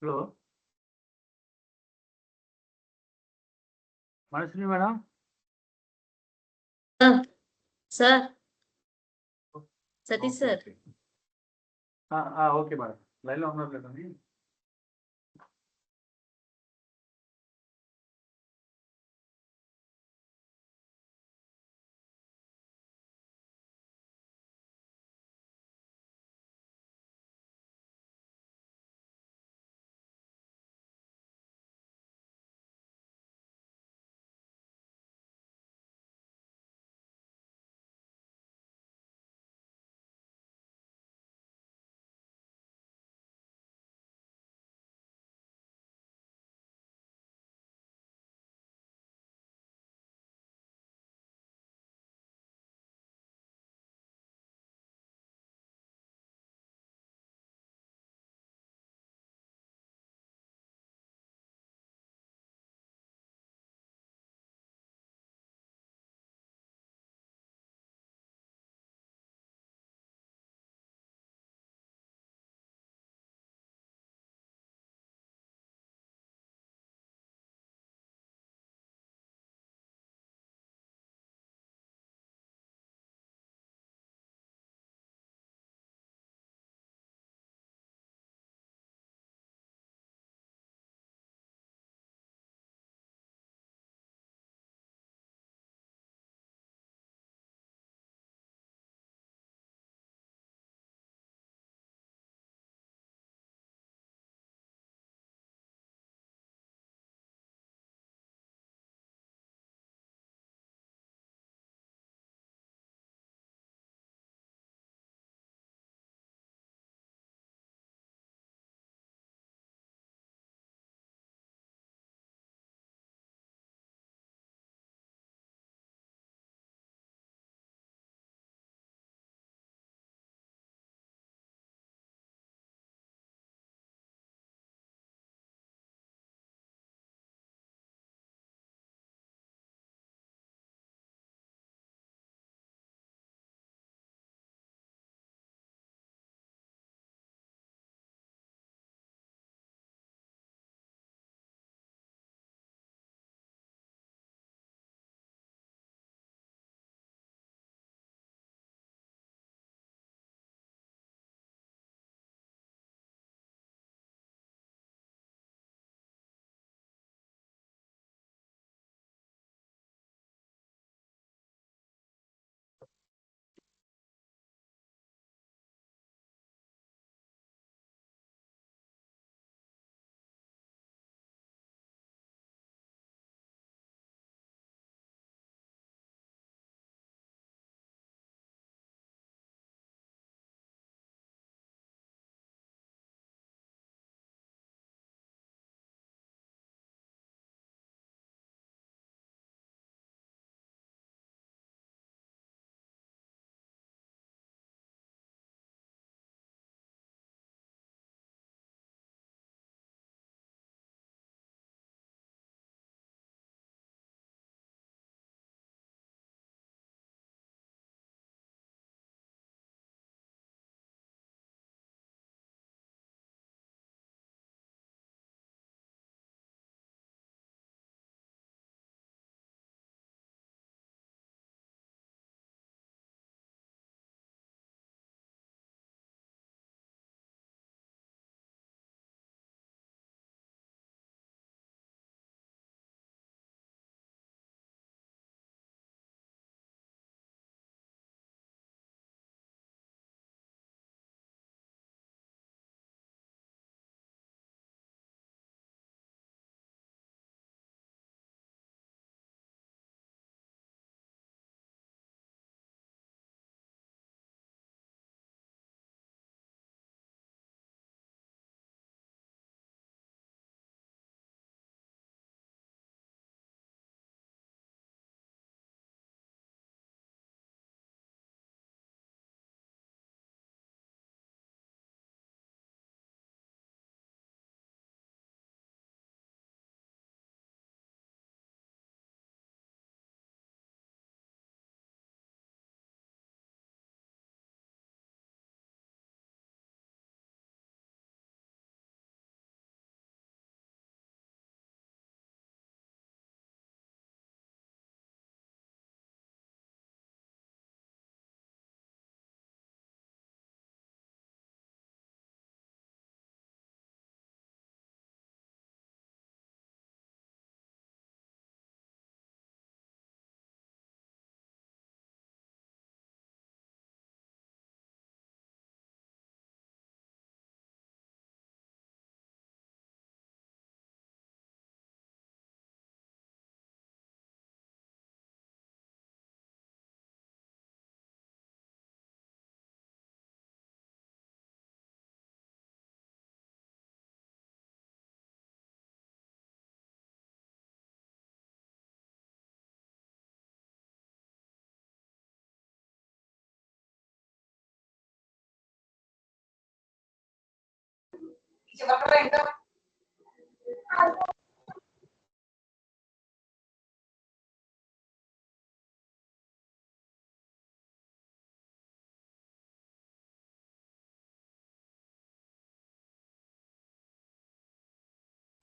Hello, Manashri madam. Sir, Oh, Satish okay, sir. okay. Okay, madam. Line లో ఉన్నారు కదండి.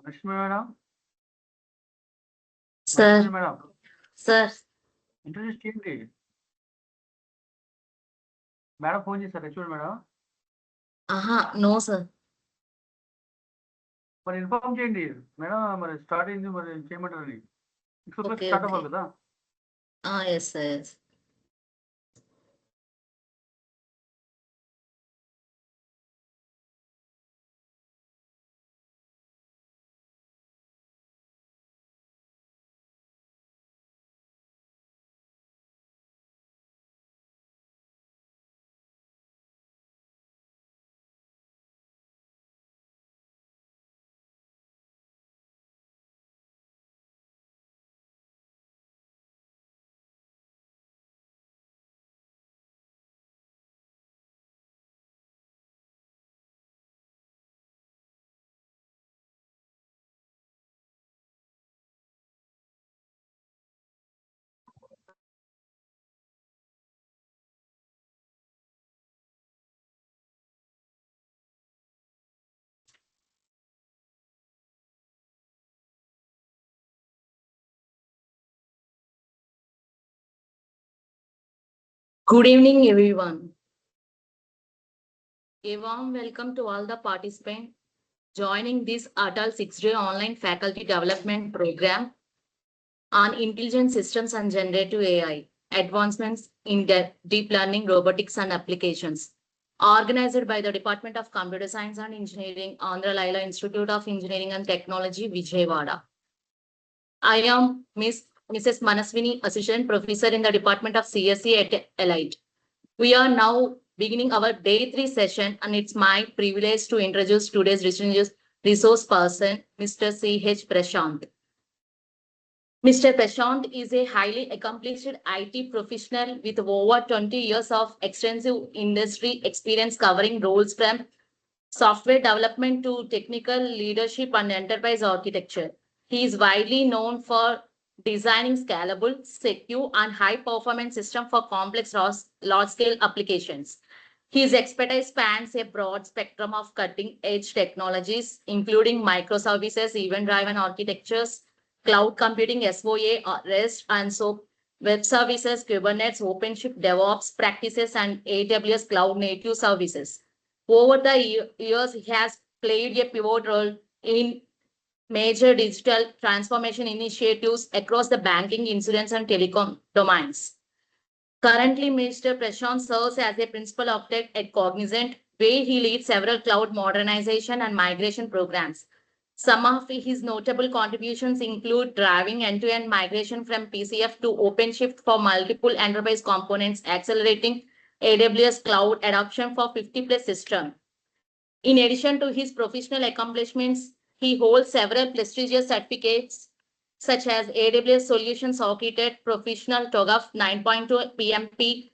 Lakshmi madam. Sir. Lakshmi madam. Sir. Introduce చేయండి. Madam phone చేశారు చూడు madam. No sir. మరి inform చేయండి madam, మరి స్టార్ట్ అయింది మరి చేయమంటారని. Okay, start okay. అవ్వాలి కదా. Yes sir, yes. Good evening, everyone. A warm welcome to all the participants joining this ATAL 6-day online faculty development program on intelligent systems and generative AI, advancements in deep learning, robotics, and applications, organized by the Department of Computer Science and Engineering, Andhra Loyola Institute of Engineering and Technology, Vijayawada. I am Mrs. Manaswini, Assistant Professor in the Department of CSE at Aliet. We are now beginning our day 3 session, and it's my privilege to introduce today's resource person, Mr. C.H. Prashant. Mr. Prashant is a highly accomplished IT professional with over 20 years of extensive industry experience covering roles from software development to technical leadership and enterprise architecture. He is widely known for designing scalable, secure, and high-performance systems for complex large-scale applications. His expertise spans a broad spectrum of cutting-edge technologies, including microservices, event-driven architectures, cloud computing, SOA, REST, and SOAP, web services, Kubernetes, OpenShift, DevOps practices, and AWS cloud-native services. Over the years, he has played a pivotal role in major digital transformation initiatives across the banking, insurance, and telecom domains. Currently, Mr. Prashant serves as a principal architect at Cognizant, where he leads several cloud modernization and migration programs. Some of his notable contributions include driving end-to-end migration from PCF to OpenShift for multiple enterprise components, accelerating AWS cloud adoption for 50+ systems. In addition to his professional accomplishments, he holds several prestigious certificates such as AWS Solutions Architect Professional TOGAF 9.2 PMP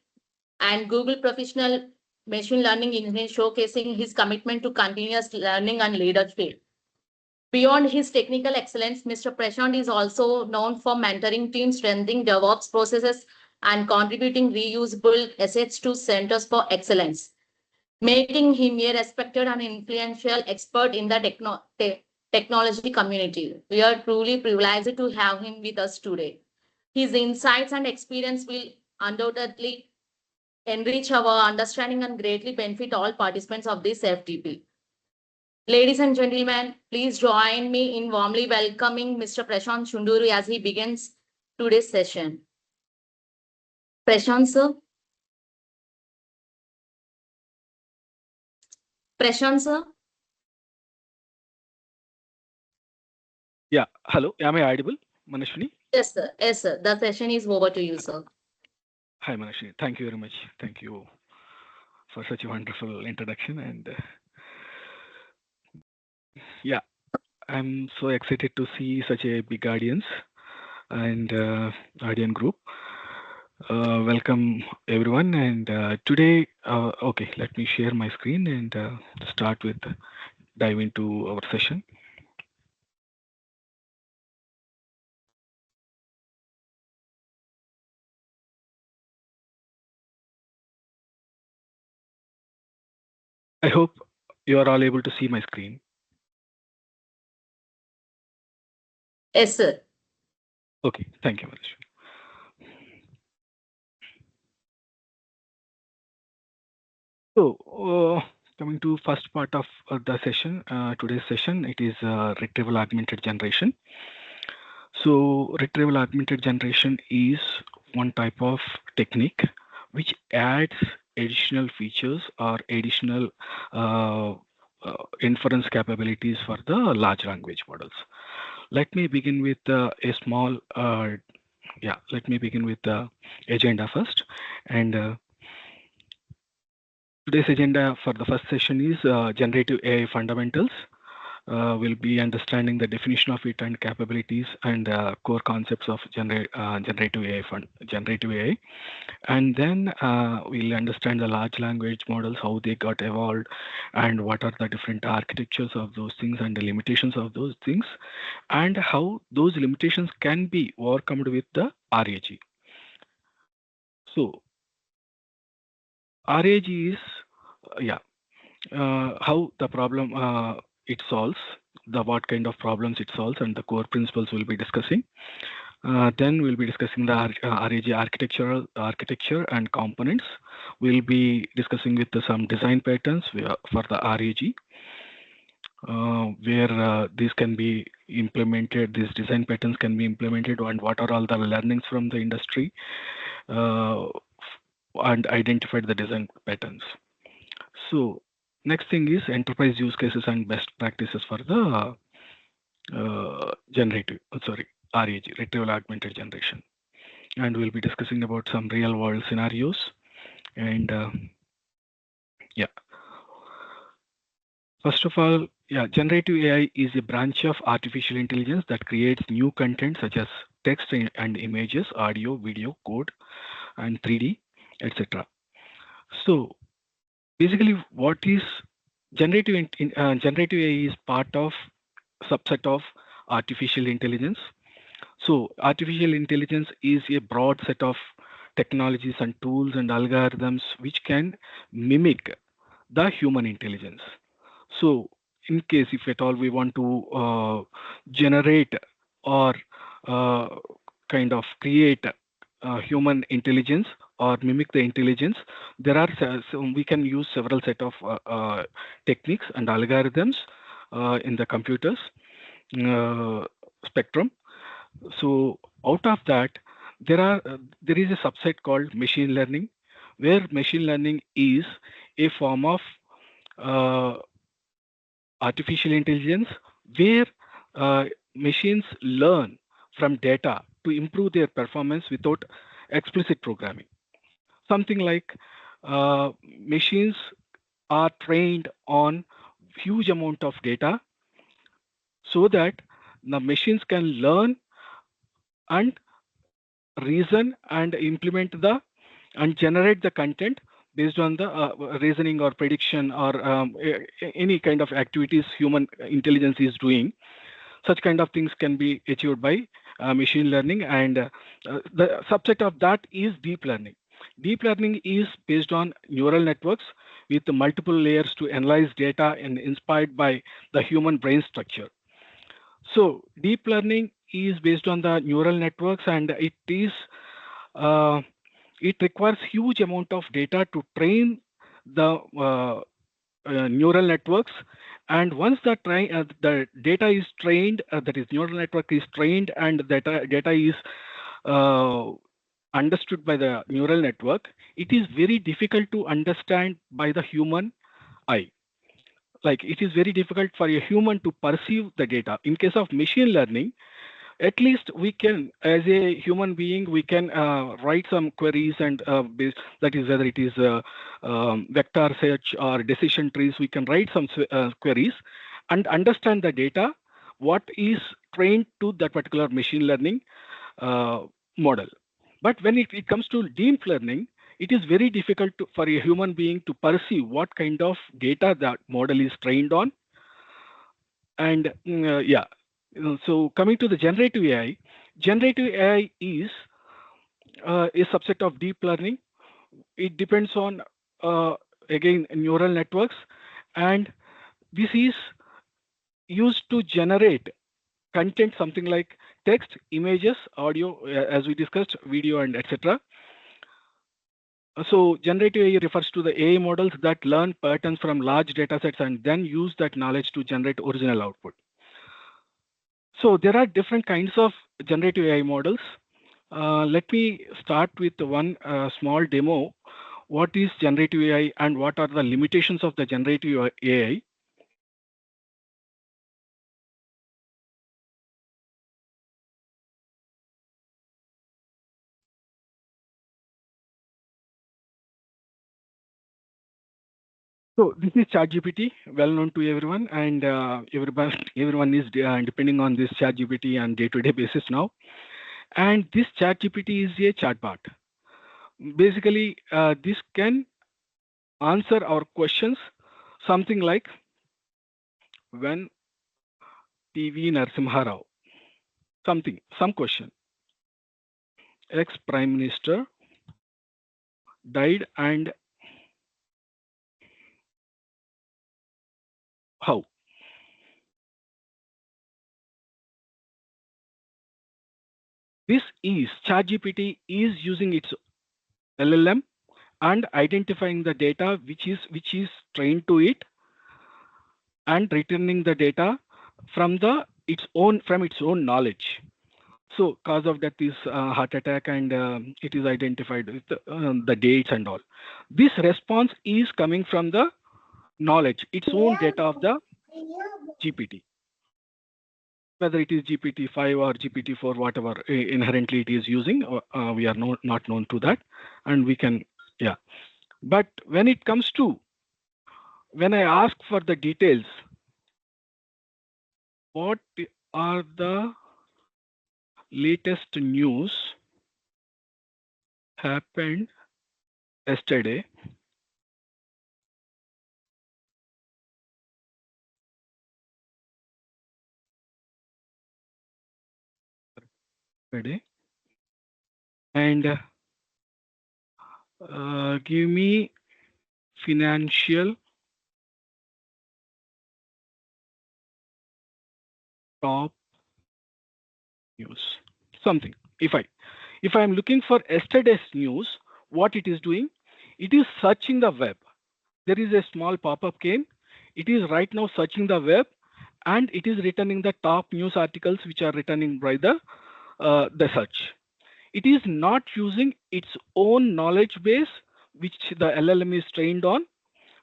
and Google Professional Machine Learning Engineer, showcasing his commitment to continuous learning and leadership. Beyond his technical excellence, Mr. Prashant is also known for mentoring teams, strengthening DevOps processes, and contributing reusable assets to centers for excellence, making him a respected and influential expert in the technology community. We are truly privileged to have him with us today. His insights and experience will undoubtedly enrich our understanding and greatly benefit all participants of this FDP. Ladies and gentlemen, please join me in warmly welcoming Mr. Prashant Chunduru as he begins today's session. Prashant, sir. Prashant, sir. Yeah, hello. Am I audible, Manashwini? Yes, sir. Yes, sir. The session is over to you, sir. Hi, Manashwini. Thank you very much. Thank you for such a wonderful introduction. And yeah, I'm so excited to see such a big audience and audience group. Welcome everyone. And today, okay, let me share my screen and start with dive into our session. I hope you are all able to see my screen. Yes, sir. Okay, thank you, Manish. So, coming to first part of the session, today's session, it is retrieval augmented generation. So, retrieval augmented generation is one type of technique which adds additional features or additional uh, inference capabilities for the large language models. Let me begin with a small, let me begin with the agenda first. And today's agenda for the first session is generative AI fundamentals. We'll be understanding the definition of it and capabilities and core concepts of generative AI. And then we'll understand the large language models, how they got evolved, and what are the different architectures of those things and the limitations of those things, and how those limitations can be overcome with the RAG. So RAG is, how the problem it solves, the what kind of problems it solves, and the core principles we'll be discussing. Then we'll be discussing the RAG architecture and components. We'll be discussing with some design patterns for the RAG, where these can be implemented, these design patterns can be implemented, and what are all the learnings from the industry, and identify the design patterns. So next thing is enterprise use cases and best practices for the RAG, retrieval augmented generation. And we'll be discussing about some real world scenarios. And first of all, generative AI is a branch of artificial intelligence that creates new content such as text and images, audio, video, code, and 3D, etc. So basically, what is generative AI is part of subset of artificial intelligence. So artificial intelligence is a broad set of technologies and tools and algorithms which can mimic the human intelligence. So in case if at all we want to generate or kind of create human intelligence or mimic the intelligence, there are we can use several set of techniques and algorithms in the computers spectrum. So out of that, there is a subset called machine learning, where machine learning is a form of artificial intelligence where machines learn from data to improve their performance without explicit programming. Something like machines are trained on huge amount of data so that the machines can learn and reason and implement and generate the content based on the reasoning or prediction or any kind of activities human intelligence is doing. Such kind of things can be achieved by machine learning, and the subset of that is deep learning. Deep learning is based on neural networks with multiple layers to analyze data and inspired by the human brain structure. So deep learning is based on the neural networks, and it requires huge amount of data to train the neural networks. And once the data is trained, that is neural network is trained and data is understood by the neural network, it is very difficult to understand by the human eye. Like it is very difficult for a human to perceive the data. In case of machine learning, at least we can, as a human being, we can write some queries and that is whether it is vector search or decision trees, we can write some queries and understand the data, what is trained to that particular machine learning model. But when it comes to deep learning, it is very difficult for a human being to perceive what kind of data that model is trained on, And yeah, so coming to the generative AI is a subset of deep learning. It depends on again neural networks, and this is used to generate content, something like text, images, audio, as we discussed, video, and etc. So generative AI refers to the AI models that learn patterns from large data sets and then use that knowledge to generate original output. So there are different kinds of generative AI models. Let me start with one small demo. What is generative AI and what are the limitations of the generative AI? So this is ChatGPT, well known to everyone, and everyone is depending on this ChatGPT on day-to-day basis now. And this ChatGPT is a chatbot. Basically, this can answer our questions, something like when TV Narasimha Rao, some question. Ex-Prime Minister died and how? This is ChatGPT is using its LLM and identifying the data which is trained to it and returning the data from its own knowledge. So cause of death is heart attack, and it is identified with the dates and all. This response is coming from the knowledge, its own data of the GPT. Whether it is GPT-5 or GPT-4, whatever inherently it is using, we are not known to that, and we can, yeah. But when it comes to, when I ask for the details, what are the latest news happened yesterday? And give me financial top news, something. If I am looking for yesterday's news, what it is doing, it is searching the web. There is a small pop-up came. It is right now searching the web, and it is returning the top news articles which are returning by the search. It is not using its own knowledge base which the LLM is trained on,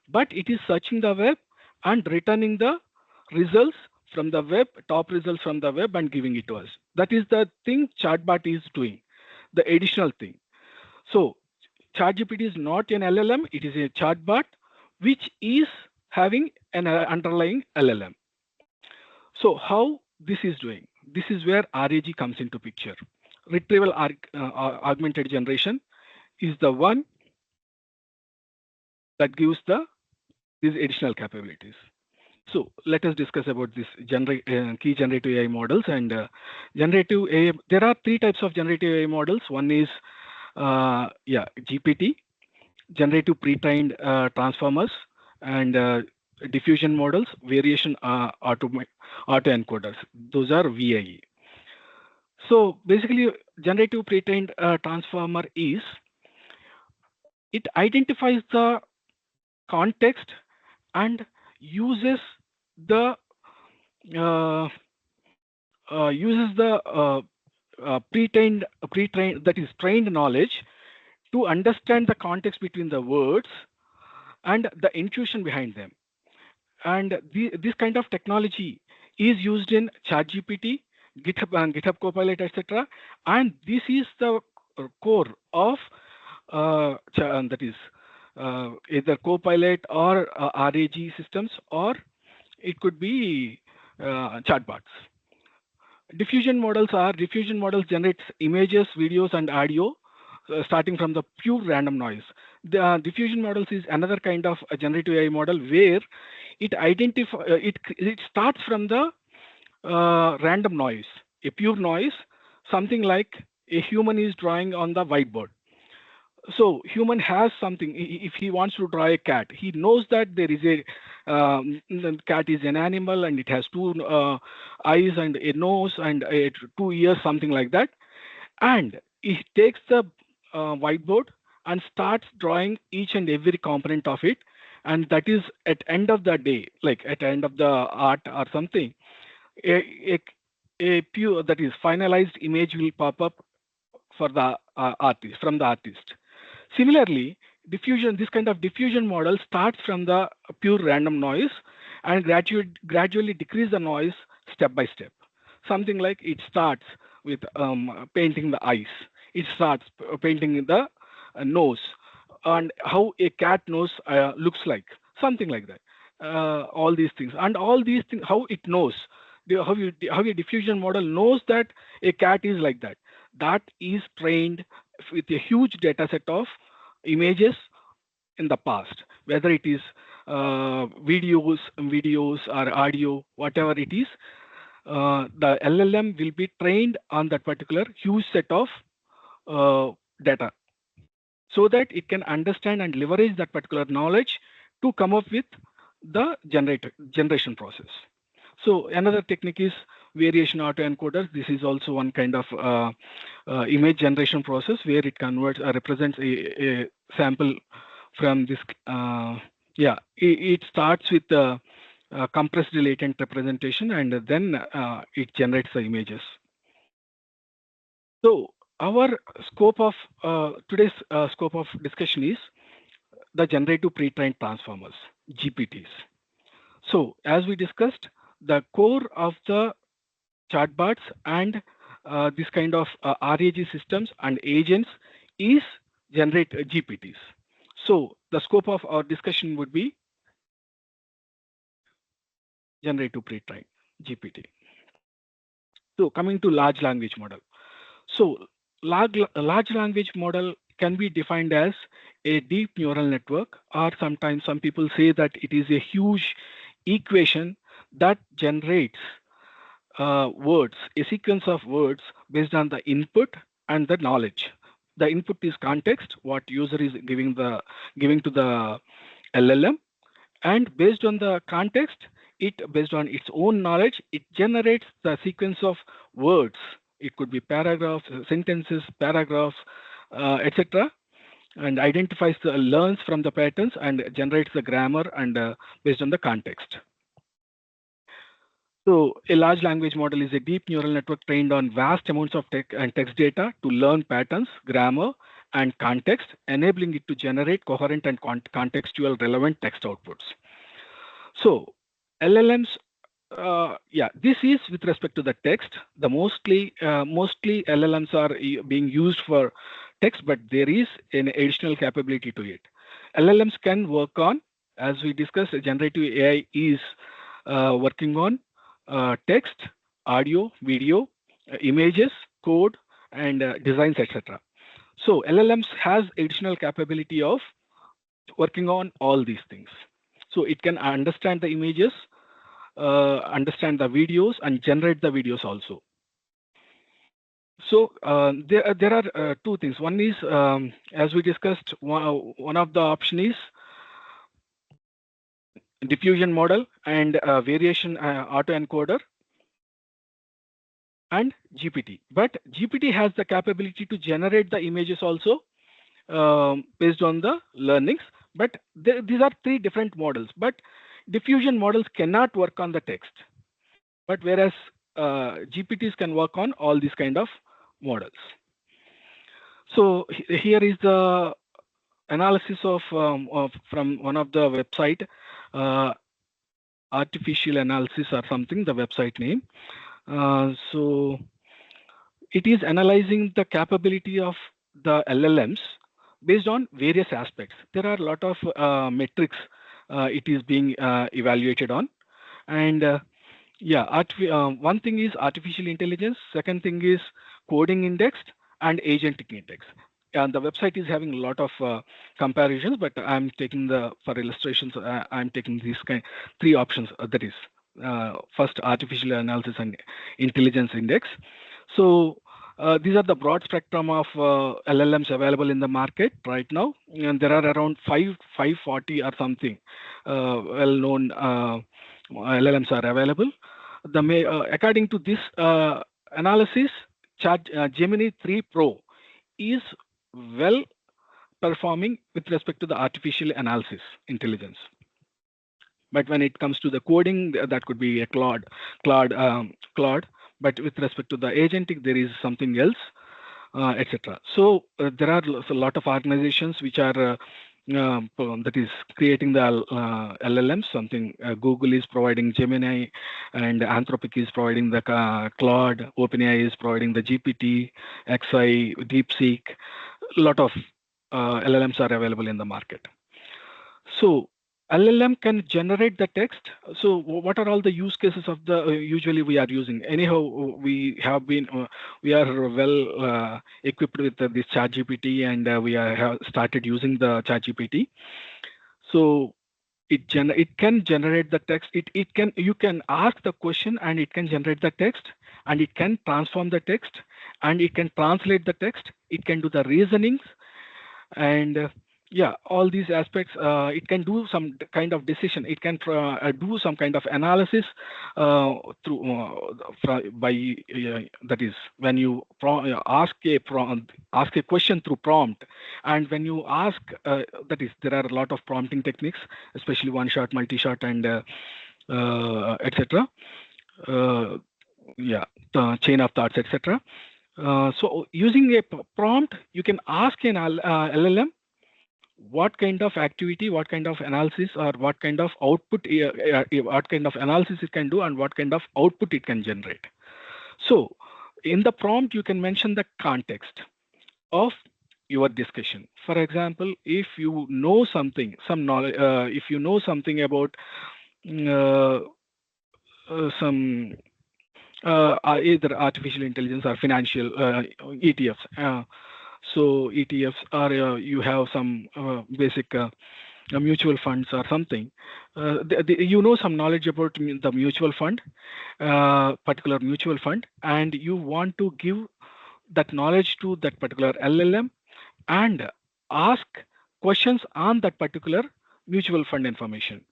but it is searching the web and returning the results from the web, top results from the web, and giving it to us. That is the thing chatbot is doing, the additional thing. So ChatGPT is not an LLM, it is a chatbot which is having an underlying LLM. So how this is doing? This is where RAG comes into picture. Retrieval augmented generation is the one that gives these additional capabilities. So let us discuss about this key generative AI models and generative AI. There are three types of generative AI models. One is GPT, generative pre-trained transformers, and diffusion models, variation auto encoders. Those are VAE. So basically, generative pre-trained transformer is, it identifies the context and uses the pre-trained that is trained knowledge to understand the context between the words and the intuition behind them. And this kind of technology is used in ChatGPT, GitHub and GitHub Copilot, etc. And this is the core of that is either Copilot or RAG systems, or it could be chatbots. Diffusion models generate images, videos, and audio starting from the pure random noise. The diffusion models is another kind of a generative AI model where it it starts from the random noise, a pure noise, something like a human is drawing on the whiteboard. So human has something. If he wants to draw a cat, he knows that there is a the cat is an animal and it has two eyes and a nose and two ears, something like that. And he takes the whiteboard and starts drawing each and every component of it. And that is at end of the day, like at end of the art or something, a, a pure, that is finalized image will pop up for the artist, from the artist. Similarly, diffusion, this kind of diffusion model starts from the pure random noise and gradually decrease the noise step by step. Something like it starts with painting the eyes. It starts painting the nose and how a cat nose looks like, something like that. All these things and all these things, how it knows, how a diffusion model knows that a cat is like that. That is trained with a huge data set of images in the past, whether it is videos or audio, whatever it is. The LLM will be trained on that particular huge set of data so that it can understand and leverage that particular knowledge to come up with the generation process. So another technique is variation autoencoders. This is also one kind of image generation process where it converts or represents a sample from this. It starts with the compressed latent representation and then it generates the images. So our scope of today's scope of discussion is the generative pre-trained transformers, GPTs. So as we discussed, the core of the chatbots and this kind of RAG systems and agents is generate GPTs. So the scope of our discussion would be generative pre-trained GPT. So coming to large language model. So large language model can be defined as a deep neural network, or sometimes some people say that it is a huge equation that generates words, a sequence of words based on the input and the knowledge. The input is context, what user is giving to the LLM, and based on the context, based on its own knowledge, it generates the sequence of words. It could be paragraphs, sentences, paragraphs, etc., and learns from the patterns and generates the grammar and based on the context. So a large language model is a deep neural network trained on vast amounts of text data to learn patterns, grammar, and context, enabling it to generate coherent and contextual relevant text outputs. So LLMs, this is with respect to the text. The mostly LLMs are being used for text, but there is an additional capability to it. LLMs can work on, as we discussed, generative AI is working on text, audio, video, images, code, and designs, etc. So LLMs has additional capability of working on all these things. So it can understand the images, understand the videos, and generate the videos also. So there are two things. One is, as we discussed, one of the option is diffusion model and variation autoencoder and GPT. But GPT has the capability to generate the images also based on the learnings. But these are three different models. But diffusion models cannot work on the text. But whereas GPTs can work on all these kind of models. So here is the analysis of from one of the website, artificial analysis or something, the website name. So it is analyzing the capability of the LLMs based on various aspects. There are a lot of metrics it is being evaluated on. And one thing is artificial intelligence. Second thing is coding index and agentic index. and the website is having a lot of comparisons, but I'm taking for illustrations, I'm taking these three options. That is, first, artificial analysis and intelligence index. So these are the broad spectrum of LLMs available in the market right now, and there are around 540 or something well-known LLMs are available. According to this analysis, Gemini 3 Pro is well performing with respect to the artificial analysis intelligence. But when it comes to the coding, that could be a Claude. But with respect to the agentic, there is something else, etc. So there are a lot of organizations which are that is creating the LLMs. Something Google is providing Gemini, and Anthropic is providing the Claude. OpenAI is providing the GPT, XI, DeepSeek. A lot of LLMs are available in the market. So LLM can generate the text. So what are all the use cases of the usually we are using? Anyhow, we have been we are well equipped with this ChatGPT, and we have started using the ChatGPT. So it can generate the text. You can ask the question, and it can generate the text, and it can transform the text, and it can translate the text. It can do the reasonings, and yeah, all these aspects. It can do some kind of decision. It can do some kind of analysis through that is when you ask a question through prompt, and when you ask that is, there are a lot of prompting techniques, especially one shot, multi shot, and etc. Yeah, the chain of thoughts, etc. So using a prompt, you can ask an LLM what kind of activity, what kind of analysis, or what kind of output, what kind of analysis it can do, and what kind of output it can generate. So in the prompt, you can mention the context of your discussion. For example, if you know something, some knowledge, if you know something about some either artificial intelligence or financial ETFs. So ETFs are you have some basic mutual funds or something. You know some knowledge about the mutual fund, particular mutual fund, and you want to give that knowledge to that particular LLM and ask questions on that particular mutual fund information.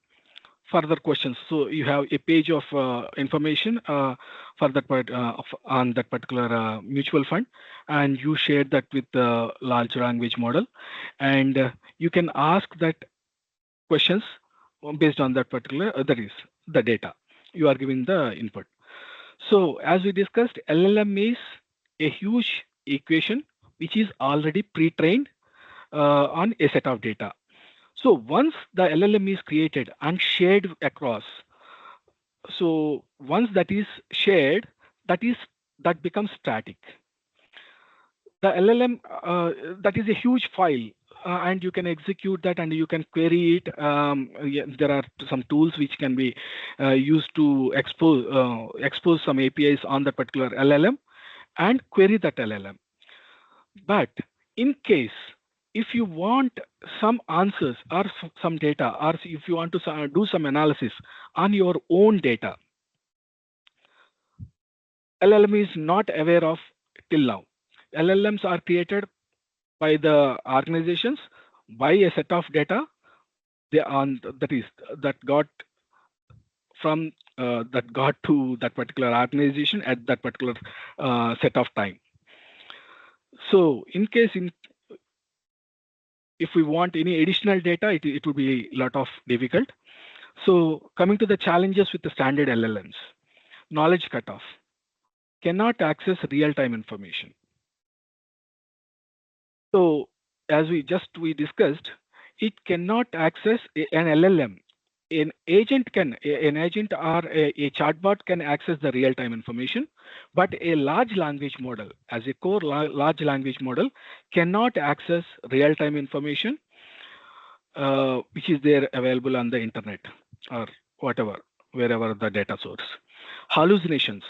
Further questions. So you have a page of information for that part on that particular mutual fund, and you share that with the large language model, and you can ask that questions based on that particular that is the data you are giving the input. So as we discussed, LLM is a huge equation which is already pre-trained on a set of data. So once the LLM is created and shared across, so once that is shared, that becomes static. The LLM that is a huge file, and you can execute that, and you can query it. There are some tools which can be used to expose some APIs on that particular LLM and query that LLM. But in case if you want some answers or some data, or if you want to do some analysis on your own data, LLM is not aware of till now. LLMs are created by the organizations by a set of data that got from that got to that particular organization at that particular set of time. So in case if we want any additional data, it would be a lot of difficult. So coming to the challenges with the standard LLMs, knowledge cutoff, cannot access real-time information. So as we discussed, it cannot access an LLM. An agent or a chatbot can access the real-time information, but a large language model, as a core large language model, cannot access real-time information which is there available on the internet or whatever, wherever the data source. Hallucinations,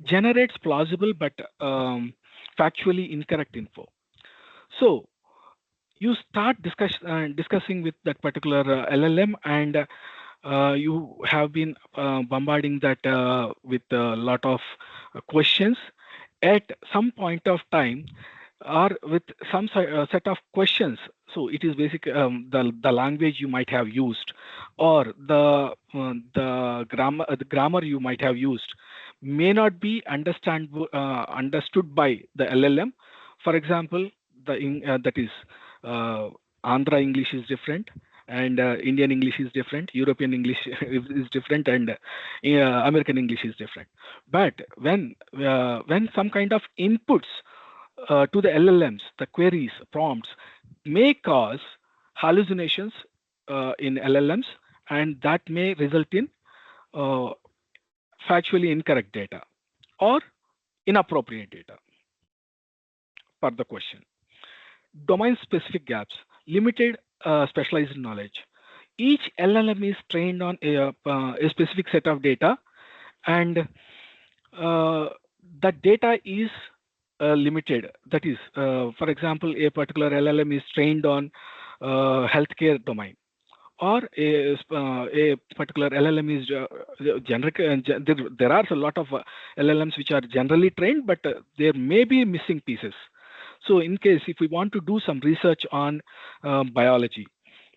generates plausible but factually incorrect info. So you start discussing with that particular LLM, and you have been bombarding that with a lot of questions. At some point of time, or with some set of questions, so it is basic the language you might have used, or the grammar you might have used may not be understood by the LLM. For example, that is Andhra English is different, and Indian English is different, European English is different, and American English is different. But when some kind of inputs to the LLMs, the queries, prompts may cause hallucinations in LLMs, and that may result in uh, factually incorrect data or inappropriate data for the question. Domain-specific gaps, limited specialized knowledge. Each LLM is trained on a specific set of data, and that data is limited. That is, for example, a particular LLM is trained on healthcare domain, or a particular LLM is generic. There are a lot of LLMs which are generally trained, but there may be missing pieces. So in case if we want to do some research on biology,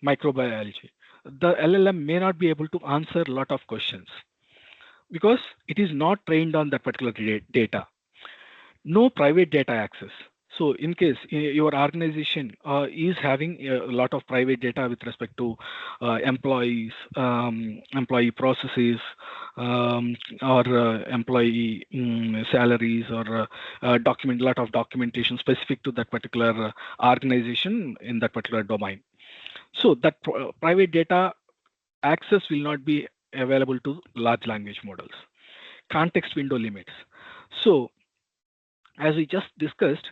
microbiology, the LLM may not be able to answer a lot of questions because it is not trained on that particular data. No private data access. So in case your organization is having a lot of private data with respect to employees, employee processes, or employee salaries, or lot of documentation specific to that particular organization in that particular domain. So that private data access will not be available to large language models. Context window limits. So as we just discussed,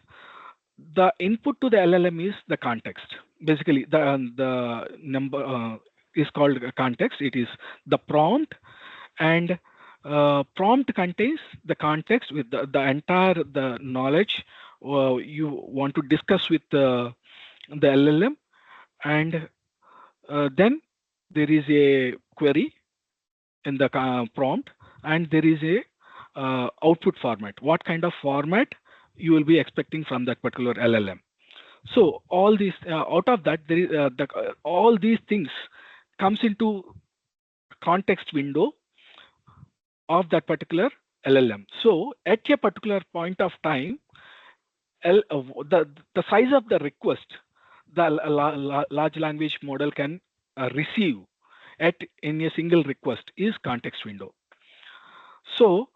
the input to the LLM is the context. Basically, the number is called context. It is the prompt, and prompt contains the context with the entire the knowledge you want to discuss with the LLM, and then there is a query in the prompt, and there is a output format. What kind of format you will be expecting from that particular LLM? So all these out of that, there is all these things comes into context window of that particular LLM. So at a particular point of time, the size of the request the large language model can receive in a single request is context window. So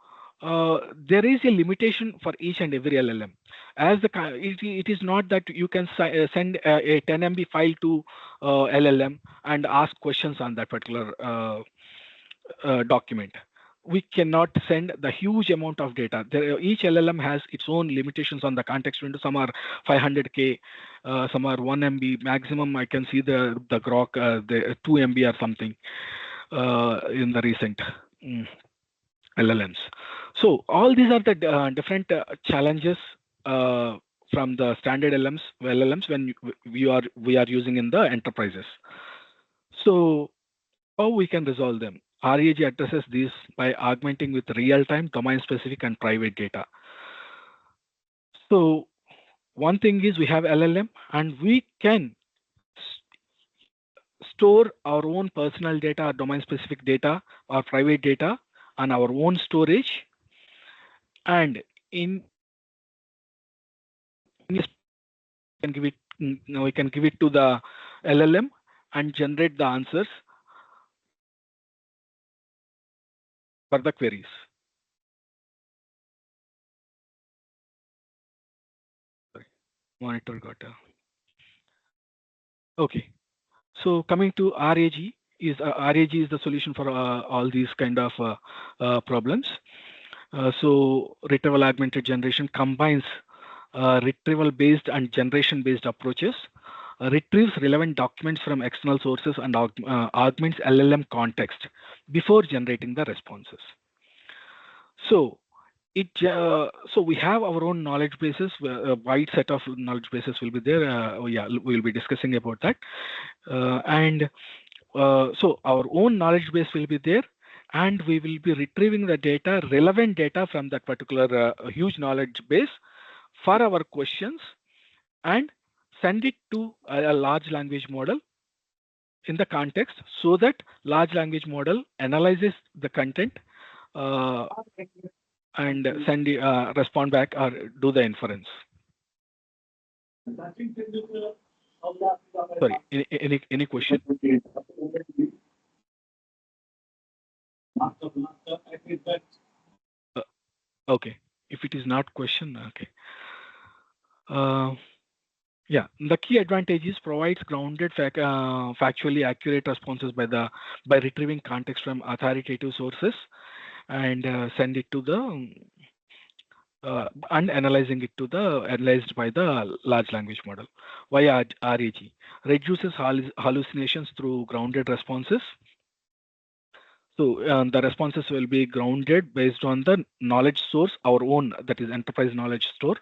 there is a limitation for each and every LLM. As it is not that you can send a 10 MB file to LLM and ask questions on that particular document. We cannot send the huge amount of data. Each LLM has its own limitations on the context window. Some are 500K, some are 1 MB maximum. I can see the grok, the 2 MB or something in the recent LLMs. So all these are the different challenges from the standard LLMs when we are using in the enterprises. So how we can resolve them? RAG addresses these by augmenting with real-time, domain-specific, and private data. So one thing is we have LLM, and we can store our own personal data, or domain-specific data, or private data on our own storage, and we can give it to the LLM and generate the answers for the queries. Sorry, monitor got okay. So coming to RAG is the solution for all these kind of problems. So retrieval augmented generation combines retrieval based and generation based approaches, retrieves relevant documents from external sources, and augments LLM context before generating the responses. So So we have our own knowledge bases. A wide set of knowledge bases will be there. Yeah, we'll be discussing about that. And so our own knowledge base will be there, and we will be retrieving the data, relevant data from that particular huge knowledge base for our questions, and send it to a large language model in the context, so that large language model analyzes the content and respond back or do the inference. Sorry, any question? Okay, if it is not question, okay. Yeah, the key advantage is provides grounded, factually accurate responses by retrieving context from authoritative sources and send it to the and analyzing it to the analyzed by the large language model via RAG. Reduces hallucinations through grounded responses. So the responses will be grounded based on the knowledge source, our own, that is enterprise knowledge store,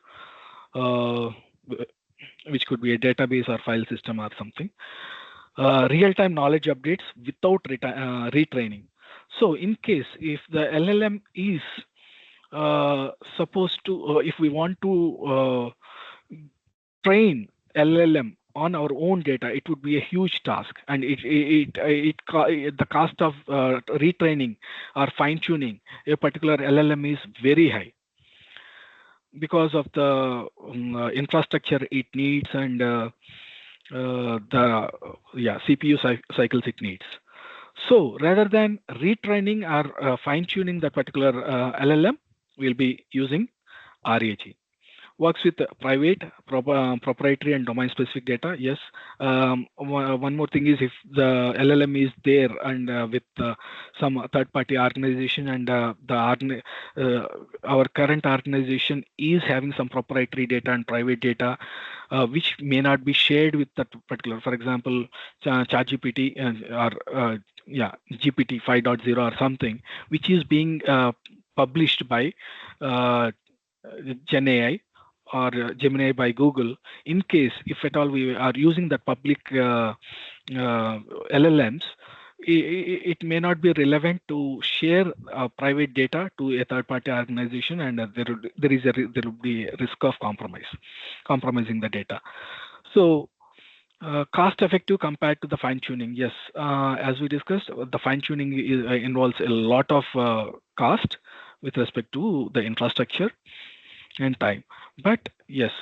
which could be a database or file system or something. Real-time knowledge updates without retraining. So in case if the LLM is supposed to, if we want to train LLM on our own data, it would be a huge task, and the cost of retraining or fine-tuning a particular LLM is very high because of the infrastructure it needs and the CPU cycles it needs. So rather than retraining or fine-tuning that particular LLM, we'll be using RAG. Works with private, proprietary, and domain-specific data. Yes. One more thing is if the LLM is there and with some third-party organization, and our current organization is having some proprietary data and private data, which may not be shared with that particular. For example, ChatGPT or GPT 5.0 or something, which is being published by GenAI or Gemini by Google. In case if at all we are using the public LLMs, it may not be relevant to share private data to a third-party organization, and there will be a risk of compromising the data. So cost-effective compared to the fine-tuning. Yes, as we discussed, the fine-tuning involves a lot of cost with respect to the infrastructure and time. But yes,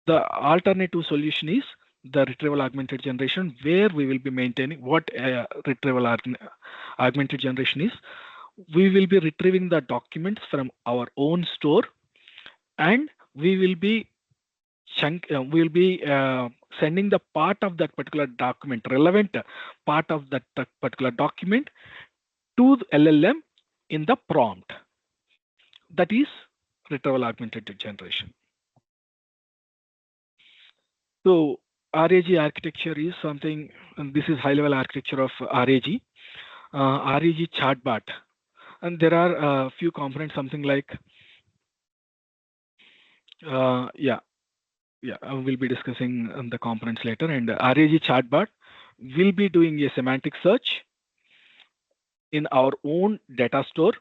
the alternative solution is the retrieval augmented generation, where we will be maintaining what retrieval augmented generation is. We will be retrieving the documents from our own store, and we will be sending the part of that particular document, relevant part of that particular document, to the LLM in the prompt. That is retrieval augmented generation. So RAG architecture is something, and this is high-level architecture of RAG. RAG chatbot, and there are a few components, something like I will be discussing the components later. And RAG chatbot will be doing a semantic search in our own data store,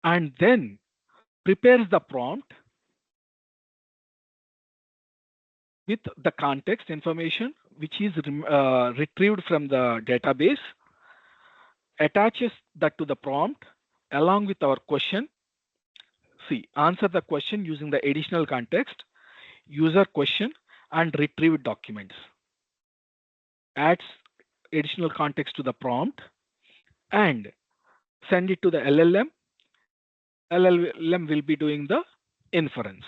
and then prepares the prompt with the context information which is retrieved from the database, attaches that to the prompt along with our question. Answer the question using the additional context, user question, and retrieved documents. Adds additional context to the prompt and send it to the LLM. LLM will be doing the inference.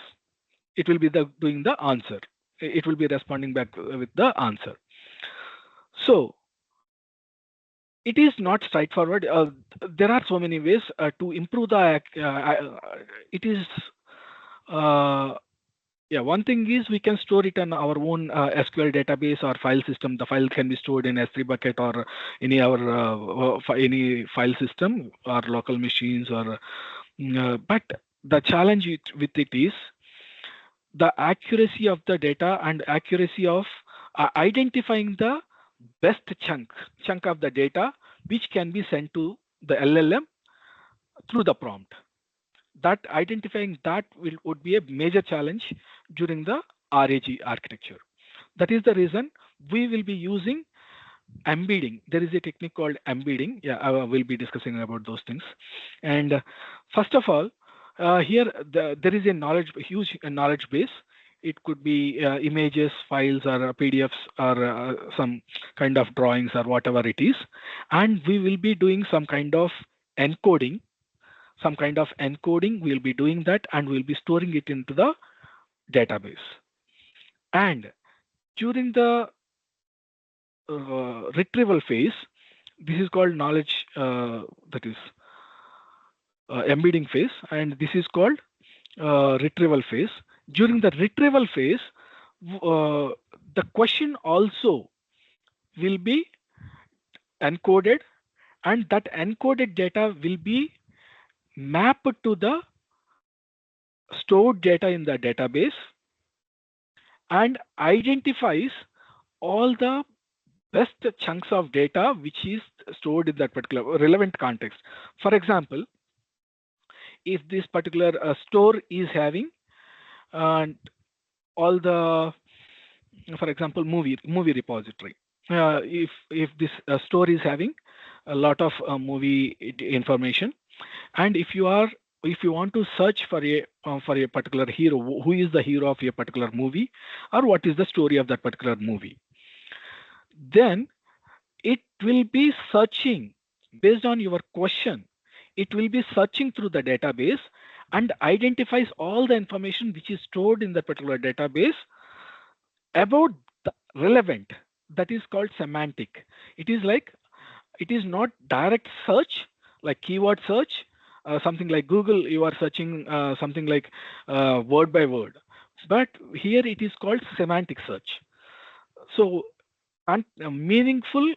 It will be doing the answer. It will be responding back with the answer. So it is not straightforward. There are so many ways to improve the. It is one thing is we can store it on our own SQL database or file system. The file can be stored in S3 bucket or any any file system or local machines or. But the challenge with it is the accuracy of the data and accuracy of identifying the best chunk of the data which can be sent to the LLM through the prompt. That identifying that would be a major challenge during the RAG architecture. That is the reason we will be using embedding. There is a technique called embedding. Yeah, I will be discussing about those things. And first of all, here there is a huge knowledge base. It could be images, files, or PDFs, or some kind of drawings, or whatever it is. And we will be doing some kind of encoding. We'll be doing that, and we'll be storing it into the database. And during the retrieval phase, this is called knowledge, that is embedding phase, and this is called retrieval phase. During the retrieval phase, the question also will be encoded, and that encoded data will be mapped to the stored data in the database and identifies all the best chunks of data which is stored in that particular relevant context. For example, if this particular store is having all the, for example, movie repository. If this store is having a lot of movie information, and if you want to search for a particular hero, who is the hero of a particular movie, or what is the story of that particular movie, then it will be searching based on your question. It will be searching through the database and identifies all the information which is stored in that particular database about the relevant. That is called semantic. It is not direct search like keyword search, something like Google. You are searching something like word by word, but here it is called semantic search. So, and meaningful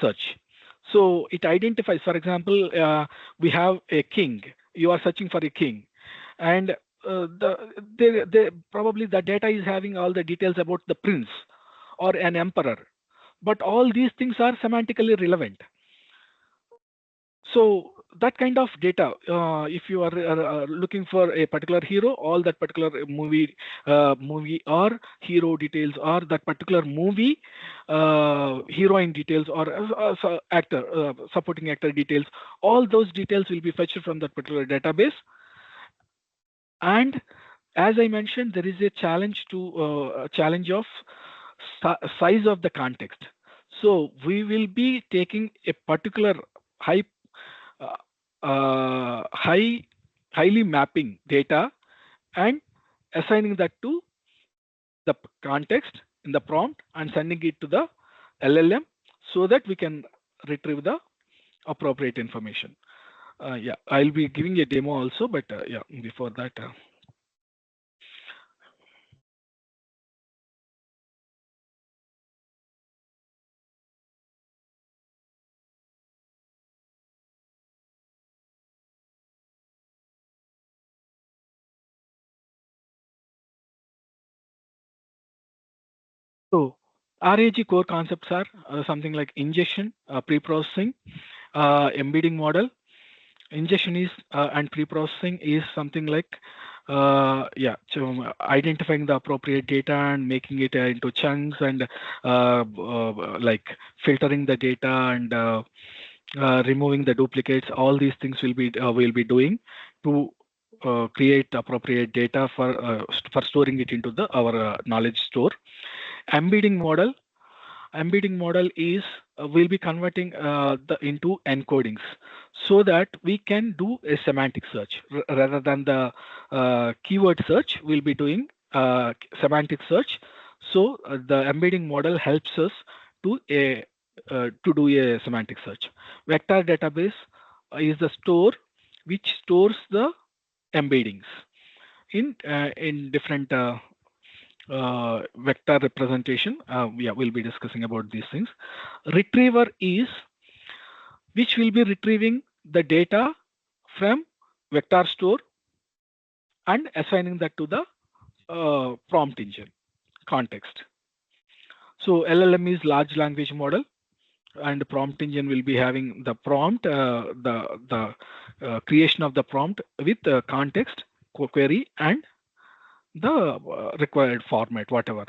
search. So it identifies, for example, we have a king. You are searching for a king, and probably the data is having all the details about the prince or an emperor, but all these things are semantically relevant. So that kind of data, if you are looking for a particular hero, all that particular movie or hero details, or that particular movie heroine details, or actor supporting actor details, all those details will be fetched from that particular database. And as I mentioned, there is a challenge of size of the context. So we will be taking a particular highly mapping data and assigning that to the context in the prompt and sending it to the LLM so that we can retrieve the appropriate information. Yeah, I'll be giving a demo also, but yeah, before that. So RAG core concepts are something like ingestion, pre-processing, embedding model. Ingestion is and pre-processing is something like so identifying the appropriate data and making it into chunks, and like filtering the data and removing the duplicates. All these things will be doing to create appropriate data for storing it into our knowledge store. Embedding model is we'll be converting into encodings so that we can do a semantic search rather than the keyword search. We'll be doing semantic search. So the embedding model helps us to do a semantic search. Vector database is the store which stores the embeddings in different vector representation. Yeah, we'll be discussing about these things. Retriever is which will be retrieving the data from vector store and assigning that to the prompt engine context. So LLM is large language model, and the prompt engine will be having the prompt, the creation of the prompt with context, query, and the required format, whatever.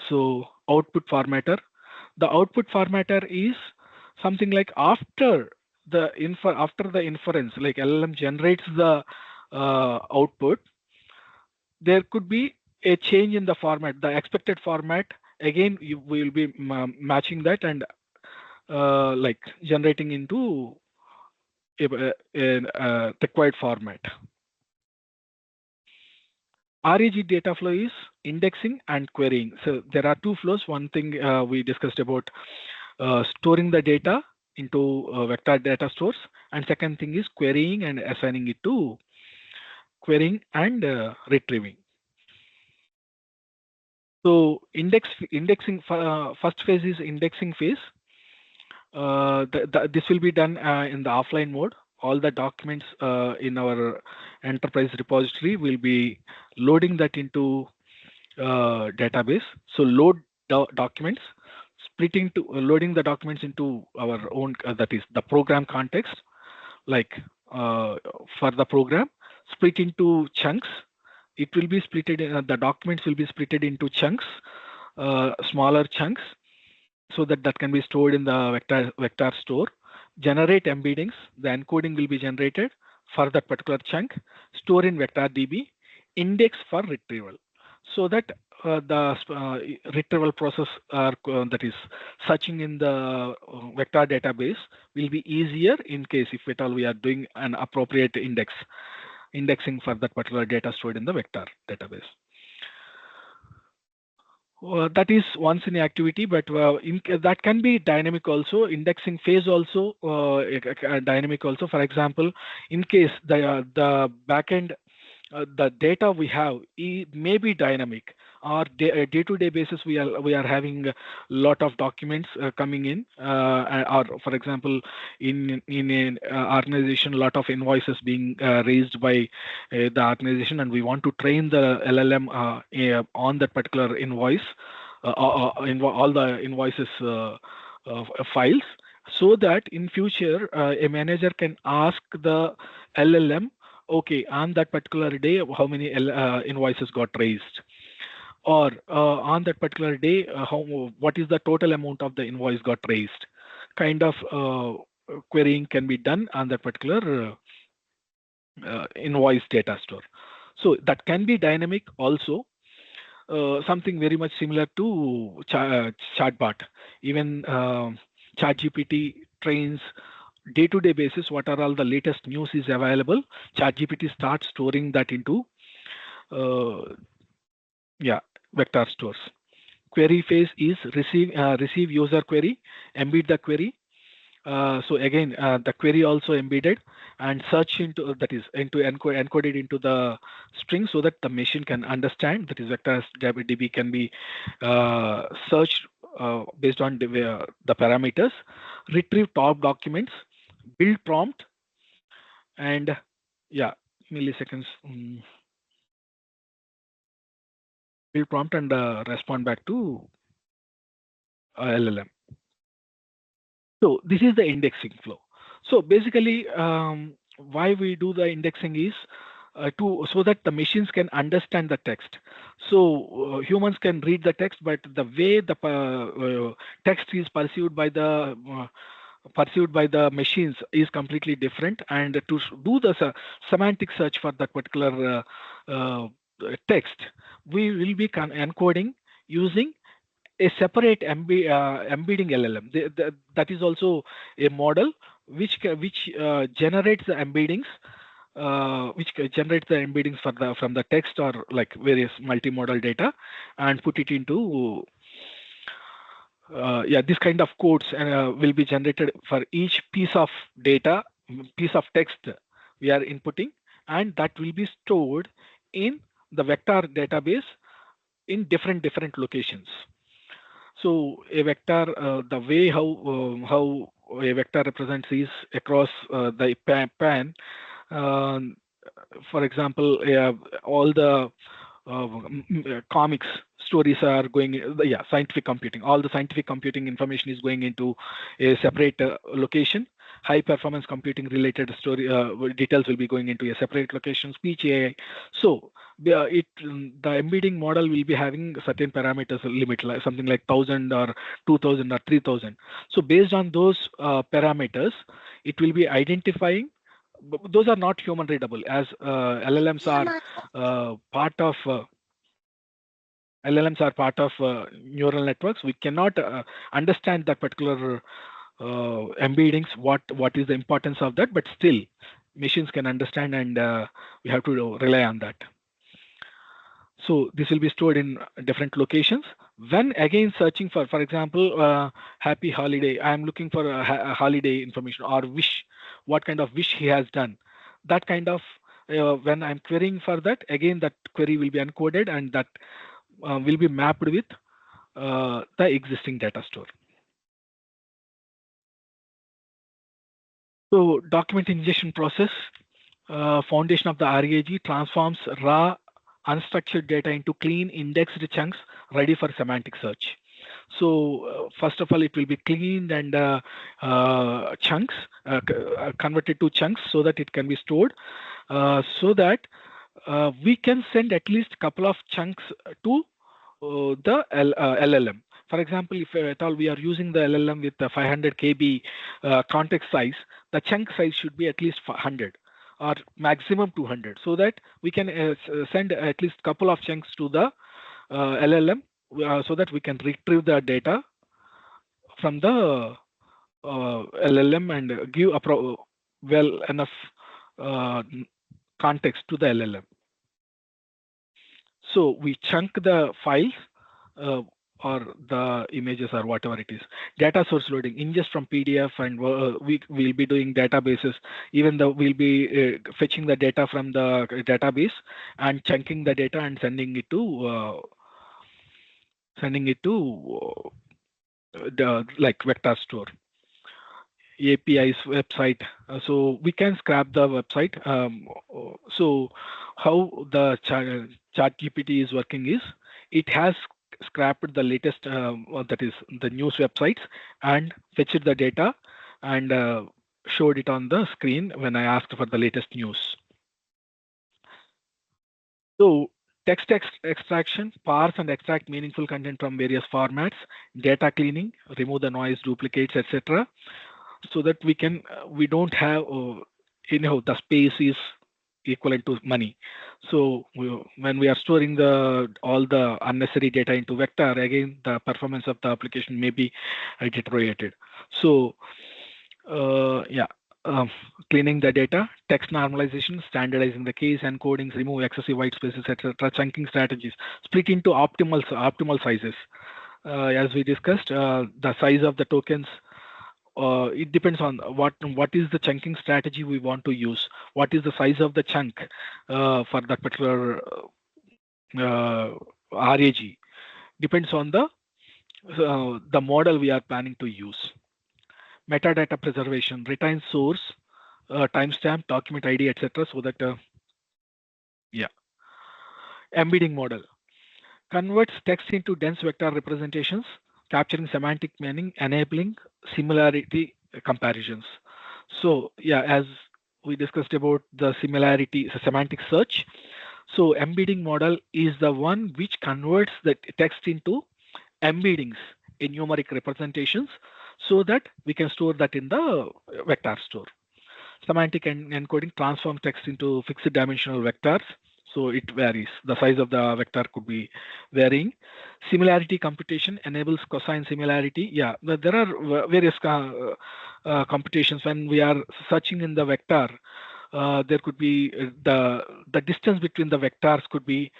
So output formatter. The output formatter is something like after the inference, like LLM generates the output, there could be a change in the format, the expected format. Again, we will be matching that and like generating into a required format. RAG data flow is indexing and querying. So there are two flows. One thing we discussed about storing the data into vector data stores, and second thing is querying and assigning it to querying and retrieving. So indexing first phase is indexing phase. This will be done in the offline mode. All the documents in our enterprise repository will be loading that into database. So load documents, loading the documents into our own, that is the program context, like for the program, split into chunks. It will be splitted, the documents will be splitted into chunks, smaller chunks, so that can be stored in the vector store. Generate embeddings. The encoding will be generated for that particular chunk. Store in vector DB. Index for retrieval, so that the retrieval process, that is searching in the vector database, will be easier in case if at all we are doing an appropriate indexing for that particular data stored in the vector database. That is once in activity, but that can be dynamic also. Indexing phase also dynamic also. For example, in case the backend, the data we have may be dynamic, or day-to-day basis we are having a lot of documents coming in, or for example, in an organization, a lot of invoices being raised by the organization, and we want to train the LLM on that particular invoice, all the invoices files, so that in future a manager can ask the LLM, okay, on that particular day, how many invoices got raised, or on that particular day, what is the total amount of the invoice got raised. Kind of querying can be done on that particular invoice data store. So that can be dynamic also. Something very much similar to chatbot. Even ChatGPT trains day-to-day basis what are all the latest news is available. ChatGPT starts storing that into vector stores. Query phase is receive user query, embed the query. So again, the query also embedded and search into, that is encoded into the string, so that the machine can understand, that is vector DB can be searched based on the parameters. Retrieve top documents, build prompt, and milliseconds. Build prompt and respond back to LLM. So this is the indexing flow. So basically, why we do the indexing is so that the machines can understand the text. So humans can read the text, but the way the text is perceived by the machines is completely different. And to do the semantic search for that particular text, we will be encoding using a separate embedding LLM. That is also a model which generates the embeddings, from the text or like various multimodal data, and put it into this kind of codes, and will be generated for each piece of data, piece of text we are inputting, and that will be stored in the vector database in different locations. So a vector, the way how a vector represents is across the pan. Um, for example, all the comics stories are going, scientific computing. All the scientific computing information is going into a separate location. High performance computing related story details will be going into a separate location. Speech AI. So the embedding model will be having certain parameters limit, like something like 1,000 or 2,000 or 3,000. So based on those parameters, it will be identifying. Those are not human readable, as LLMs are part of neural networks. We cannot understand that particular embeddings. What is the importance of that? But still, machines can understand, and we have to rely on that. So this will be stored in different locations. When again searching for example, happy holiday, I am looking for a holiday information, or wish, what kind of wish he has done. That kind of, when I'm querying for that, again that query will be encoded, and that will be mapped with the existing data store. So document ingestion process, foundation of the RAG transforms raw unstructured data into clean indexed chunks ready for semantic search. So first of all, it will be cleaned and chunks, converted to chunks so that it can be stored, so that we can send at least a couple of chunks to the LLM. For example, if at all we are using the LLM with the 500 KB context size, the chunk size should be at least 100 or maximum 200, so that we can send at least a couple of chunks to the LLM, so that we can retrieve the data from the LLM and give well enough context to the LLM. So we chunk the files or the images or whatever it is. Data source loading, ingest from PDF, and we will be doing databases. Even though we'll be fetching the data from the database and chunking the data and sending it to the like vector store. API's website, so we can scrap the website. So how the ChatGPT is working is, it has scrapped the latest, that is the news websites, and fetched the data and showed it on the screen when I asked for the latest news. So text extraction, parse and extract meaningful content from various formats, data cleaning, remove the noise, duplicates, etc., so that we don't have anyhow the space is equivalent to money. So when we are storing all the unnecessary data into vector, again the performance of the application may be deteriorated. So cleaning the data, text normalization, standardizing the case encodings, remove excessive white spaces, etc. Chunking strategies, split into optimal sizes. As we discussed, the size of the tokens, it depends on what is the chunking strategy we want to use. What is the size of the chunk for that particular RAG? Depends on the model we are planning to use. Metadata preservation, retain source, timestamp, document ID, etc. So that embedding model converts text into dense vector representations, capturing semantic meaning, enabling similarity comparisons. So as we discussed about the similarity, semantic search. So embedding model is the one which converts the text into embeddings in numeric representations, so that we can store that in the vector store. Semantic encoding transforms text into fixed dimensional vectors. So it varies. The size of the vector could be varying. Similarity computation enables cosine similarity. Yeah, there are various computations when we are searching in the vector. There could be the distance between the vectors could be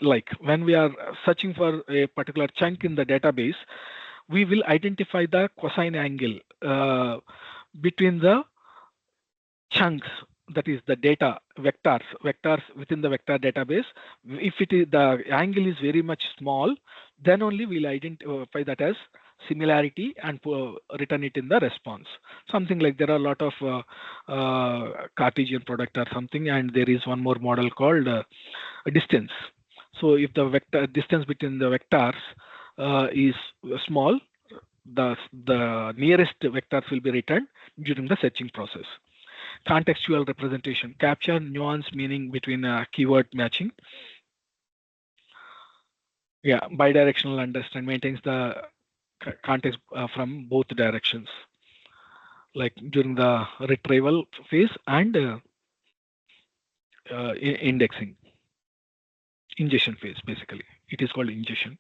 like when we are searching for a particular chunk in the database, we will identify the cosine angle between the chunks, that is the data vectors within the vector database. If it is the angle is very much small, then only we'll identify that as similarity and return it in the response. Something like there are a lot of Cartesian product or something, and there is one more model called distance. So if the vector distance between the vectors is small, the nearest vectors will be returned during the searching process. Contextual representation, capture nuance meaning between keyword matching. Yeah, bidirectional understand, maintains the context from both directions, like during the retrieval phase and indexing, ingestion phase. Basically, it is called ingestion.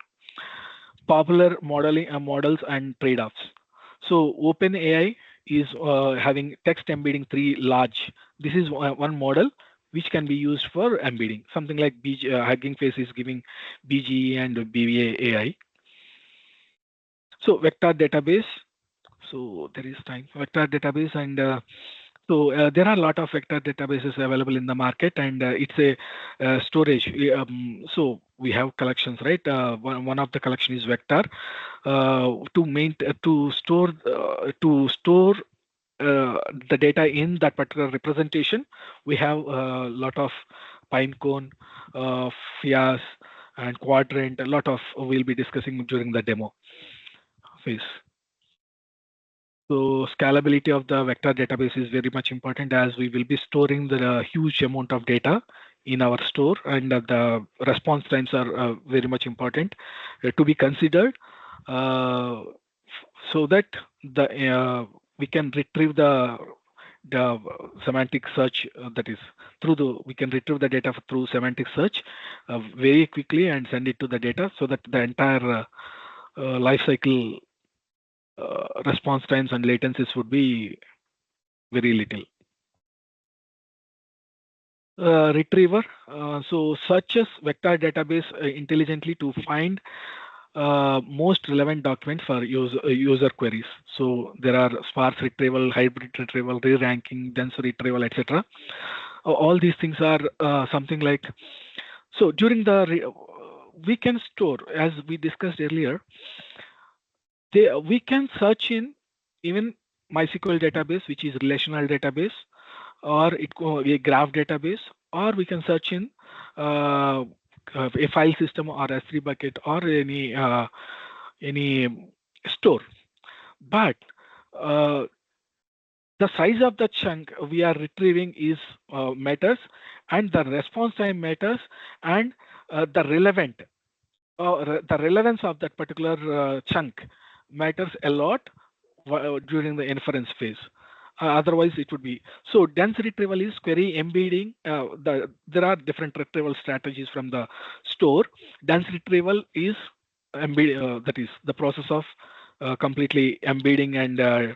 Popular modeling models and trade-offs. So OpenAI is having text embedding 3 large. This is one model which can be used for embedding. Something like Hugging Face is giving BGE and BVA AI. So vector database. So there is time vector database, and so there are a lot of vector databases available in the market, and it's a storage. So we have collections, right? One of the collection is vector to store the data in that particular representation. We have a lot of Pinecone, Fias, and Quadrant. A lot of we'll be discussing during the demo phase. So scalability of the vector database is very much important, as we will be storing the huge amount of data in our store, and the response times are very much important to be considered, so that we can retrieve the semantic search, that is we can retrieve the data through semantic search very quickly and send it to the data, so that the entire life cycle response times and latencies would be very little. Retriever, so searches vector database intelligently to find most relevant documents for user queries. So there are sparse retrieval, hybrid retrieval, re-ranking, dense retrieval, etc. All these things are something like, so during the we can store, as we discussed earlier, we can search in even MySQL database, which is relational database, or a graph database, or we can search in a file system or S3 bucket or any store. But the size of the chunk we are retrieving is matters, and the response time matters, and the relevance of that particular chunk matters a lot during the inference phase. Otherwise, it would be so. Dense retrieval is query embedding. There are different retrieval strategies from the store. Dense retrieval is that is the process of completely embedding and the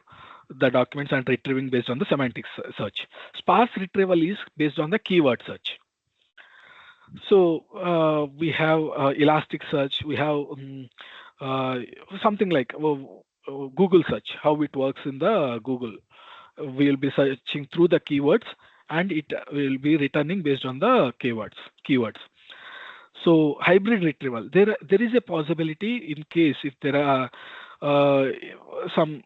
documents and retrieving based on the semantic search. Sparse retrieval is based on the keyword search. So we have Elasticsearch. We have something like Google search, how it works in the Google. We'll be searching through the keywords, and it will be returning based on the keywords. So hybrid retrieval, there is a possibility in case if there are some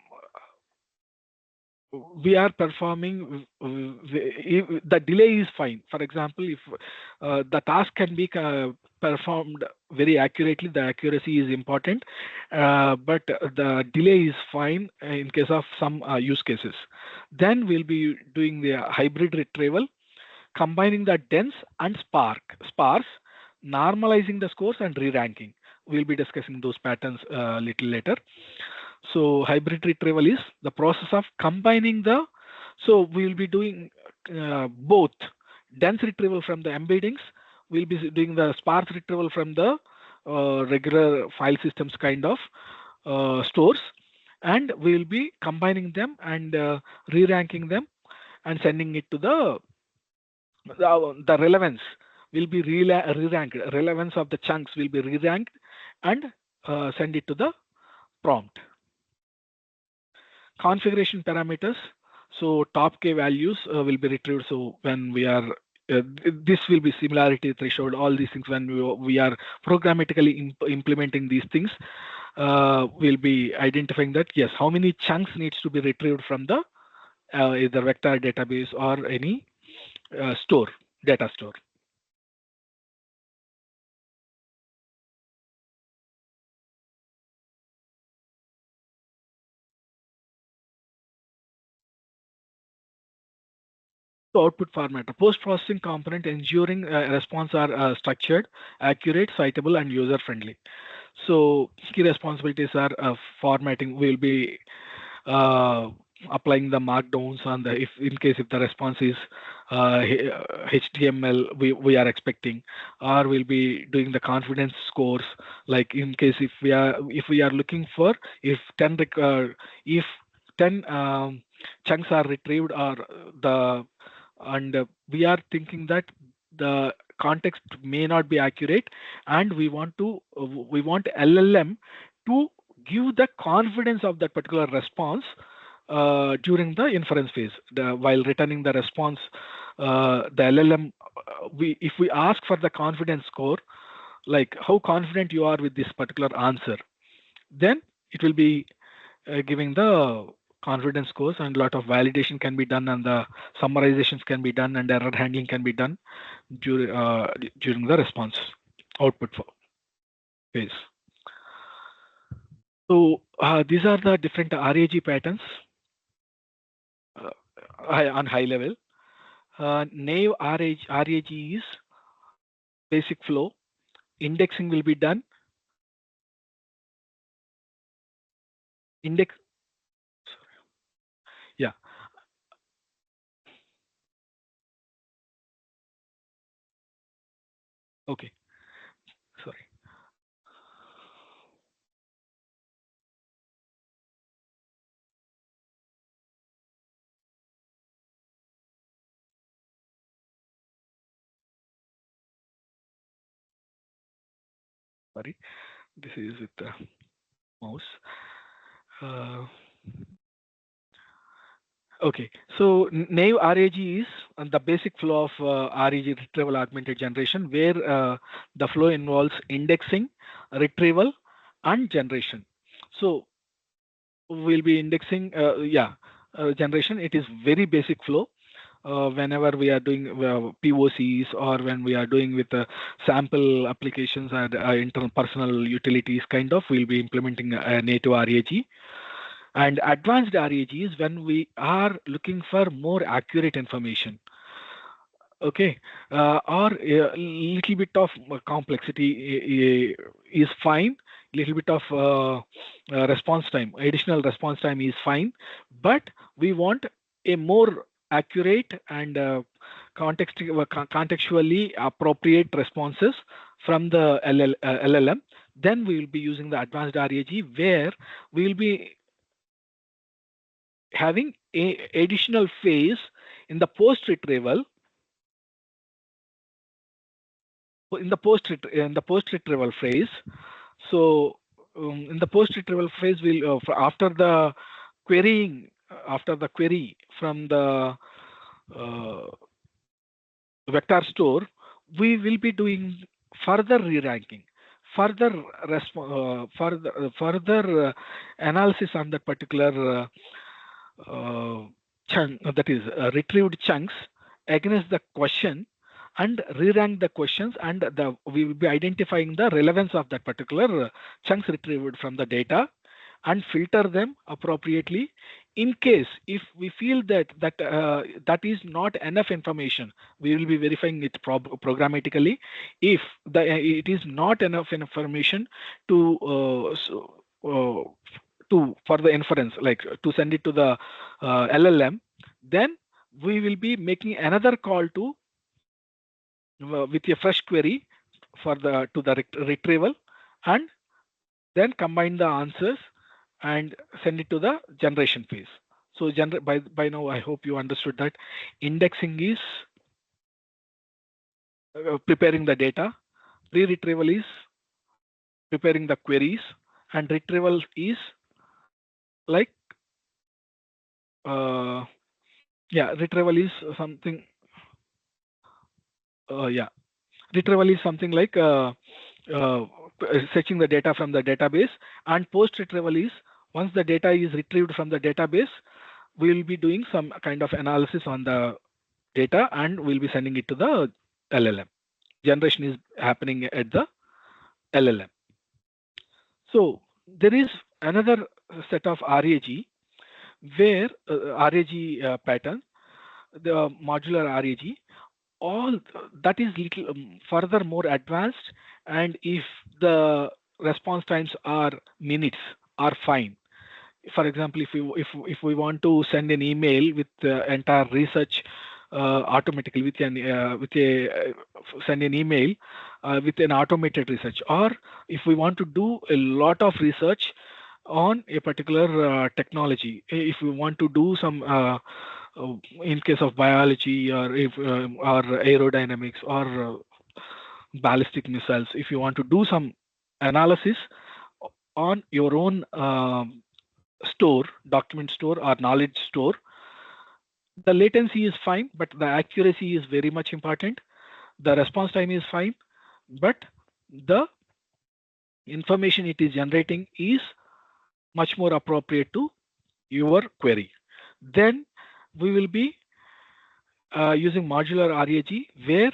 we are performing, the delay is fine. For example, if the task can be performed very accurately, the accuracy is important, but the delay is fine in case of some use cases. Then we'll be doing the hybrid retrieval, combining the dense and sparse, normalizing the scores and re-ranking. We'll be discussing those patterns a little later. So hybrid retrieval is the process of combining so we'll be doing both dense retrieval from the embeddings. We'll be doing the sparse retrieval from the regular file systems kind of stores, and we'll be combining them and re-ranking them and sending it to the relevance will be re-ranked. Relevance of the chunks will be re-ranked and send it to the prompt. Configuration parameters. So top K values will be retrieved. So when we are this will be similarity threshold, all these things when we are programmatically implementing these things, we'll be identifying that yes, how many chunks needs to be retrieved from the either vector database or any data store. So output format. The post-processing component ensuring response are structured, accurate, citable, and user-friendly. So key responsibilities are formatting. We'll be applying the markdowns on the if the response is HTML we are expecting, or we'll be doing the confidence scores. Like in case if we are looking for if 10 chunks are retrieved or the and we are thinking that the context may not be accurate, and we want LLM to give the confidence of that particular response during the inference phase. While returning the response, the LLM, if we ask for the confidence score, like how confident you are with this particular answer, then it will be giving the confidence scores, and a lot of validation can be done, and the summarizations can be done, and error handling can be done during the response output phase. So these are the different RAG patterns on high level. Naive RAG is basic flow. Indexing will be done. Yeah. Okay. Sorry. Sorry. This is with the mouse. Okay, so naive RAG is the basic flow of RAG, retrieval augmented generation, where the flow involves indexing, retrieval, and generation. So we'll be indexing, generation. It is very basic flow. Whenever we are doing POCs, or when we are doing with sample applications and internal personal utilities, kind of, we'll be implementing a native RAG. And advanced RAG is when we are looking for more accurate information. Okay, or a little bit of complexity is fine. Little bit of response time, additional response time is fine, but we want a more accurate and contextually appropriate responses from the LLM. Then we will be using the advanced RAG, where we will be having a additional phase in the post retrieval. In the post retrieval phase. So in the post retrieval phase, we'll after the query from the vector store, we will be doing further re-ranking, further analysis on that particular chunk, that is retrieved chunks against the question, and re-rank the questions, and we will be identifying the relevance of that particular chunks retrieved from the data, and filter them appropriately. In case if we feel that is not enough information, we will be verifying it programmatically. If it is not enough information to for the inference, like to send it to the LLM, then we will be making another call to with a fresh query to the retrieval, and then combine the answers and send it to the generation phase. So by now, I hope you understood that indexing is preparing the data, pre-retrieval is preparing the queries, and retrieval is like Yeah, retrieval is something. Yeah, retrieval is something like uh, fetching the data from the database, and post retrieval is once the data is retrieved from the database, we will be doing some kind of analysis on the data and we'll be sending it to the LLM. Generation is happening at the LLM. So there is another set of RAG where RAG pattern, the modular RAG, all that is little further more advanced, and if the response times are minutes are fine. For example, if we want to send an email with the entire research automatically with a send an email with an automated research, or if we want to do a lot of research on a particular technology, if we want to do some in case of biology, or if or aerodynamics, or ballistic missiles, if you want to do some analysis on your own store, document store, or knowledge store, the latency is fine, but the accuracy is very much important. The response time is fine, but the information it is generating is much more appropriate to your query. Then we will be using modular RAG, where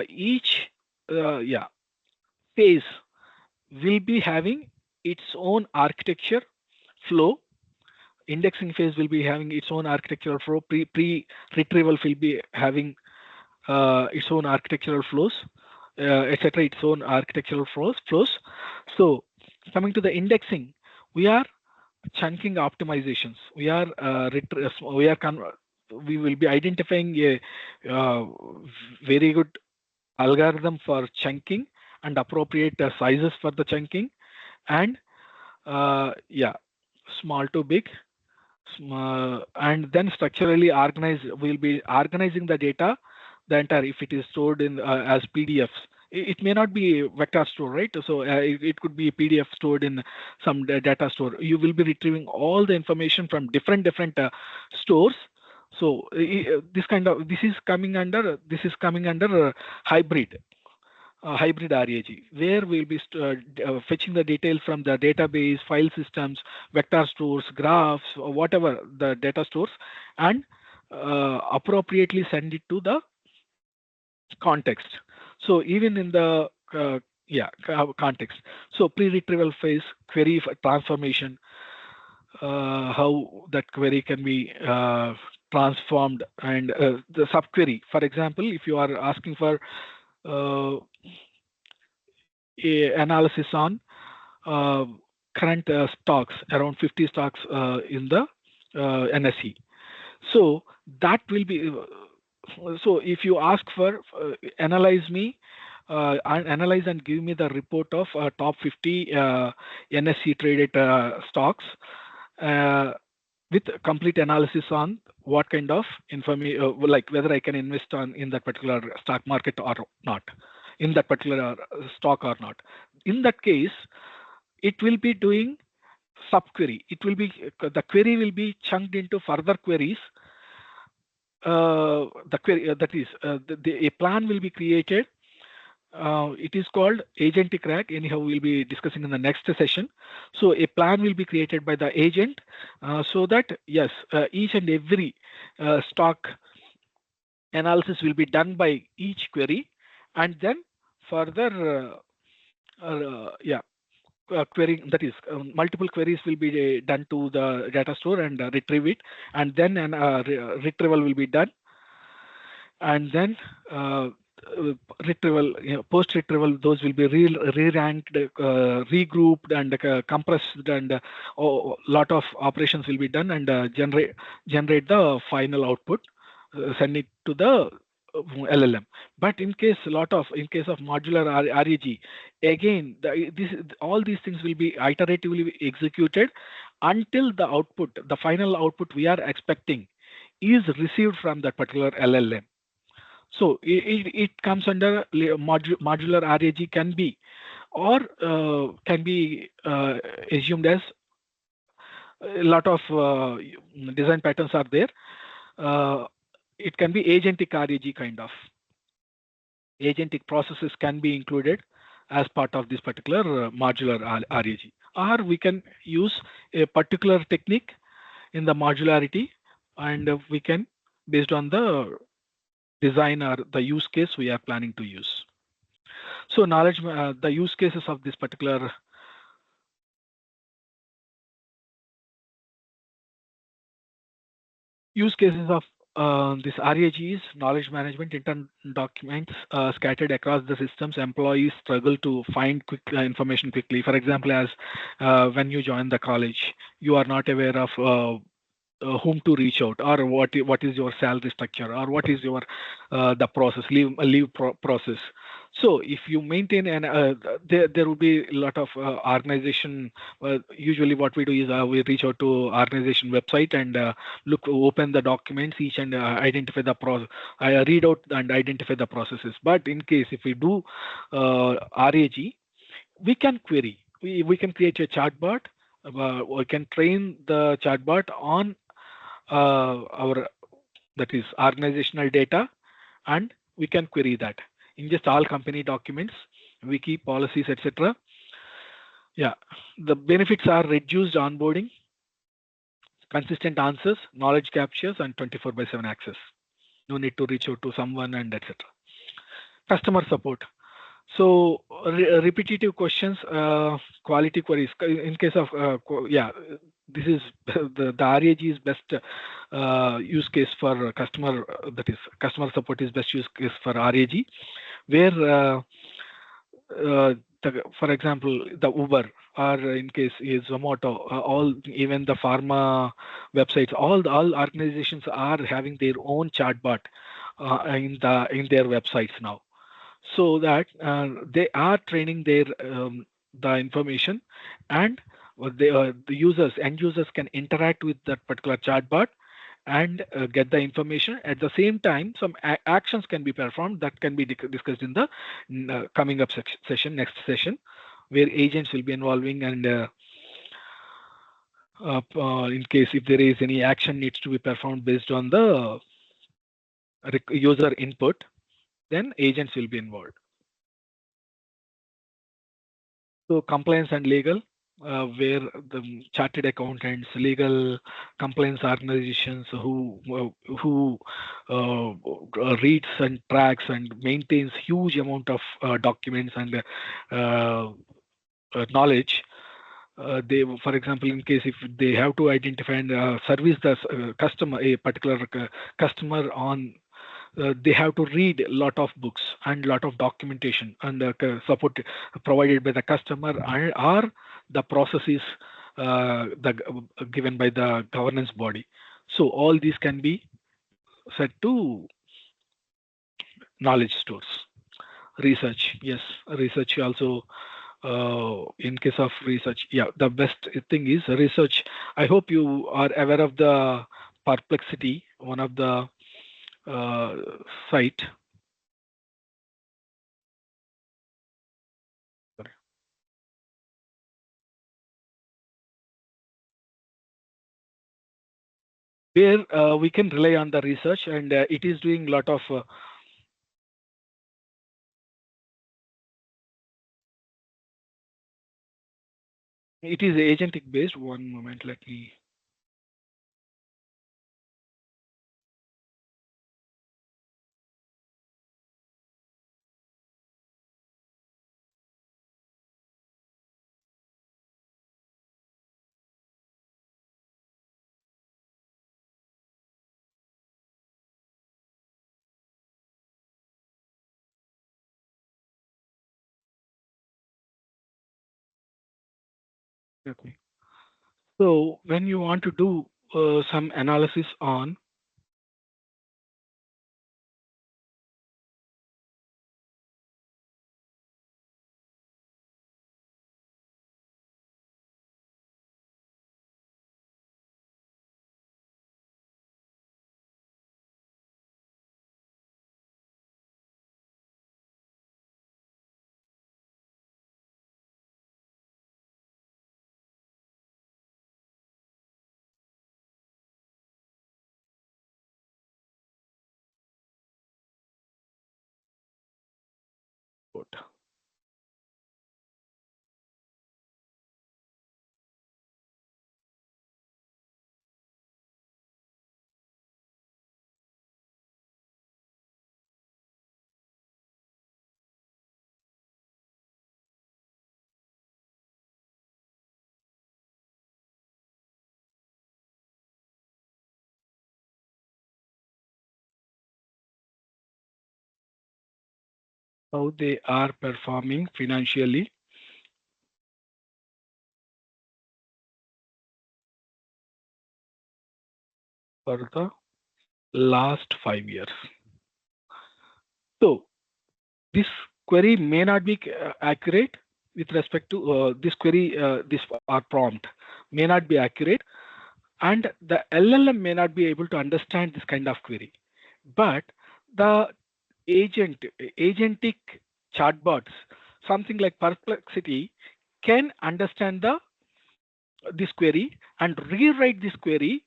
each phase will be having its own architecture flow. Indexing phase will be having its own architectural flow. Pre-retrieval will be having its own architectural flows, etc. Its own architectural flows. So coming to the indexing, we are chunking optimizations. We will be identifying a very good algorithm for chunking and appropriate sizes for the chunking, and small to big, and then structurally organize. We'll be organizing the data, the entire, if it is stored in as PDFs. It may not be a vector store, right? So it could be a PDF stored in some data store. You will be retrieving all the information from different stores. So this is coming under hybrid RAG, where we'll be fetching the details from the database, file systems, vector stores, graphs, or whatever the data stores, and appropriately send it to the context. So even in the context. So pre-retrieval phase, query transformation, how that query can be transformed, and the subquery. For example, if you are asking for a analysis on current stocks, around 50 stocks in the NSE. So that will be, so if you ask for analyze and give me the report of top 50 NSE traded stocks with complete analysis on what kind of information, like whether I can invest in that particular stock market or not, in that particular stock or not. In that case, it will be doing subquery. The query will be chunked into further queries. The query a plan will be created. It is called agentic RAG. Anyhow, we'll be discussing in the next session. So a plan will be created by the agent, so that yes, each and every stock analysis will be done by each query, and then further querying, that is multiple queries will be done to the data store and retrieve it, and then retrieval will be done, and then retrieval, post retrieval, those will be re-ranked, regrouped, and compressed, and a lot of operations will be done, and generate the final output, send it to the LLM. But in case of modular RAG, again, all these things will be iteratively executed until the final output we are expecting is received from that particular LLM. So it comes under modular RAG, can be, or can be assumed as a lot of design patterns are there. it can be agentic RAG kind of. Agentic processes can be included as part of this particular modular RAG. Or we can use a particular technique in the modularity, and we can, based on the design or the use case we are planning to use. So the use cases of this particular use cases of this RAGs, knowledge management, intern documents scattered across the systems. Employees struggle to find quick information quickly. For example, as when you join the college, you are not aware of whom to reach out, or what is your salary structure, or what is your the process leave process. So if you maintain and there will be a lot of organization. Usually what we do is we reach out to organization website and open the documents each and identify the process. I read out and identify the processes. But in case if we do RAG, we can query. We can create a chatbot. We can train the chatbot on our, that is, organizational data, and we can query that in just all company documents, wiki, policies, etc. Yeah, the benefits are reduced onboarding, consistent answers, knowledge captures, and 24/7 access. No need to reach out to someone and etc. Customer support. So repetitive questions, quality queries. In case of yeah, this is the RAG is best use case for customer. That is, customer support is best use case for RAG, where for example, the Uber, or in case is Zomato, all, even the pharma websites, all organizations are having their own chatbot in their websites now, so that they are training their the information, and the end users can interact with that particular chatbot and get the information. At the same time, some actions can be performed that can be discussed in the coming up next session, where agents will be involving, and in case if there is any action needs to be performed based on the user input, then agents will be involved. So compliance and legal, where the chartered accountants, legal compliance organizations who reads and tracks and maintains huge amount of documents and knowledge. They, for example, in case if they have to identify and service the customer, a particular customer on, they have to read a lot of books and lot of documentation and support provided by the customer, or the process is given by the governance body. So all these can be set to knowledge stores. Research, yes, research also. In case of research, yeah, the best thing is research. I hope you are aware of the Perplexity, one of the site. Sorry. Where we can rely on the research, and it is doing a lot of it is agentic based. One moment, let me. Okay. So when you want to do some analysis on report. How they are performing financially for the last 5 years. So this query may not be accurate with respect to this query, this prompt may not be accurate, and the LLM may not be able to understand this kind of query. But the agentic chatbots, something like Perplexity, can understand this query and rewrite this query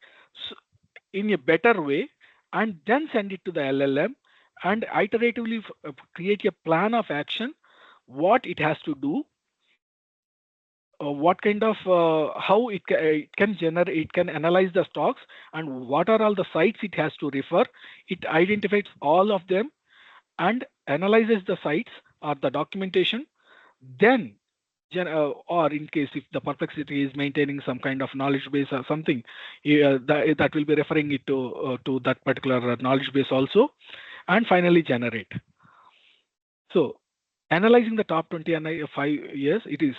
in a better way, and then send it to the LLM and iteratively create a plan of action, what it has to do, what kind of how it can generate, it can analyze the stocks, and what are all the sites it has to refer. It identifies all of them and analyzes the sites or the documentation. Then or in case if the Perplexity is maintaining some kind of knowledge base or something, that will be referring it to that particular knowledge base also, and finally generate. So analyzing the top 20 and 5 years, it is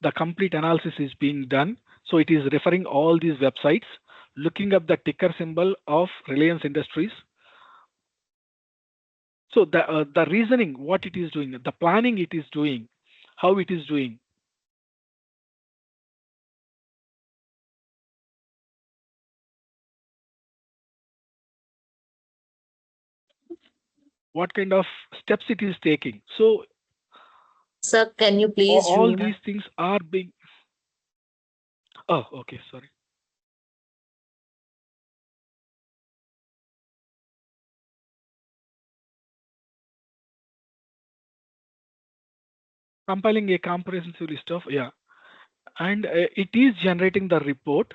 the complete analysis is being done. So it is referring all these websites, looking up the ticker symbol of Reliance Industries. So the reasoning, what it is doing, the planning it is doing, how it is doing. What kind of steps it is taking. So Sir, can you please all zoom in? these things are being. Oh, okay, sorry. Compiling a comprehensive list of, yeah, and it is generating the report.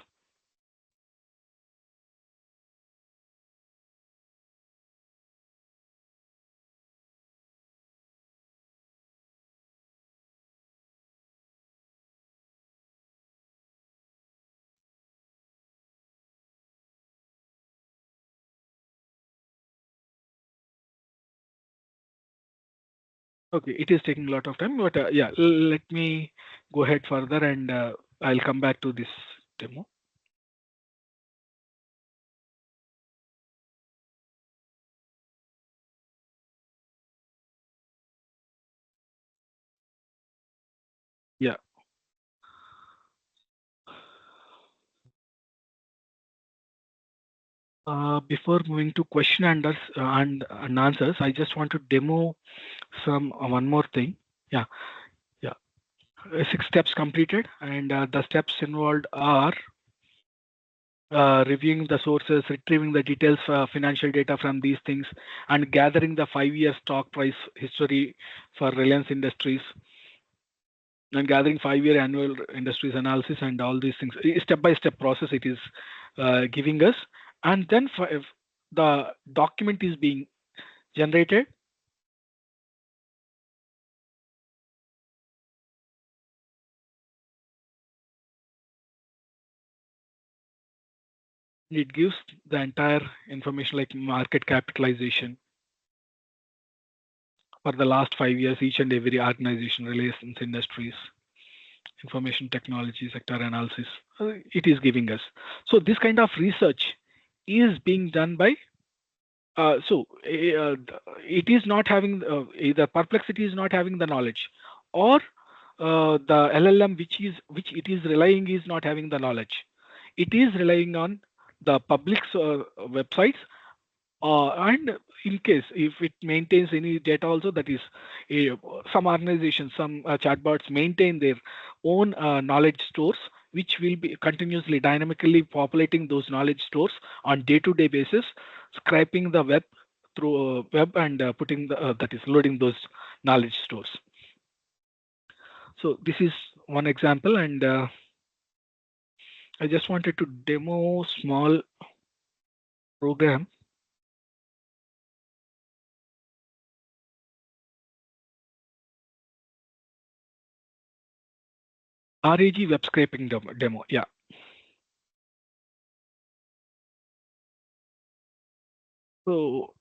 Okay, it is taking a lot of time, but yeah, let me go ahead further, and I'll come back to this demo. Yeah. Before moving to question and answers, I just want to demo some one more thing. Yeah, yeah. 6 steps completed, and the steps involved are reviewing the sources, retrieving the details, financial data from these things, and gathering the 5-year stock price history for Reliance Industries, and gathering 5-year annual industries analysis, and all these things. Step-by-step process it is giving us, and then if the document is being generated. It gives the entire information like market capitalization for the last 5 years, each and every organization, Reliance Industries, information technology sector analysis, it is giving us. So this kind of research is being done by, it is not having, either Perplexity is not having the knowledge, or the LLM which it is relying is not having the knowledge. It is relying on the public's websites, and in case if it maintains any data also, that is some organizations, some chatbots maintain their own knowledge stores, which will be continuously dynamically populating those knowledge stores on day-to-day basis, scraping the web through web and putting that is loading those knowledge stores. So this is one example, and I just wanted to demo small program. RAG web scraping demo. Yeah. So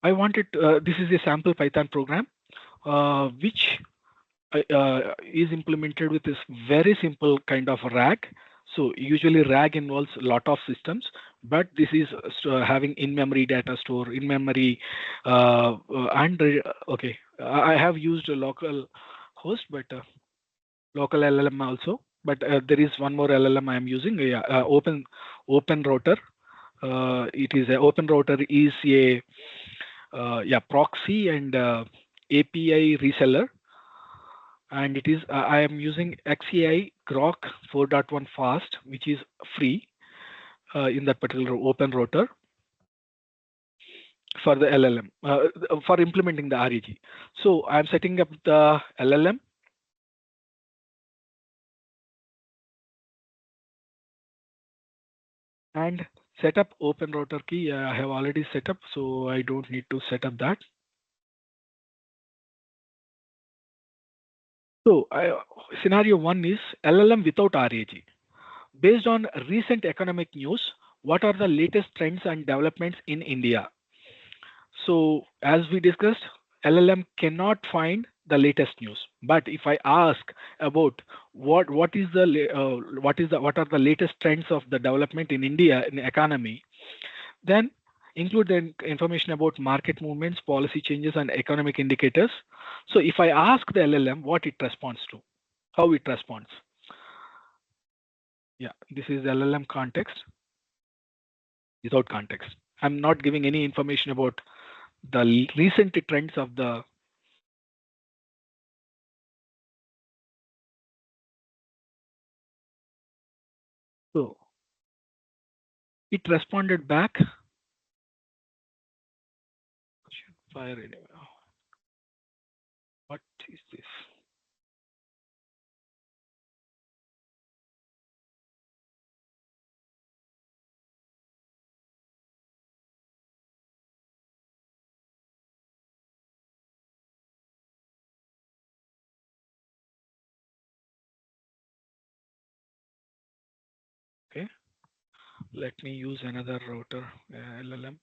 I wanted this is a sample Python program which is implemented with this very simple kind of RAG. So usually RAG involves a lot of systems, but this is having in-memory data store, in-memory, and okay. I have used a local host, but local LLM also. But there is one more LLM I am using. Yeah, Open Router. It is a Open Router is a proxy and API reseller, and it is I am using XAI Grok 4.1 fast, which is free in that particular Open Router for the LLM for implementing the RAG. So I'm setting up the LLM. And set up Open Router key. I have already set up, so I don't need to set up that. So scenario one is LLM without RAG. Based on recent economic news, what are the latest trends and developments in India? So as we discussed, LLM cannot find the latest news. But if I ask about what are the latest trends of the development in India in the economy, then include the information about market movements, policy changes, and economic indicators. So if I ask the LLM what it responds to, how it responds. Yeah, this is LLM context without context. I'm not giving any information about the recent trends of the. So it responded back. Fire anyway. What is this? Okay, let me use another router LLM.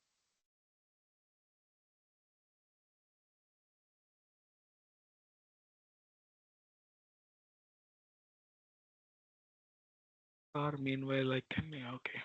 Or meanwhile, I can, okay.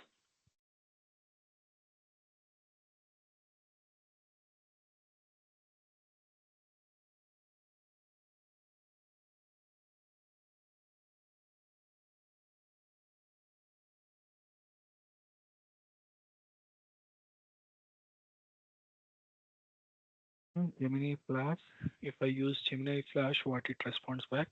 Gemini Flash. If I use Gemini Flash, what it responds back?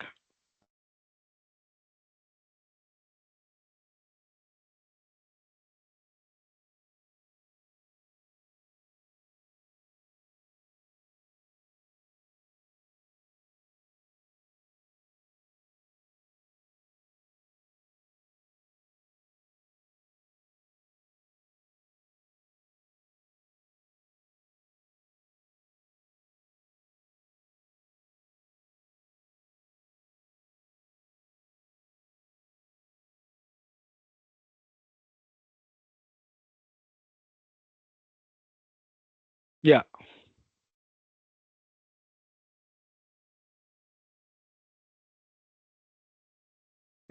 Yeah.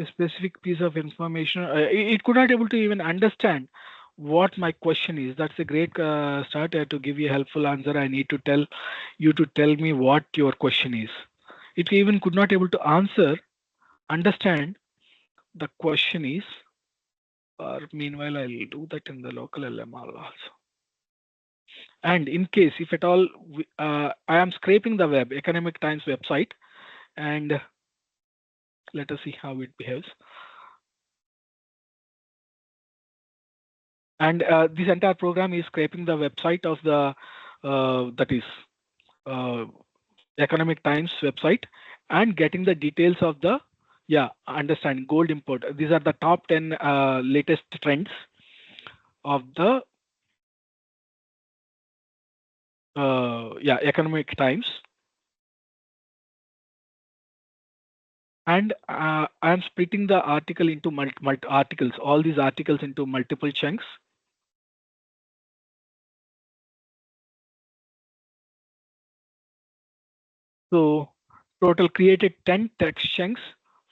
A specific piece of information. It could not able to even understand what my question is. That's a great start. To give you a helpful answer, I need to tell you to tell me what your question is. It even could not able to understand the question is. Or meanwhile, I'll do that in the local LMR also. And in case, if at all, I am scraping the web, Economic Times website, and let us see how it behaves. And this entire program is scraping the website of the that is Economic Times website and getting the details of the understand gold import. These are the top 10 latest trends of the Economic Times. And I am splitting the article into articles, all these articles into multiple chunks. So total created 10 text chunks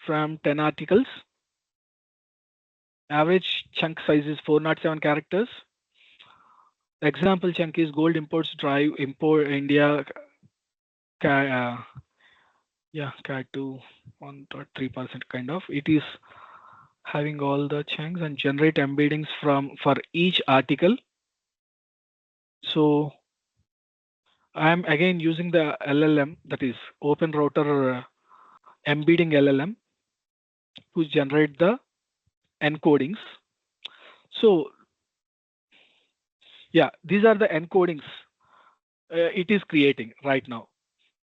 from 10 articles. Average chunk size is 407 characters. Example chunk is gold imports drive import India. Cat 2 1.3% kind of. It is having all the chunks and generate embeddings for each article. So I am again using the LLM, that is open router embedding LLM, to generate the encodings. So these are the encodings it is creating right now.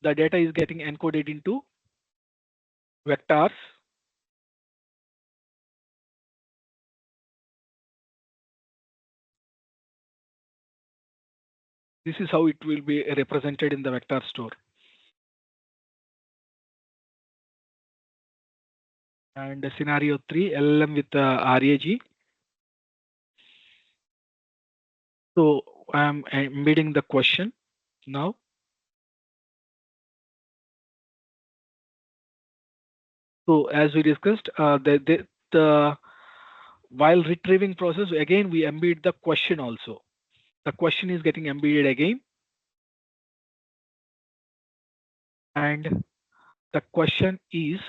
The data is getting encoded into vectors. This is how it will be represented in the vector store. And scenario 3, LLM with RAG. So I'm embedding the question now. So as we discussed, the while retrieving process, again we embed the question also. The question is getting embedded again. And the question is,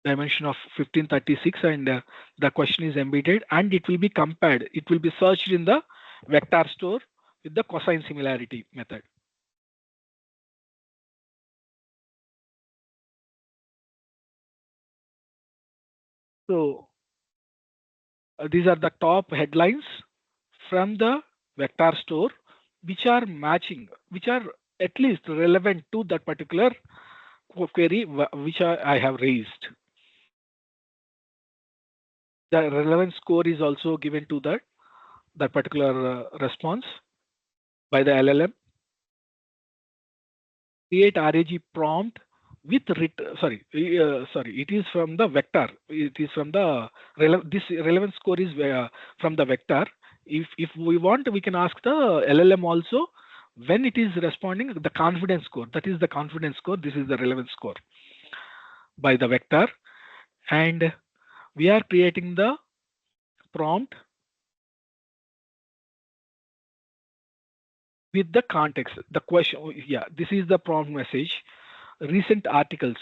dimension of 1536, and the question is embedded, and it will be compared. It will be searched in the vector store with the cosine similarity method. So these are the top headlines from the vector store, which are matching, which are at least relevant to that particular query which I have raised. The relevance score is also given to that particular response by the LLM. Create RAG prompt with it is from the vector. It is from the this relevance score is from the vector. If we want, we can ask the LLM also when it is responding the confidence score. That is the confidence score. This is the relevance score by the vector, and we are creating the prompt with the context. The question, this is the prompt message. Recent articles.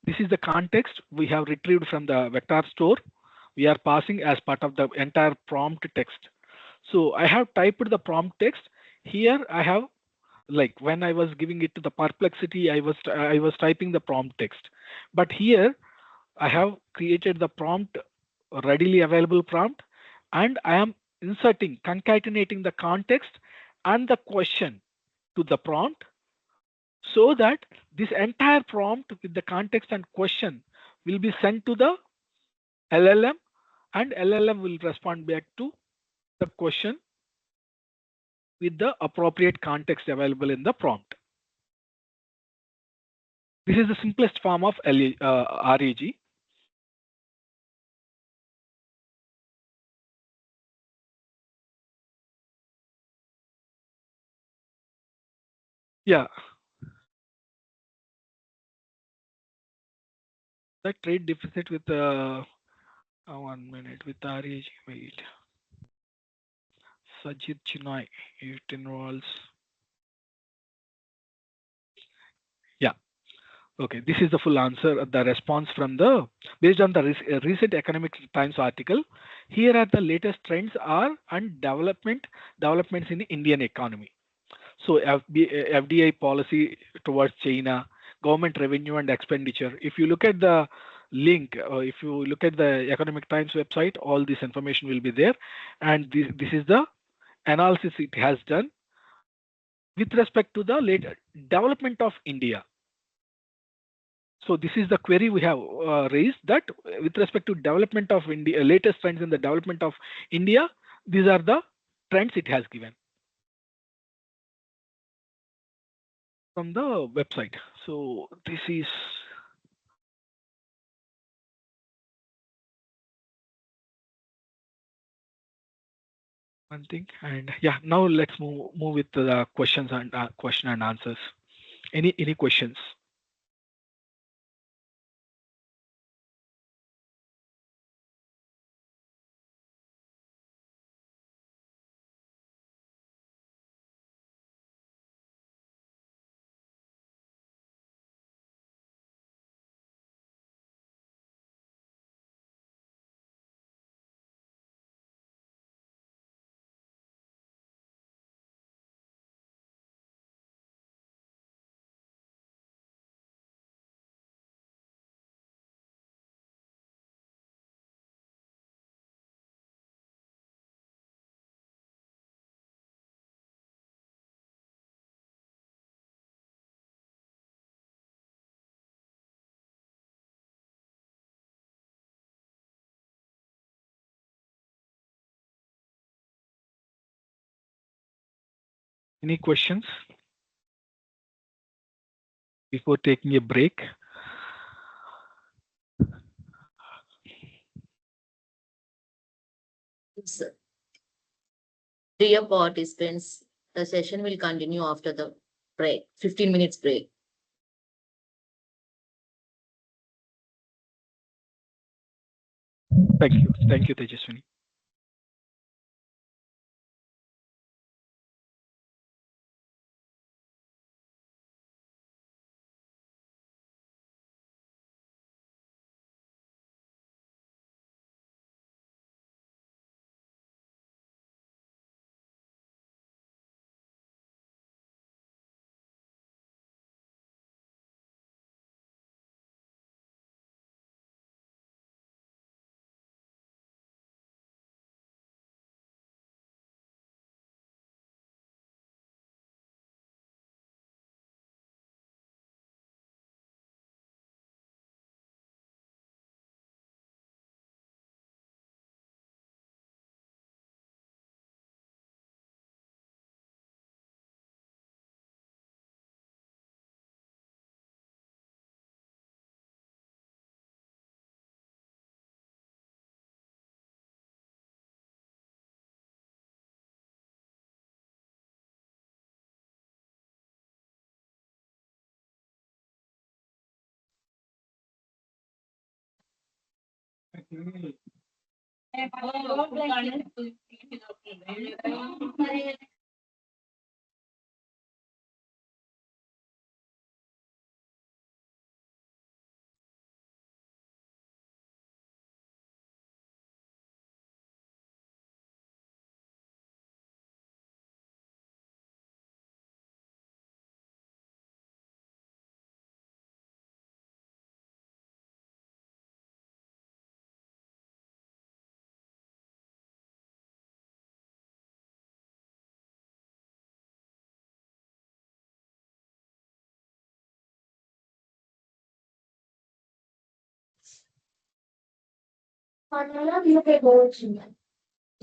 This is the context we have retrieved from the vector store. We are passing as part of the entire prompt text. So I have typed the prompt text. Here I have, like when I was giving it to the Perplexity, I was typing the prompt text. But here I have created the prompt, readily available prompt, and I am inserting, concatenating the context and the question to the prompt, so that this entire prompt with the context and question will be sent to the LLM, and LLM will respond back to the question with the appropriate context available in the prompt. This is the simplest form of RAG. Yeah. The trade deficit with 1 minute with RAG. Wait. Sajid Chinoy, it involves. Yeah. Okay, this is the full answer, the response from the, based on the recent Economic Times article. Here are the latest trends and developments in the Indian economy. So FDI policy towards China, government revenue and expenditure. If you look at the link. If you look at the Economic Times website, all this information will be there, and this is the analysis it has done with respect to the later development of India. So this is the query we have raised, that with respect to development of India, latest trends in the development of India, these are the trends it has given from the website. So this is one thing, and yeah, now let's move with the questions and question and answers. Any questions? Any questions before taking a break? Dear participants, the session will continue after the break, 15 minutes break. Thank you, Tejaswini.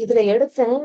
இதுல எடுத்தேன்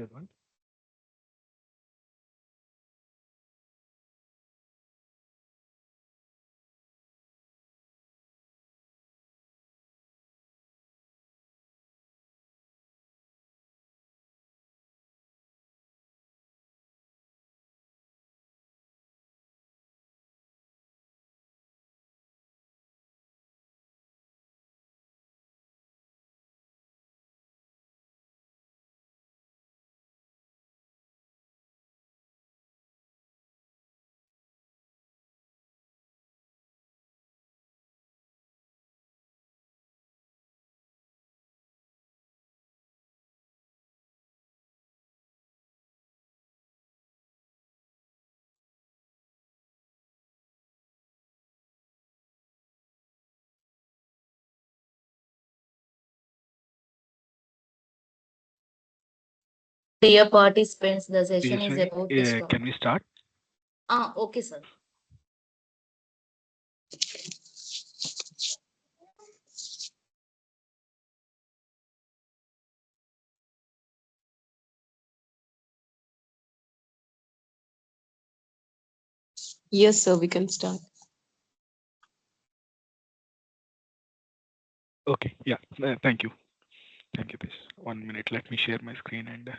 everyone. Dear participants, the session is Tejaswini, about to start. can we start? Okay, sir. Yes, sir, we can start. Okay, yeah, thank you. Thank you, Tejas. 1 minute, let me share my screen and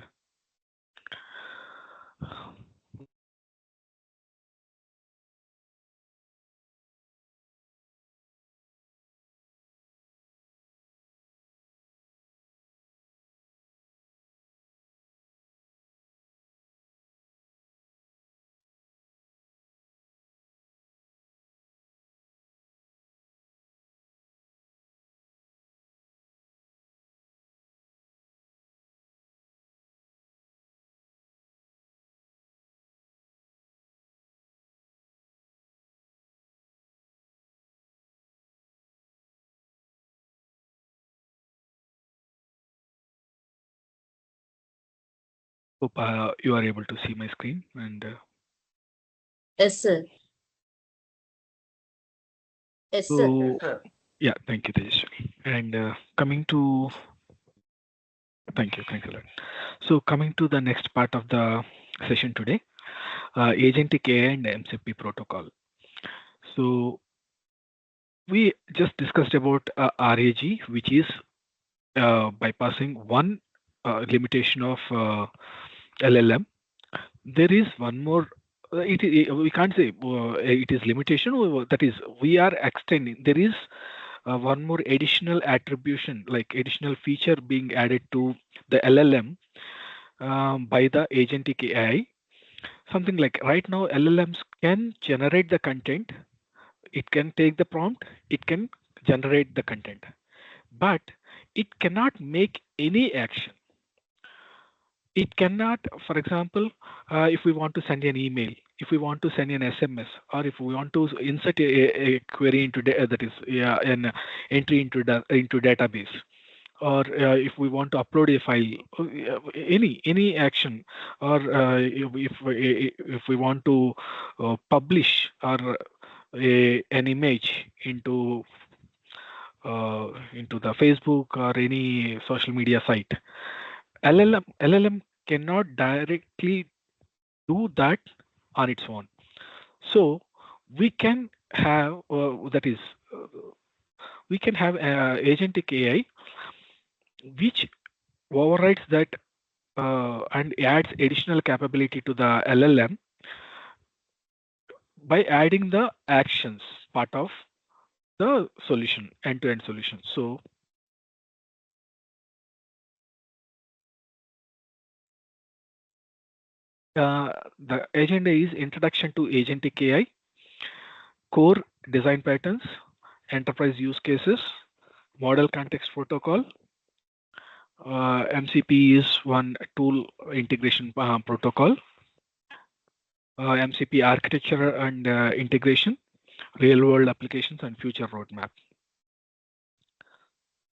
hope you are able to see my screen and Yes, sir. Yes, sir. so Yes, sir. yeah, thank you, Tejaswini. And coming to thank you, thanks a lot. So coming to the next part of the session today, agentic AI and MCP protocol. So we just discussed about RAG, which is bypassing one limitation of LLM. There is one more. We can't say it is limitation. That is, we are extending. There is one more additional attribution, like additional feature being added to the LLM by the agentic AI. Something like right now, LLMs can generate the content. It can take the prompt. It can generate the content, but it cannot make any action. It cannot, for example, if we want to send an email, if we want to send an SMS, or if we want to insert a query into that is yeah, an entry into database, or if we want to upload a file, any action, or if we want to publish or an image into the Facebook or any social media site. LLM cannot directly do that on its own. So we can have that is we can have agentic AI which overrides that and adds additional capability to the LLM by adding the actions part of the solution, end-to-end solution. So the agenda is introduction to agentic AI, core design patterns, enterprise use cases, model context protocol. MCP is one tool integration protocol. MCP architecture and integration, real world applications, and future roadmap.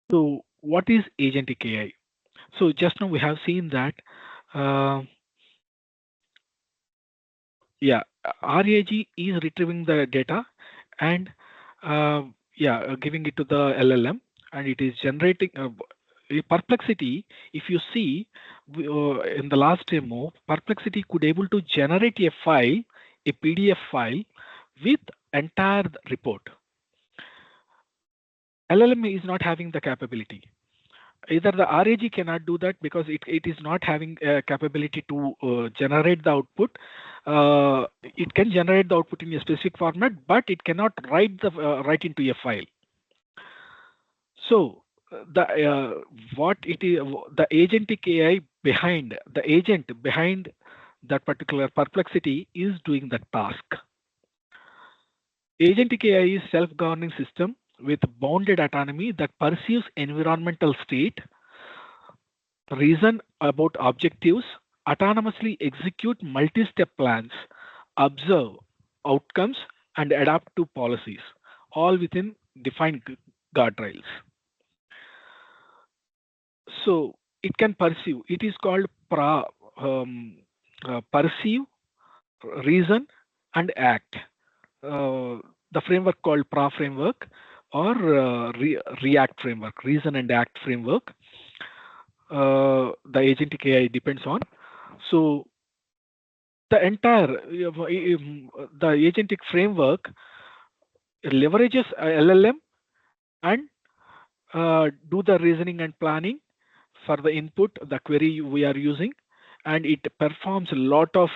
So what is agentic AI? So just now we have seen that yeah, RAG is retrieving the data and giving it to the LLM, and it is generating Perplexity, if you see in the last demo, Perplexity could able to generate a file, a PDF file with entire report. LLM is not having the capability. Either the RAG cannot do that because it is not having a capability to generate the output. It can generate the output in a specific format, but it cannot write into a file. So what it is, the agentic AI behind the agent behind that particular Perplexity is doing the task. Agentic AI is self-governing system with bounded autonomy that perceives environmental state, reason about objectives, autonomously execute multi-step plans, observe outcomes, and adapt to policies, all within defined guardrails. So it can perceive. It is called perceive, reason, and act. The framework called PRA framework or React framework, reason and act framework. The agentic AI depends on. So the entire the agentic framework leverages LLM and do the reasoning and planning for the input, the query we are using, and it performs a lot of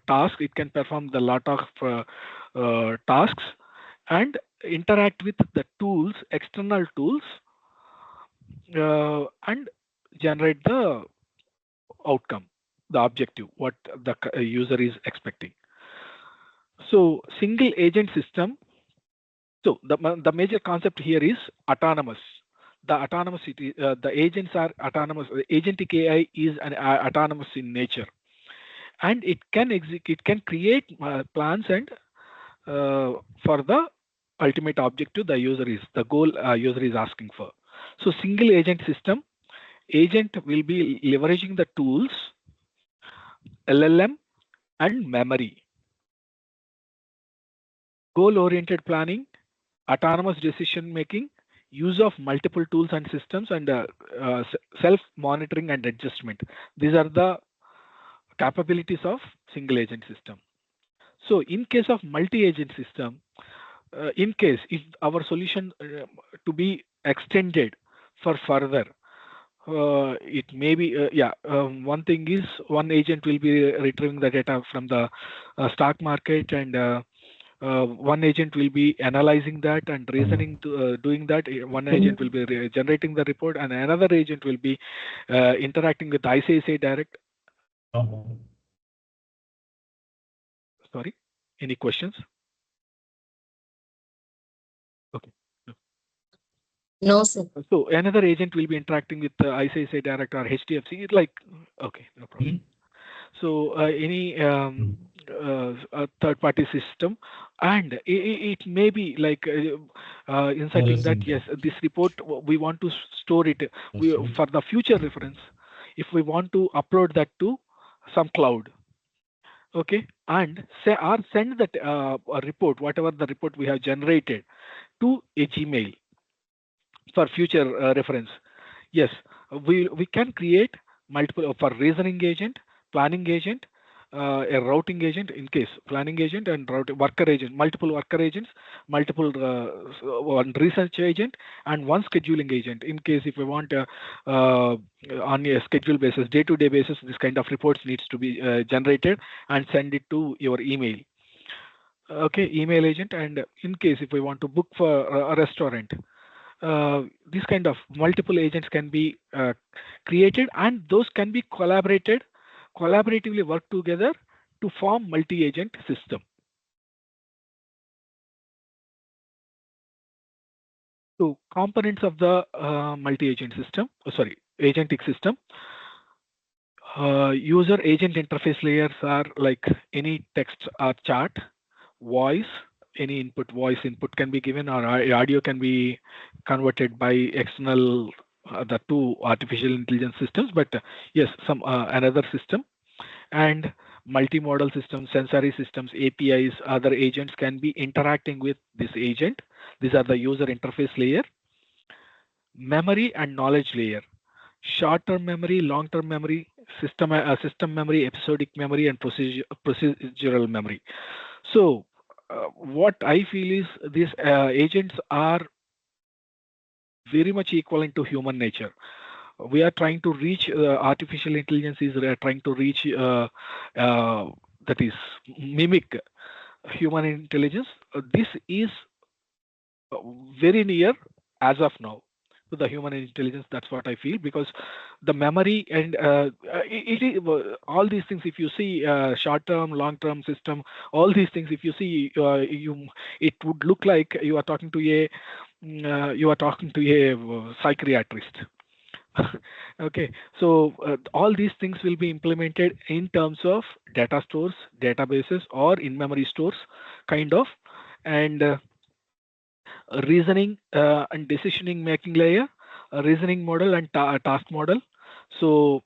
tasks. It can perform the lot of tasks and interact with the tools, external tools, and generate the outcome, the objective, what the user is expecting. So single agent system. So the major concept here is autonomous. The autonomous, the agents are autonomous. Agentic AI is an autonomous in nature, and it can create plans and for the ultimate objective the goal user is asking for. So single agent system, agent will be leveraging the tools, LLM, and memory. Goal-oriented planning, autonomous decision making, use of multiple tools and systems, and self-monitoring and adjustment. These are the capabilities of single agent system. So in case of multi-agent system, in case if our solution to be extended for further, it may be one thing is one agent will be retrieving the data from the stock market, and one agent will be analyzing that and reasoning to doing that. One agent will be generating the report, and another agent will be interacting with ICICI Direct. Sorry, any questions? Okay. No, sir. So another agent will be interacting with ICICI Direct or HDFC. Like, okay, no problem. So any third-party system, and it may be like inserting that yes, this report we want to store it for the future reference. If we want to upload that to some cloud, okay, and send that report, whatever the report we have generated, to a Gmail for future reference. Yes, we can create multiple for reasoning agent, planning agent, a routing agent in case planning agent and worker agent, multiple worker agents, multiple one research agent, and one scheduling agent in case if we want on a schedule basis, day-to-day basis, this kind of reports needs to be generated and send it to your email. Okay, email agent, and in case if we want to book for a restaurant, this kind of multiple agents can be created, and those can be collaboratively work together to form multi-agent system. So components of the multi-agent system, agentic system. User agent interface layers are like any text or chart, voice, any input, voice input can be given, or audio can be converted by external the two artificial intelligence systems, but yes, some another system, and multimodal systems, sensory systems, APIs, other agents can be interacting with this agent. These are the user interface layer. Memory and knowledge layer. short-term memory, long-term memory, system memory, episodic memory, and procedural memory. So what I feel is these agents are very much equivalent to human nature. We are trying to reach artificial intelligence is trying to reach that is mimic human intelligence. This is very near as of now to the human intelligence. That's what I feel, because the memory and all these things, if you see short term, long term system, all these things, if you see it would look like you are talking to a psychiatrist. Okay, so all these things will be implemented in terms of data stores, databases, or in-memory stores, kind of, and reasoning and decisioning making layer, a reasoning model and task model. So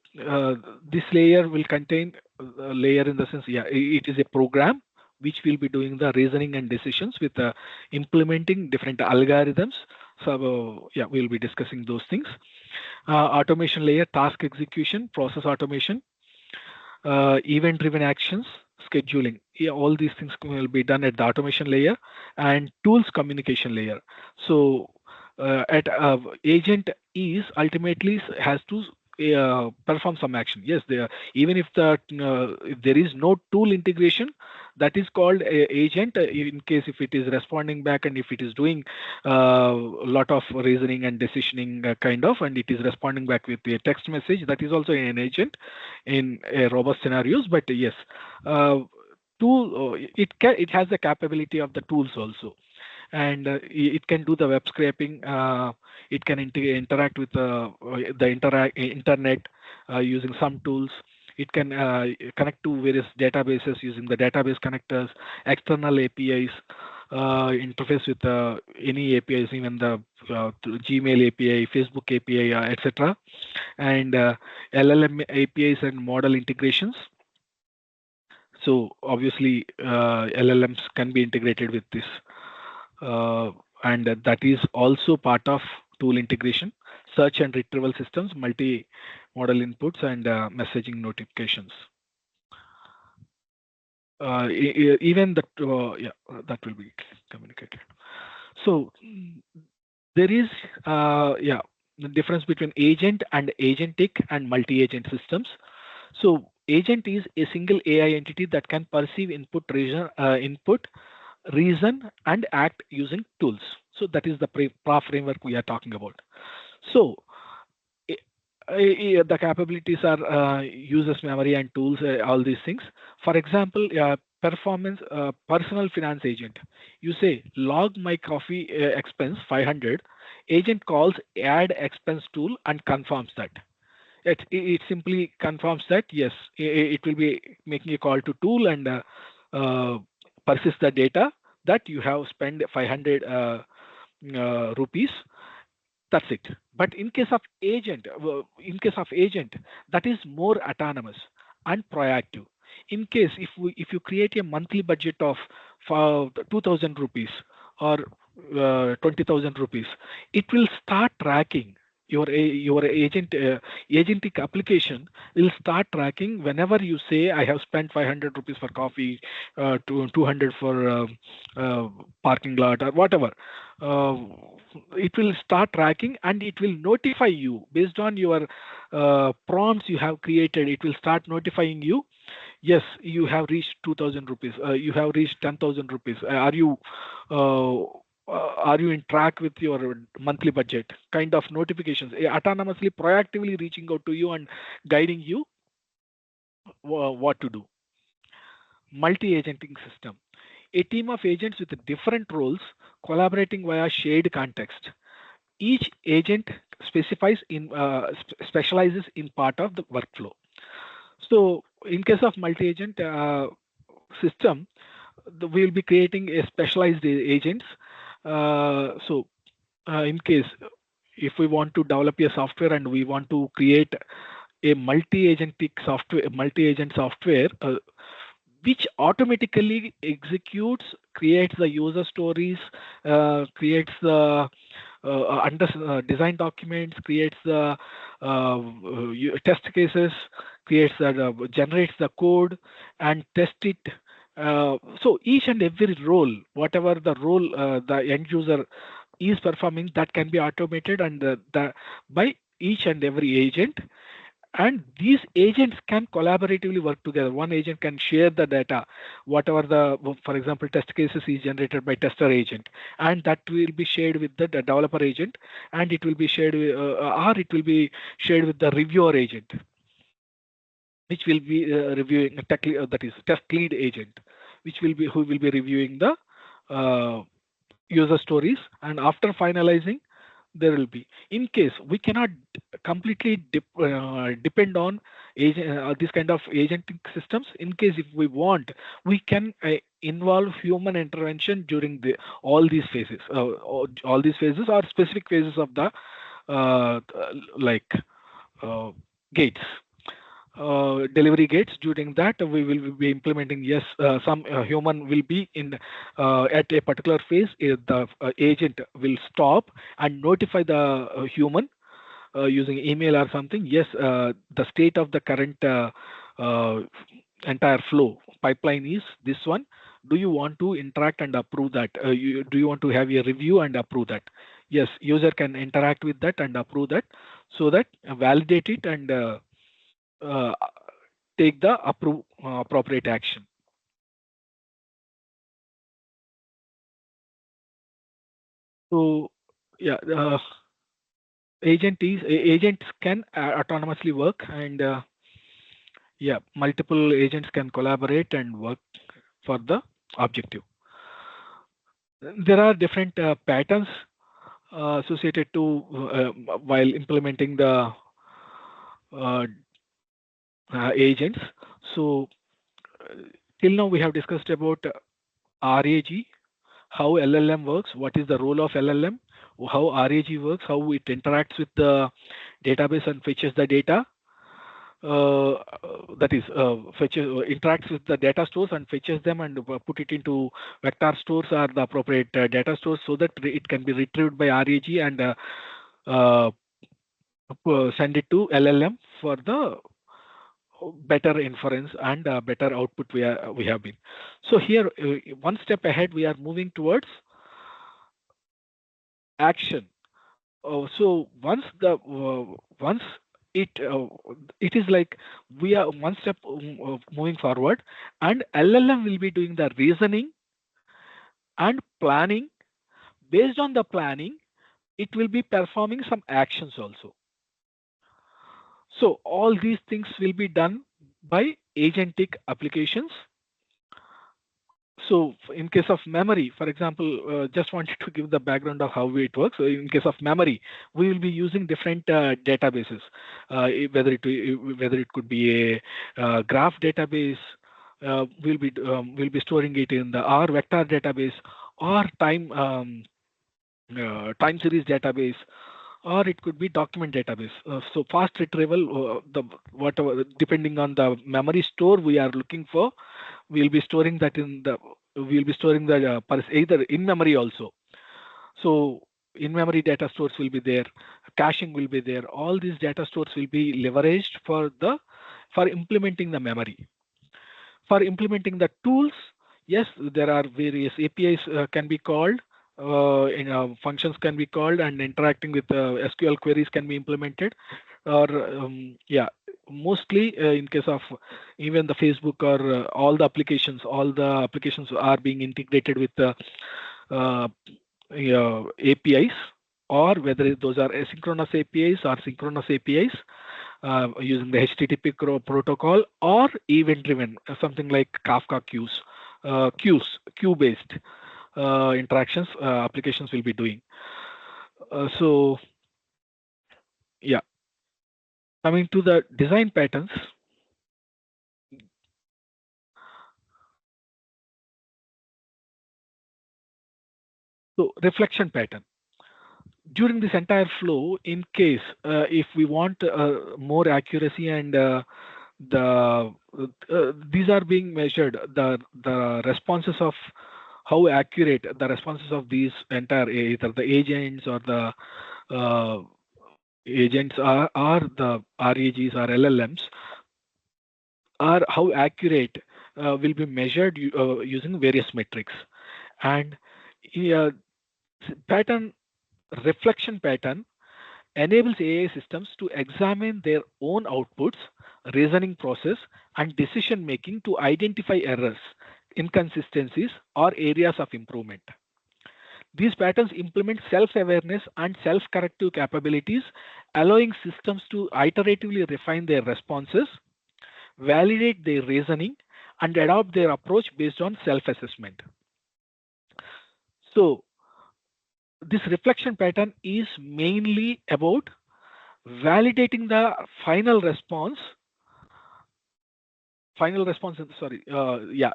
this layer will contain a layer in the sense, it is a program which will be doing the reasoning and decisions with implementing different algorithms. So we'll be discussing those things. Automation layer, task execution, process automation, event-driven actions, scheduling. All these things will be done at the automation layer, and tools communication layer. So at agent is ultimately has to perform some action. Yes, even if there is no tool integration, that is called a agent. In case if it is responding back and if it is doing a lot of reasoning and decisioning kind of, and it is responding back with a text message, that is also an agent in robust scenarios. But yes, it has the capability of the tools also, and it can do the web scraping. It can interact with the internet using some tools. It can connect to various databases using the database connectors, external APIs, interface with any APIs, even the Gmail API, Facebook API, etc., and LLM APIs and model integrations. So obviously LLMs can be integrated with this, and that is also part of tool integration, search and retrieval systems, multi-model inputs, and messaging notifications. Even that, that will be communicated. So there is the difference between agent and agentic and multi-agent systems. So agent is a single AI entity that can perceive input, reason, and act using tools. So that is the PRA framework we are talking about. So the capabilities are users memory and tools, all these things. For example, performance personal finance agent. You say log my coffee expense 500. Agent calls add expense tool and confirms that. It simply confirms that yes, it will be making a call to tool and persist the data that you have spent 500 rupees. That's it. But in case of agent, that is more autonomous and proactive. In case if you create a monthly budget of 2,000 rupees or 20,000 rupees, it will start tracking your agentic application will start tracking whenever you say I have spent 500 rupees for coffee, 200 for parking lot or whatever. It will start tracking and it will notify you based on your prompts you have created. It will start notifying you. Yes, you have reached 2,000 rupees. You have reached 10,000 rupees. Are you in track with your monthly budget? Kind of notifications, autonomously, proactively reaching out to you and guiding you what to do. Multi-agenting system. A team of agents with different roles collaborating via shared context. Each agent specializes in part of the workflow. So in case of multi-agent system, we will be creating a specialized agents. In case if we want to develop a software and we want to create a multi-agent software, which automatically executes, creates the user stories, creates the design documents, creates the test cases, creates generates the code, and test it. So each and every role, whatever the role the end user is performing, that can be automated and by each and every agent. And these agents can collaboratively work together. One agent can share the data, whatever for example, test cases is generated by tester agent, and that will be shared with the developer agent, and it will be shared with, or it will be shared with the reviewer agent, which will be reviewing that is test lead agent, who will be reviewing the user stories, and after finalizing, there will be, in case we cannot completely depend on this kind of agentic systems. In case if we want, we can involve human intervention during all these phases. All these phases are specific phases of the like gates. Delivery gates. During that, we will be implementing, yes, some human will be in at a particular phase. The agent will stop and notify the human using email or something. Yes, the state of the current entire flow pipeline is this one. Do you want to interact and approve that? Do you want to have a review and approve that? Yes, user can interact with that and approve that, so that validate it and take the appropriate action. So yeah, agents can autonomously work, and yeah, multiple agents can collaborate and work for the objective. There are different patterns associated to while implementing the agents. So till now we have discussed about RAG, how LLM works, what is the role of LLM, how RAG works, how it interacts with the database and fetches the data. That is, interacts with the data stores and fetches them and put it into vector stores or the appropriate data stores, so that it can be retrieved by RAG and send it to LLM for the better inference and better output we have been. So here, one step ahead, we are moving towards action. So once it is like we are one step moving forward, and LLM will be doing the reasoning and planning. Based on the planning, it will be performing some actions also. So all these things will be done by agentic applications. So in case of memory, for example, just wanted to give the background of how it works. So in case of memory, we will be using different databases, whether it could be a graph database. We'll be storing it in the R vector database, or time series database, or it could be document database. So fast retrieval, whatever, depending on the memory store we are looking for, we'll be storing that either in memory also. So in memory data stores will be there, caching will be there. All these data stores will be leveraged for implementing the memory. For implementing the tools, yes, there are various APIs can be called. Functions can be called, and interacting with SQL queries can be implemented, or yeah, mostly in case of even the Facebook or all the applications are being integrated with the APIs, or whether those are asynchronous APIs or synchronous APIs, using the HTTP protocol, or event-driven, something like Kafka queues, queue-based interactions applications will be doing. So yeah, coming to the design patterns. So reflection pattern. During this entire flow, in case if we want more accuracy, and these are being measured, the responses of how accurate the responses of these entire either the agents or the agents are the RAGs or LLMs are how accurate will be measured using various metrics. And pattern reflection pattern enables AI systems to examine their own outputs, reasoning process, and decision making to identify errors, inconsistencies, or areas of improvement. These patterns implement self-awareness and self-corrective capabilities, allowing systems to iteratively refine their responses, validate their reasoning, and adopt their approach based on self-assessment. So, this reflection pattern is mainly about validating the final response,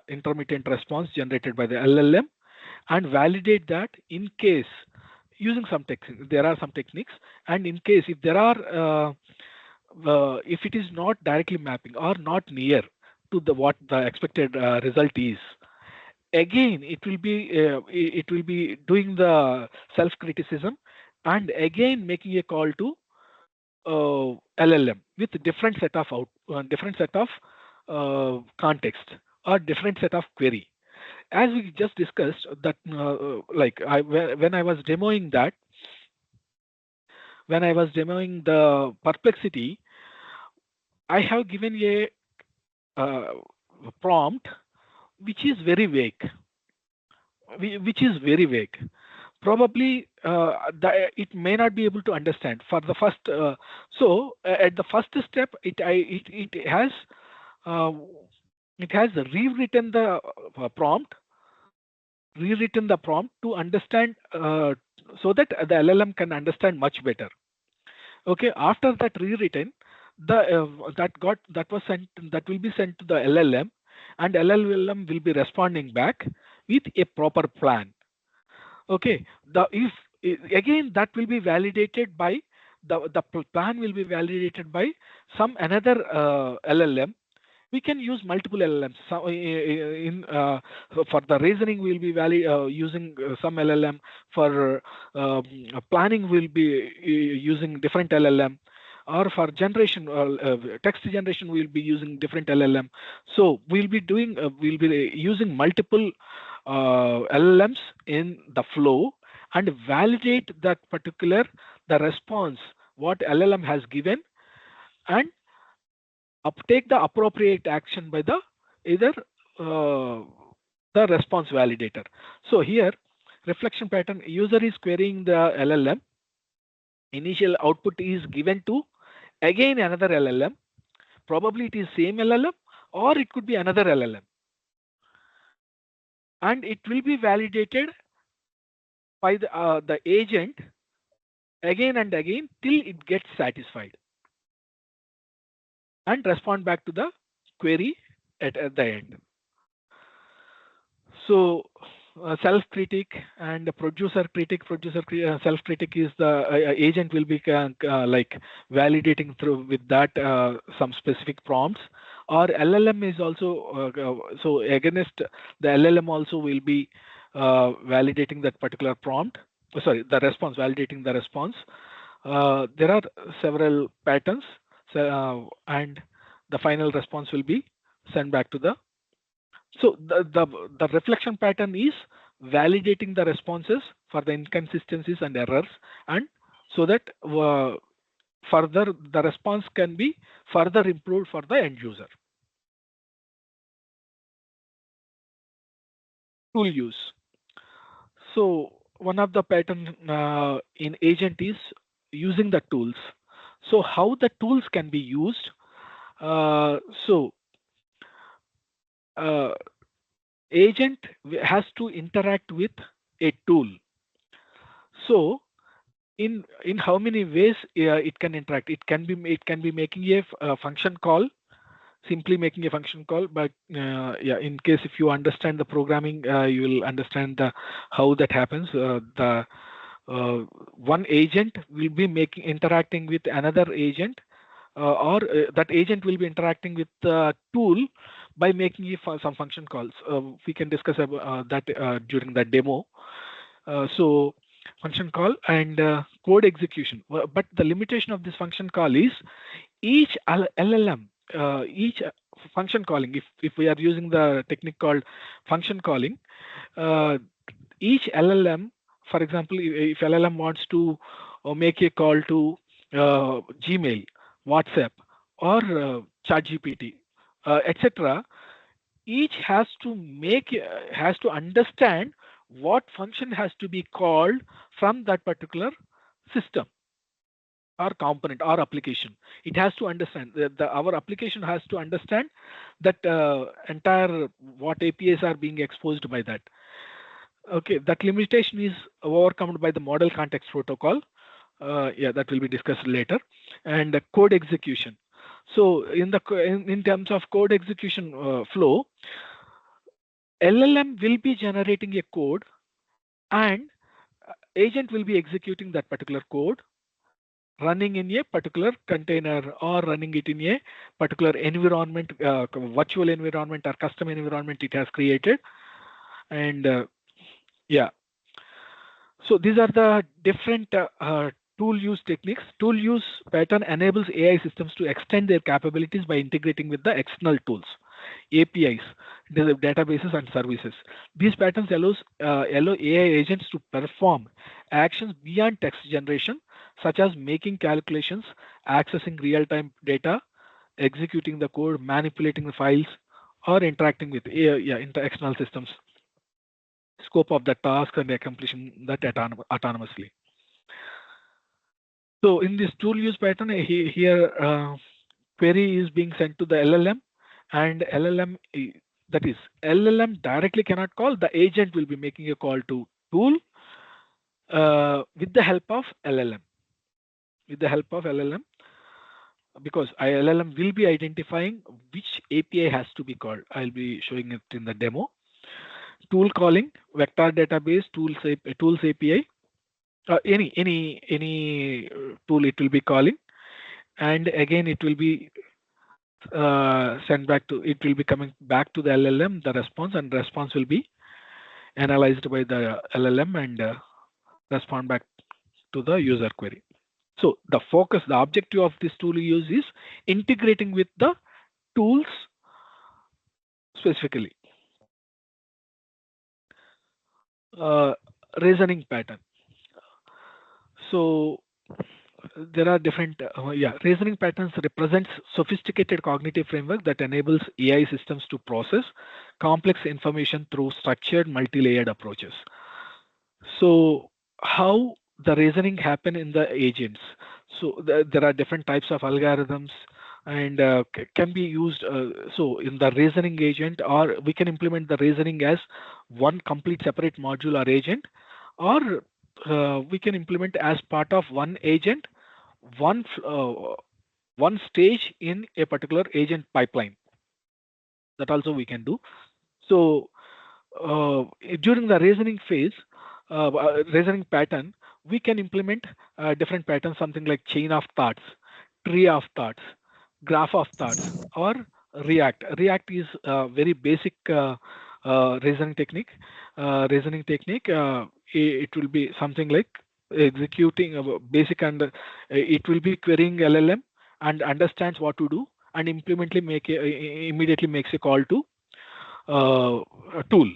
intermittent response generated by the LLM, and validate that in case using some techniques. There are some techniques, and in case if there are if it is not directly mapping or not near to what the expected result is, again it will be doing the self-criticism and again making a call to LLM with different set of context or different set of query. As we just discussed that when I was demoing the perplexity, I have given a prompt which is very vague. Probably it may not be able to understand for the first. At the first step, it has rewritten the prompt to understand so that the LLM can understand much better. Okay, after that rewritten, that will be sent to the LLM, and LLM will be responding back with a proper plan. Okay, again that will be validated by the plan will be validated by some another LLM. We can use multiple LLMs. So, for the reasoning, we'll be using some LLM. For planning, we'll be using different LLM. Or for generation, text generation, we'll be using different LLM. So we'll be using multiple LLMs in the flow and validate that the response what LLM has given, and take the appropriate action by the the response validator. So here, reflection pattern, user is querying the LLM. Initial output is given to again another LLM. Probably it is same LLM or it could be another LLM. And it will be validated by the agent again and again till it gets satisfied and respond back to the query at the end. So self-critic and producer-critic. Self-critic is the agent will be like validating through with that some specific prompts, or LLM is also so against the LLM also will be validating that particular prompt. Sorry, the response, validating the response. There are several patterns, and the final response will be sent back to the. So the reflection pattern is validating the responses for the inconsistencies and errors, and so that further the response can be further improved for the end user. Tool use. So one of the pattern in agent is using the tools. So how the tools can be used? Agent has to interact with a tool. So in how many ways it can interact? It can be making a function call, simply making a function call. But yeah, in case if you understand the programming, you will understand how that happens. The one agent will be interacting with another agent, or that agent will be interacting with the tool by making some function calls. We can discuss about that during the demo. So function call and code execution. But the limitation of this function call is each LLM, each function calling, if we are using the technique called function calling, each LLM, for example, if LLM wants to make a call to Gmail, WhatsApp, or ChatGPT, etc., each has to understand what function has to be called from that particular system or component or application. It has to understand that our application has to understand that entire what APIs are being exposed by that. Okay, that limitation is overcome by the model context protocol. Yeah, that will be discussed later. And the code execution. So in terms of code execution flow, LLM will be generating a code and agent will be executing that particular code, running in a particular container or running it in a particular environment, virtual environment or custom environment it has created. And yeah, so these are the different tool use techniques. Tool use pattern enables AI systems to extend their capabilities by integrating with the external tools, APIs, databases, and services. These patterns allow AI agents to perform actions beyond text generation, such as making calculations, accessing real-time data, executing the code, manipulating the files, or interacting with external systems. Scope of the task and accomplishing that autonomously. So in this tool use pattern, here query is being sent to the LLM, and LLM, that is LLM directly cannot call. The agent will be making a call to tool with the help of LLM. With the help of LLM, because LLM will be identifying which API has to be called. I'll be showing it in the demo. Tool calling, vector database, tools API, any tool it will be calling, and again it will be it will be coming back to the LLM, the response, and response will be analyzed by the LLM and respond back to the user query. So the objective of this tool use is integrating with the tools specifically. Reasoning pattern. So there are different reasoning patterns represents sophisticated cognitive framework that enables AI systems to process complex information through structured multi-layered approaches. So how the reasoning happen in the agents? So there are different types of algorithms and can be used. So in the reasoning agent, or we can implement the reasoning as one complete separate module or agent, or we can implement as part of one agent, one stage in a particular agent pipeline. That also we can do. So during the reasoning phase, reasoning pattern, we can implement different patterns, something like chain of thoughts, tree of thoughts, graph of thoughts, or React. React is a very basic reasoning technique. It will be something like executing basic, and it will be querying LLM and understands what to do and immediately makes a call to a tool.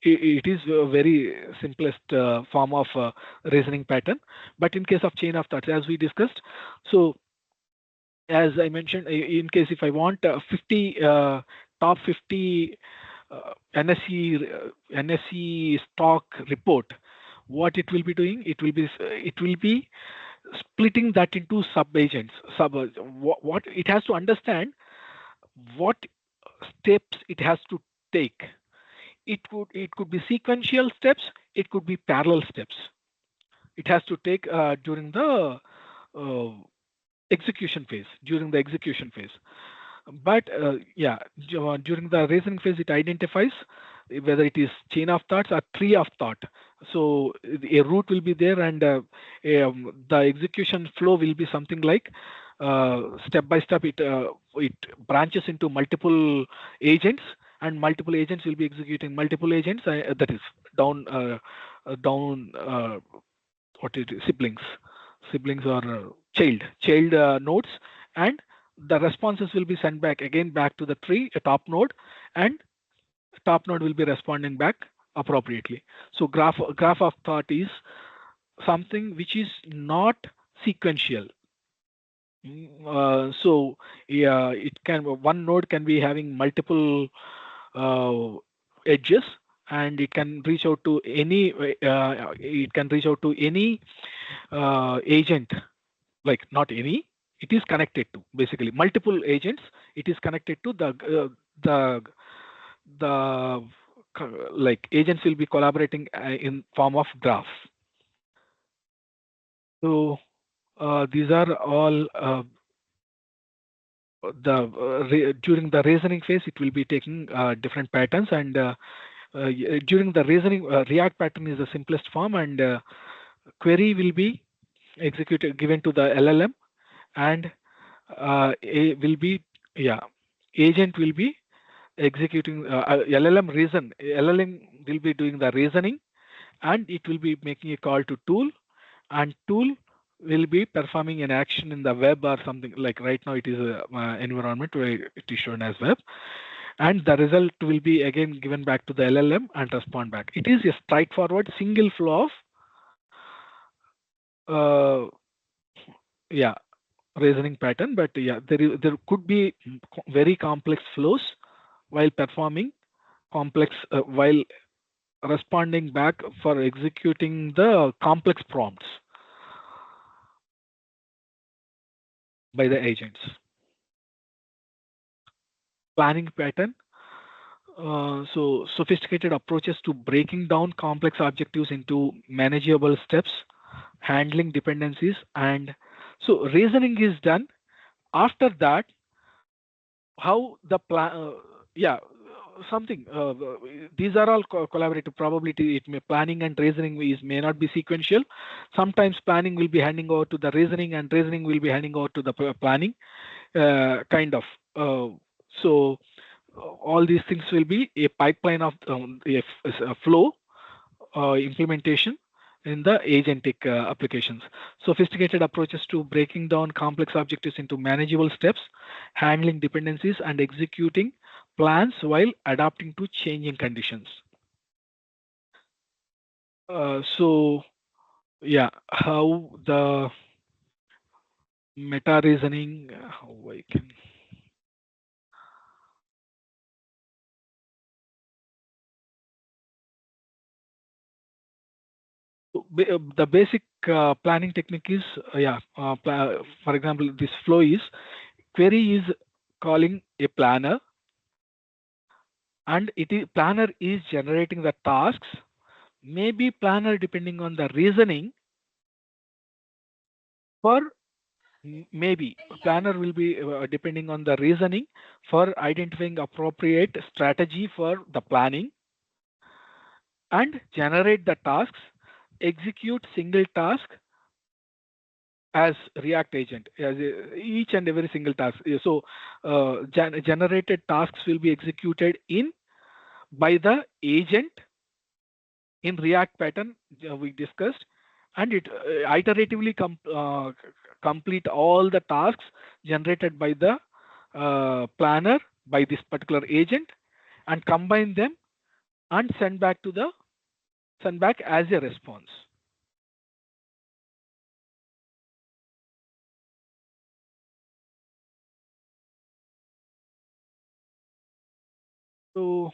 It is a very simplest form of reasoning pattern. But in case of chain of thoughts, as we discussed, so as I mentioned, in case if I want 50 top 50 NSE stock report, what it will be doing? It will be splitting that into sub-agents. What it has to understand, what steps it has to take. It could be sequential steps. It could be parallel steps. It has to take during the execution phase. But during the reasoning phase, it identifies whether it is chain of thoughts or tree of thought. So a root will be there, and the execution flow will be something like step by step it branches into multiple agents, and multiple agents will be executing multiple agents. That is down what it is, siblings or child nodes, and the responses will be sent back again back to the tree, a top node, and top node will be responding back appropriately. So graph of thought is something which is not sequential. So yeah, one node can be having multiple edges, and it can reach out to any agent, like not any, it is connected to basically multiple agents. It is connected to the like agents will be collaborating in form of graph. So these are all during the reasoning phase, it will be taking different patterns, and during the reasoning, React pattern is the simplest form, and query will be executed given to the LLM, and agent will be executing LLM will be doing the reasoning, and it will be making a call to tool, and tool will be performing an action in the web or something. Like right now it is a environment where it is shown as web, and the result will be again given back to the LLM and respond back. It is a straightforward single flow of reasoning pattern, but yeah, there could be very complex flows while performing complex while responding back for executing the complex prompts by the agents. Planning pattern. So sophisticated approaches to breaking down complex objectives into manageable steps, handling dependencies, and so reasoning is done. After that, how the plan? Something. These are all collaborative. Probability. It may planning and reasoning may not be sequential. Sometimes planning will be handing over to the reasoning, and reasoning will be handing over to the planning. Kind of. So all these things will be a pipeline of a flow implementation in the agentic applications. Sophisticated approaches to breaking down complex objectives into manageable steps, handling dependencies, and executing plans while adapting to changing conditions. So yeah, how the meta reasoning, how I can. The basic planning technique is, for example, this flow is query is calling a planner, and planner is generating the tasks. Maybe planner, depending on the reasoning, maybe planner will be depending on the reasoning for identifying appropriate strategy for the planning, and generate the tasks, execute single task as React agent, as each and every single task. So generated tasks will be executed by the agent in React pattern we discussed, and it iteratively complete all the tasks generated by the planner by this particular agent, and combine them and send back as a response. So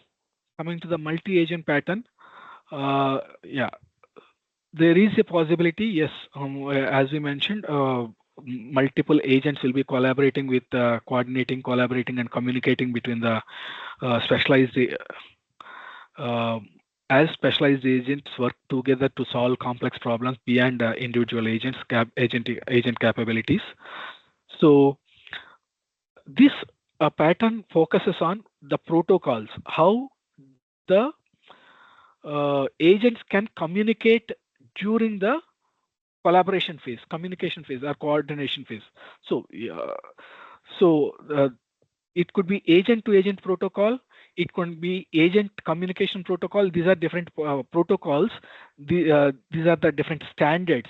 coming to the multi-agent pattern, there is a possibility, yes, as we mentioned, multiple agents will be collaborating with collaborating and communicating between the specialized as specialized agents work together to solve complex problems beyond individual agent capabilities. So this pattern focuses on the protocols, how the agents can communicate during the collaboration phase, communication phase, or coordination phase. So it could be agent to agent protocol. It could be agent communication protocol. These are different protocols. These are the different standards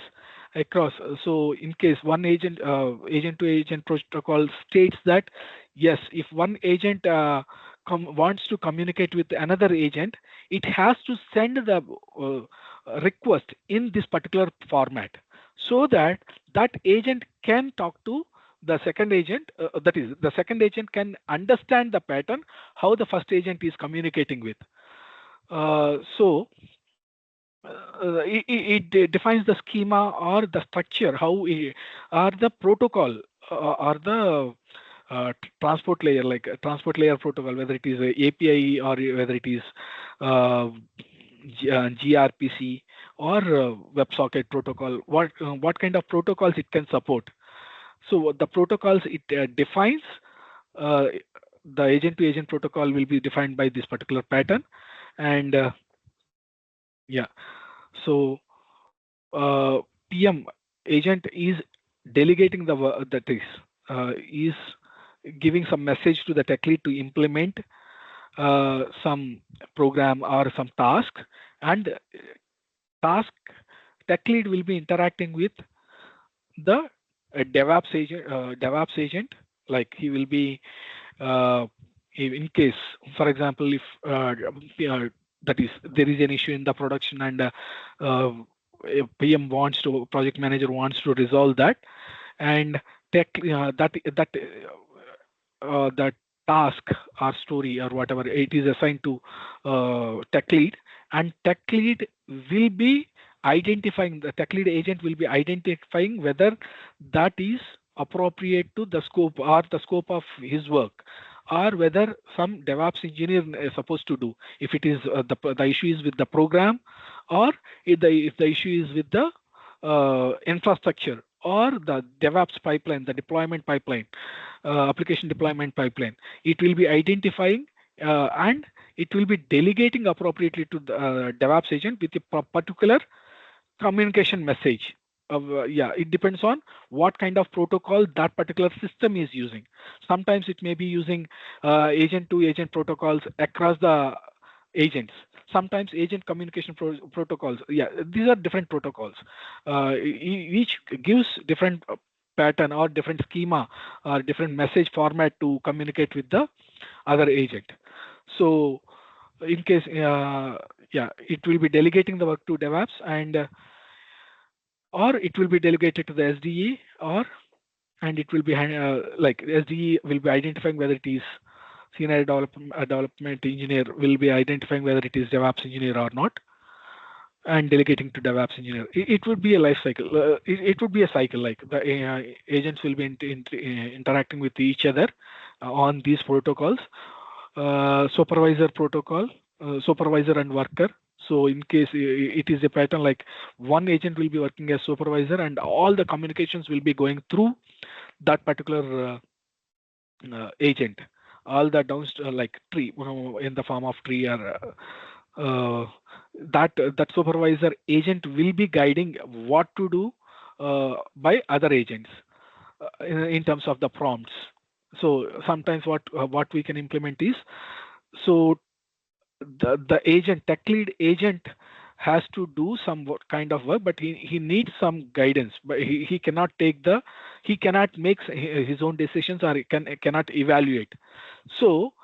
across. So in case one agent to agent protocol states that yes, if one agent wants to communicate with another agent, it has to send the request in this particular format, so that that agent can talk to the second agent. That is, the second agent can understand the pattern how the first agent is communicating with. It defines the schema or the structure, how or the protocol or the transport layer, like a transport layer protocol, whether it is a API or whether it is gRPC or WebSocket protocol. What kind of protocols it can support. So the protocols it defines, the agent to agent protocol will be defined by this particular pattern. And yeah, so PM agent is delegating the that is giving some message to the tech lead to implement some program or some task, and tech lead will be interacting with the DevOps agent. Like he will be in case, for example, if that is, there is an issue in the production and a PM project manager wants to resolve that, and that task or story or whatever, it is assigned to tech lead, and tech lead will be identifying, the tech lead agent will be identifying whether that is appropriate to the scope or the scope of his work, or whether some DevOps engineer is supposed to do. If it is the issue is with the program, or if the issue is with the infrastructure or the DevOps pipeline, the deployment pipeline, application deployment pipeline, it will be identifying and it will be delegating appropriately to the DevOps agent with a particular communication message. It depends on what kind of protocol that particular system is using. Sometimes it may be using agent to agent protocols across the agents. Sometimes agent communication protocols. These are different protocols. Each gives different pattern or different schema or different message format to communicate with the other agent. So in case, it will be delegating the work to DevOps, and or it will be delegated to the SDE, and it will be like SDE will be identifying whether it is senior development engineer will be identifying whether it is DevOps engineer or not, and delegating to DevOps engineer. It would be a life cycle. It would be a cycle, like the agents will be interacting with each other on these protocols. Supervisor protocol, supervisor and worker. So in case it is a pattern, like one agent will be working as supervisor and all the communications will be going through that particular agent. All the like tree, in the form of tree, or that supervisor agent will be guiding what to do by other agents in terms of the prompts. So sometimes what we can implement is, so the agent, tech lead agent, has to do some kind of work, but he needs some guidance. But he cannot make his own decisions, or cannot evaluate. So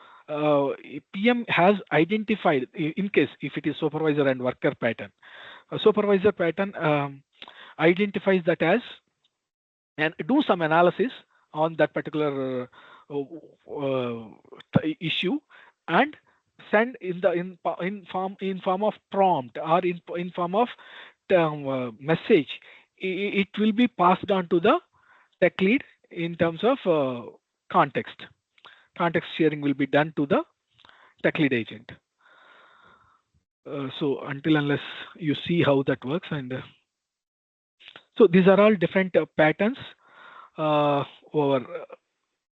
PM has identified, in case if it is supervisor and worker pattern, a supervisor pattern identifies that as, and do some analysis on that particular issue, and send in form of prompt, or in form of message. It will be passed on to the tech lead in terms of context sharing will be done to the tech lead agent. So until unless you see how that works, and so these are all different patterns over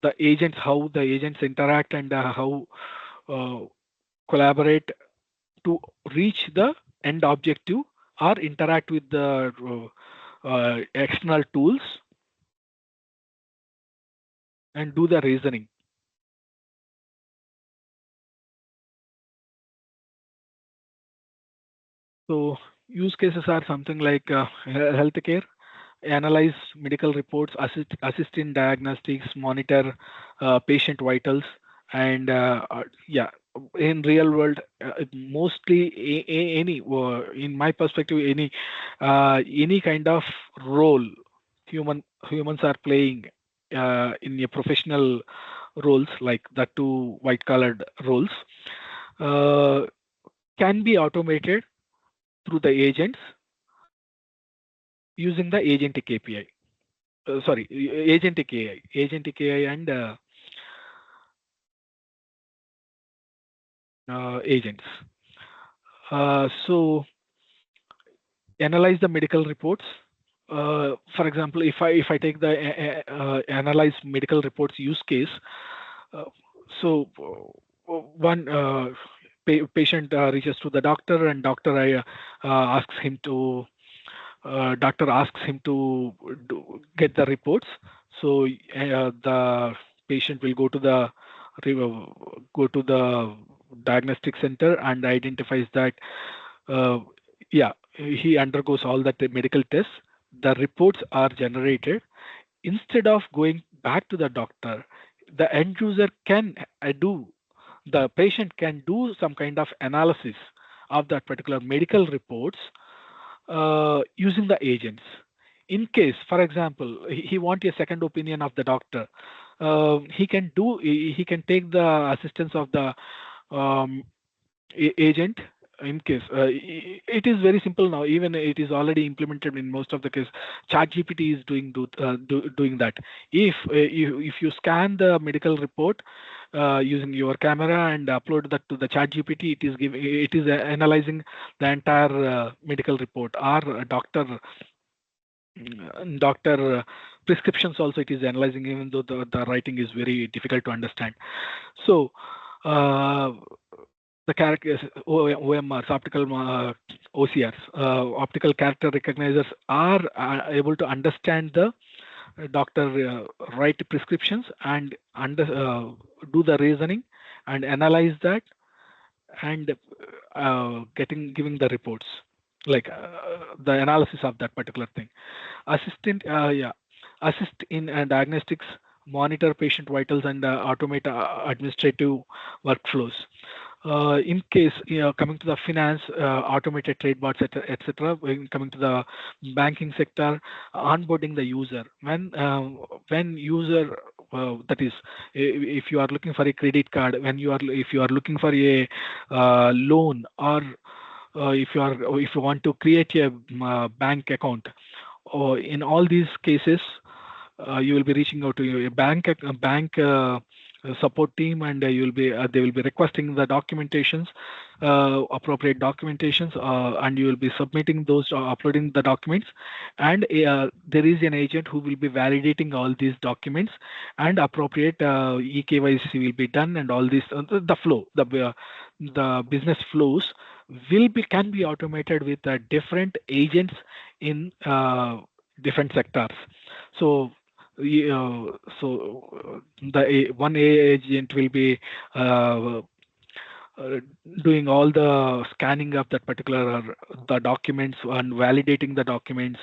the agents, how the agents interact, and how collaborate to reach the end objective or interact with the external tools and do the reasoning. So use cases are something like healthcare, analyze medical reports, assist in diagnostics, monitor patient vitals, and yeah, in real world, mostly any, in my perspective, any kind of role humans are playing in a professional roles like the two white collared roles uh, can be automated through the agents using the agentic API. Sorry, agentic AI and agents. So analyze the medical reports. For example, if I take the analyze medical reports use case, so one patient reaches to the doctor, and asks him to doctor asks him to get the reports. So the patient will go to the diagnostic center and identifies that uh, yeah, he undergoes all that medical tests. The reports are generated. Instead of going back to the doctor, the end user can the patient can do some kind of analysis of that particular medical reports using the agents. In case, for example, he want a second opinion of the doctor, he can take the assistance of the um, agent. In case it is very simple now, even it is already implemented in most of the case. ChatGPT is doing that. If you scan the medical report using your camera and upload that to the ChatGPT, it is analyzing the entire medical report, or doctor prescriptions also it is analyzing, even though the writing is very difficult to understand. So the characters, OMRs, OCRs, optical character recognizers are able to understand the doctor write prescriptions and do the reasoning and analyze that, and giving the reports, like the analysis of that particular thing. Assist in diagnostics, monitor patient vitals, and automate administrative workflows. In case, coming to the finance, automated trade bots, etc. Coming to the banking sector, onboarding the user. When user, that is, if you are looking for a credit card, if you are looking for a loan, or if you want to create a bank account, or in all these cases, you will be reaching out to a bank support team, and they will be requesting the documentations, appropriate documentations, and you will be submitting those, uploading the documents, and there is an agent who will be validating all these documents, and appropriate eKYC will be done, and all this, the flow, the business flows can be automated with different agents in different sectors. So the one AI agent will be doing all the scanning of that particular the documents and validating the documents,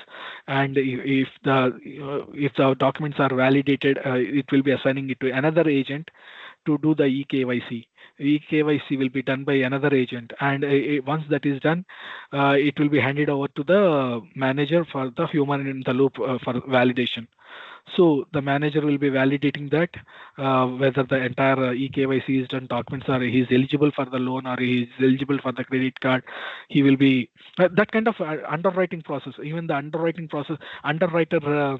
and if the documents are validated, it will be assigning it to another agent to do the eKYC. eKYC will be done by another agent, and once that is done, it will be handed over to the manager for the human in the loop for validation. So the manager will be validating that whether the entire eKYC is done, documents are, he is eligible for the loan, or he is eligible for the credit card. He will be that kind of underwriting process. Even the underwriting process, underwriter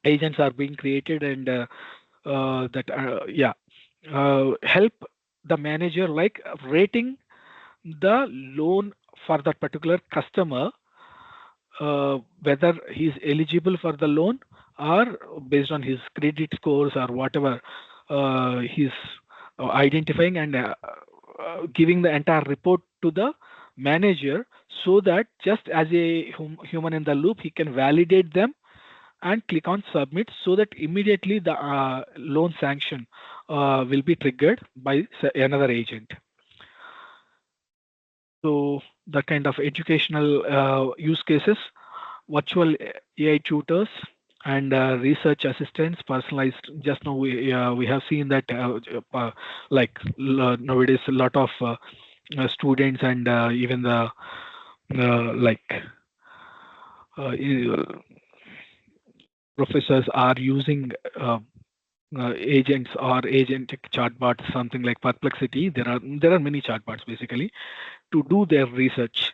agents are being created, and help the manager, like rating the loan for that particular customer, whether he's eligible for the loan, or based on his credit scores or whatever he's identifying, and giving the entire report to the manager, so that just as a human in the loop, he can validate them and click on submit, so that immediately the loan sanction will be triggered by another agent. So the kind of educational use cases, virtual AI tutors and research assistants, personalized. Just now we have seen that nowadays a lot of students and even the professors are using agents or agentic chatbots, something like Perplexity. There are many chatbots basically to do their research,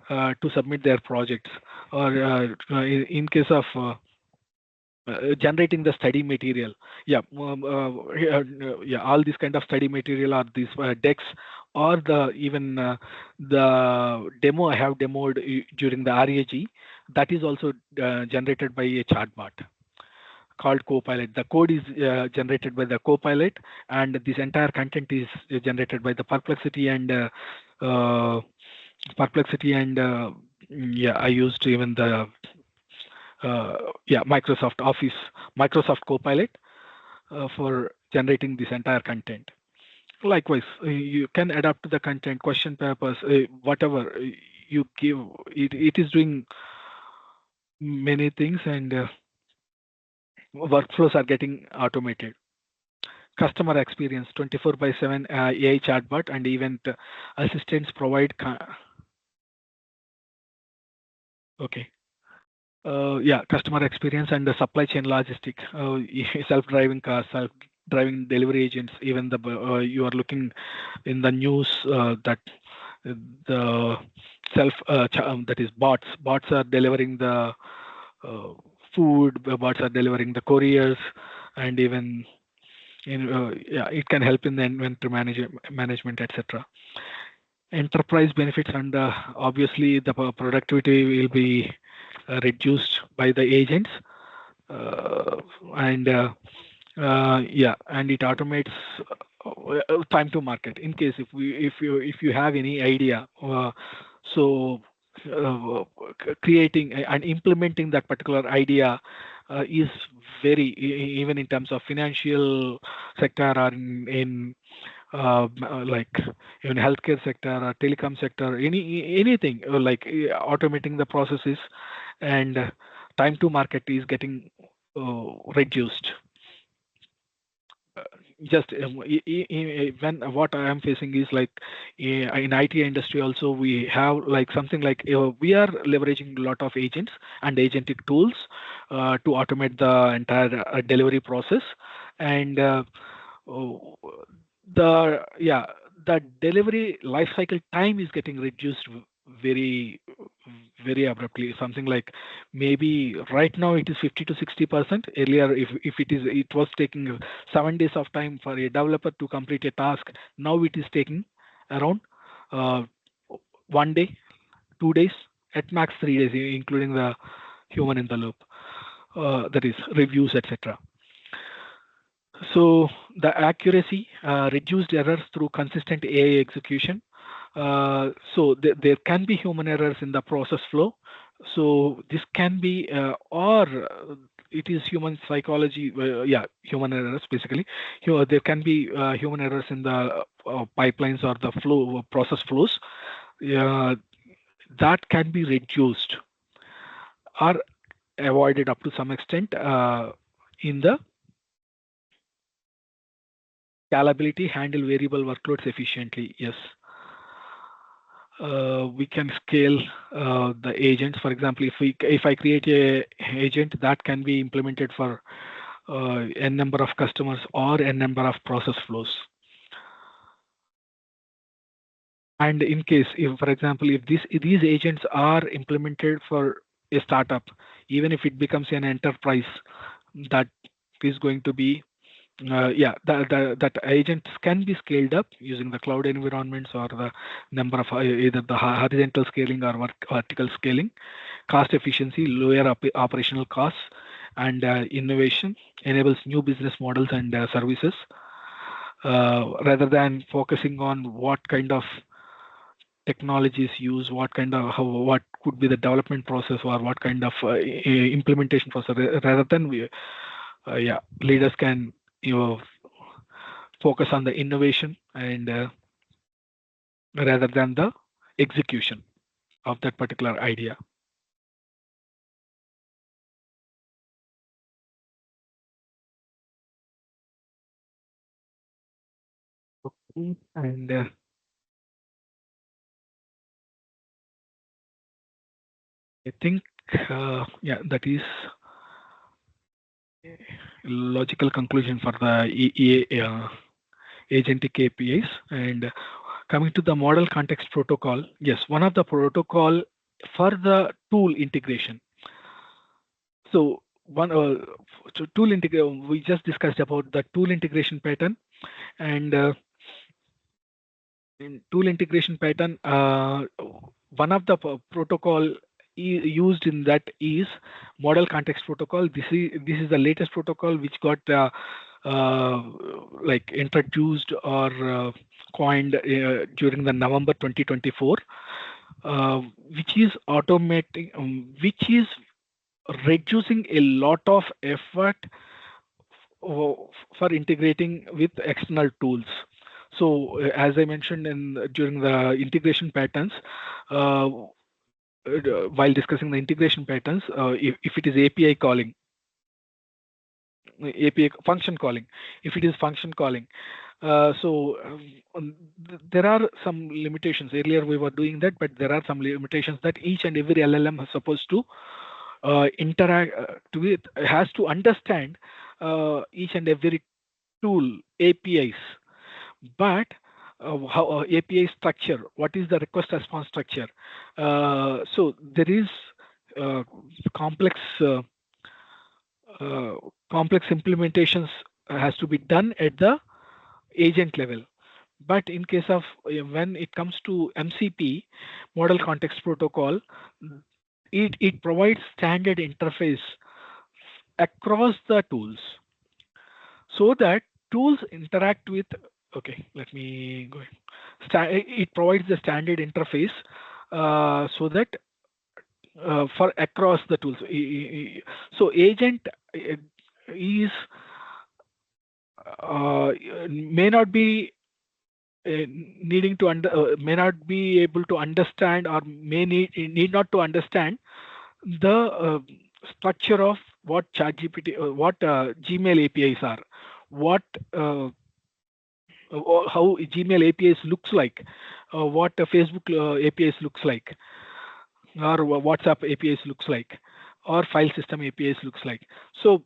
to submit their projects, or in case of generating the study material. Yeah, all this kind of study material, or these decks, or even the demo I have demoed during the RAG, that is also generated by a chatbot called Copilot. The code is generated by the Copilot, and this entire content is generated by the Perplexity and I used even the Microsoft Office, Microsoft Copilot for generating this entire content. Likewise, you can adapt to the content, question papers, whatever you give. It is doing many things, and workflows are getting automated. Customer experience, 24/7 AI chatbot and event assistants provide. Okay. Customer experience and the supply chain logistic, self-driving cars, self-driving delivery agents. Even you are looking in the news that the that is bots. Bots are delivering the food. Bots are delivering the couriers, and even it can help in the inventory management, etc. Enterprise benefits, and obviously the productivity will be reduced by the agents, and it automates time to market. In case if you have any idea, creating and implementing that particular idea is very, even in terms of financial sector, or in like even healthcare sector or telecom sector, anything like automating the processes, and time to market is getting reduced. Just when what I am facing is like in IT industry also, we have like something like we are leveraging a lot of agents and agentic tools to automate the entire delivery process, and the delivery life cycle time is getting reduced very abruptly. Something like maybe right now it is 50 to 60%. Earlier, if it was taking 7 days of time for a developer to complete a task. Now it is taking around 1 day, 2 days, at max 3 days, including the human in the loop. That is reviews, etc. So the accuracy, reduced errors through consistent AI execution. So there can be human errors in the process flow. So this can be, or it is human psychology. Human errors basically. There can be human errors in the pipelines or the process flows. That can be reduced or avoided up to some extent in the scalability, handle variable workloads efficiently. Yes. We can scale the agents. For example, if I create a agent that can be implemented for n number of customers or n number of process flows. And in case, if for example, if these agents are implemented for a startup, even if it becomes an enterprise, that is going to be that agents can be scaled up using the cloud environments or the number of either the horizontal scaling or vertical scaling. Cost efficiency, lower operational costs, and innovation enables new business models and services rather than focusing on what kind of technologies used, what could be the development process, or what kind of implementation process, rather than leaders can focus on the innovation and rather than the execution of that particular idea. Okay. And I think that is logical conclusion for the agentic APIs. And coming to the model context protocol, yes, one of the protocol for the tool integration. So tool integration, we just discussed about the tool integration pattern, and in tool integration pattern, one of the protocol used in that is model context protocol. This is the latest protocol which got like introduced or coined during the November 2024, which is automating, which is reducing a lot of effort for integrating with external tools. So as I mentioned during the integration patterns, while discussing the integration patterns, if it is API calling, API function calling, if it is function calling, there are some limitations. Earlier we were doing that, but there are some limitations that each and every LLM is supposed to interact with, has to understand each and every tool APIs, but how API structure, what is the request response structure? So there is complex implementations has to be done at the agent level. But in case of when it comes to MCP, model context protocol, it provides standard interface across the tools so that tools interact with, okay, let me go ahead. It provides the standard interface so that for across the tools. So agent is may not be needing to may not be able to understand, or may need not to understand the structure of what ChatGPT, what Gmail APIs are, what how Gmail APIs looks like, what Facebook APIs looks like, or WhatsApp APIs looks like, or file system APIs looks like. So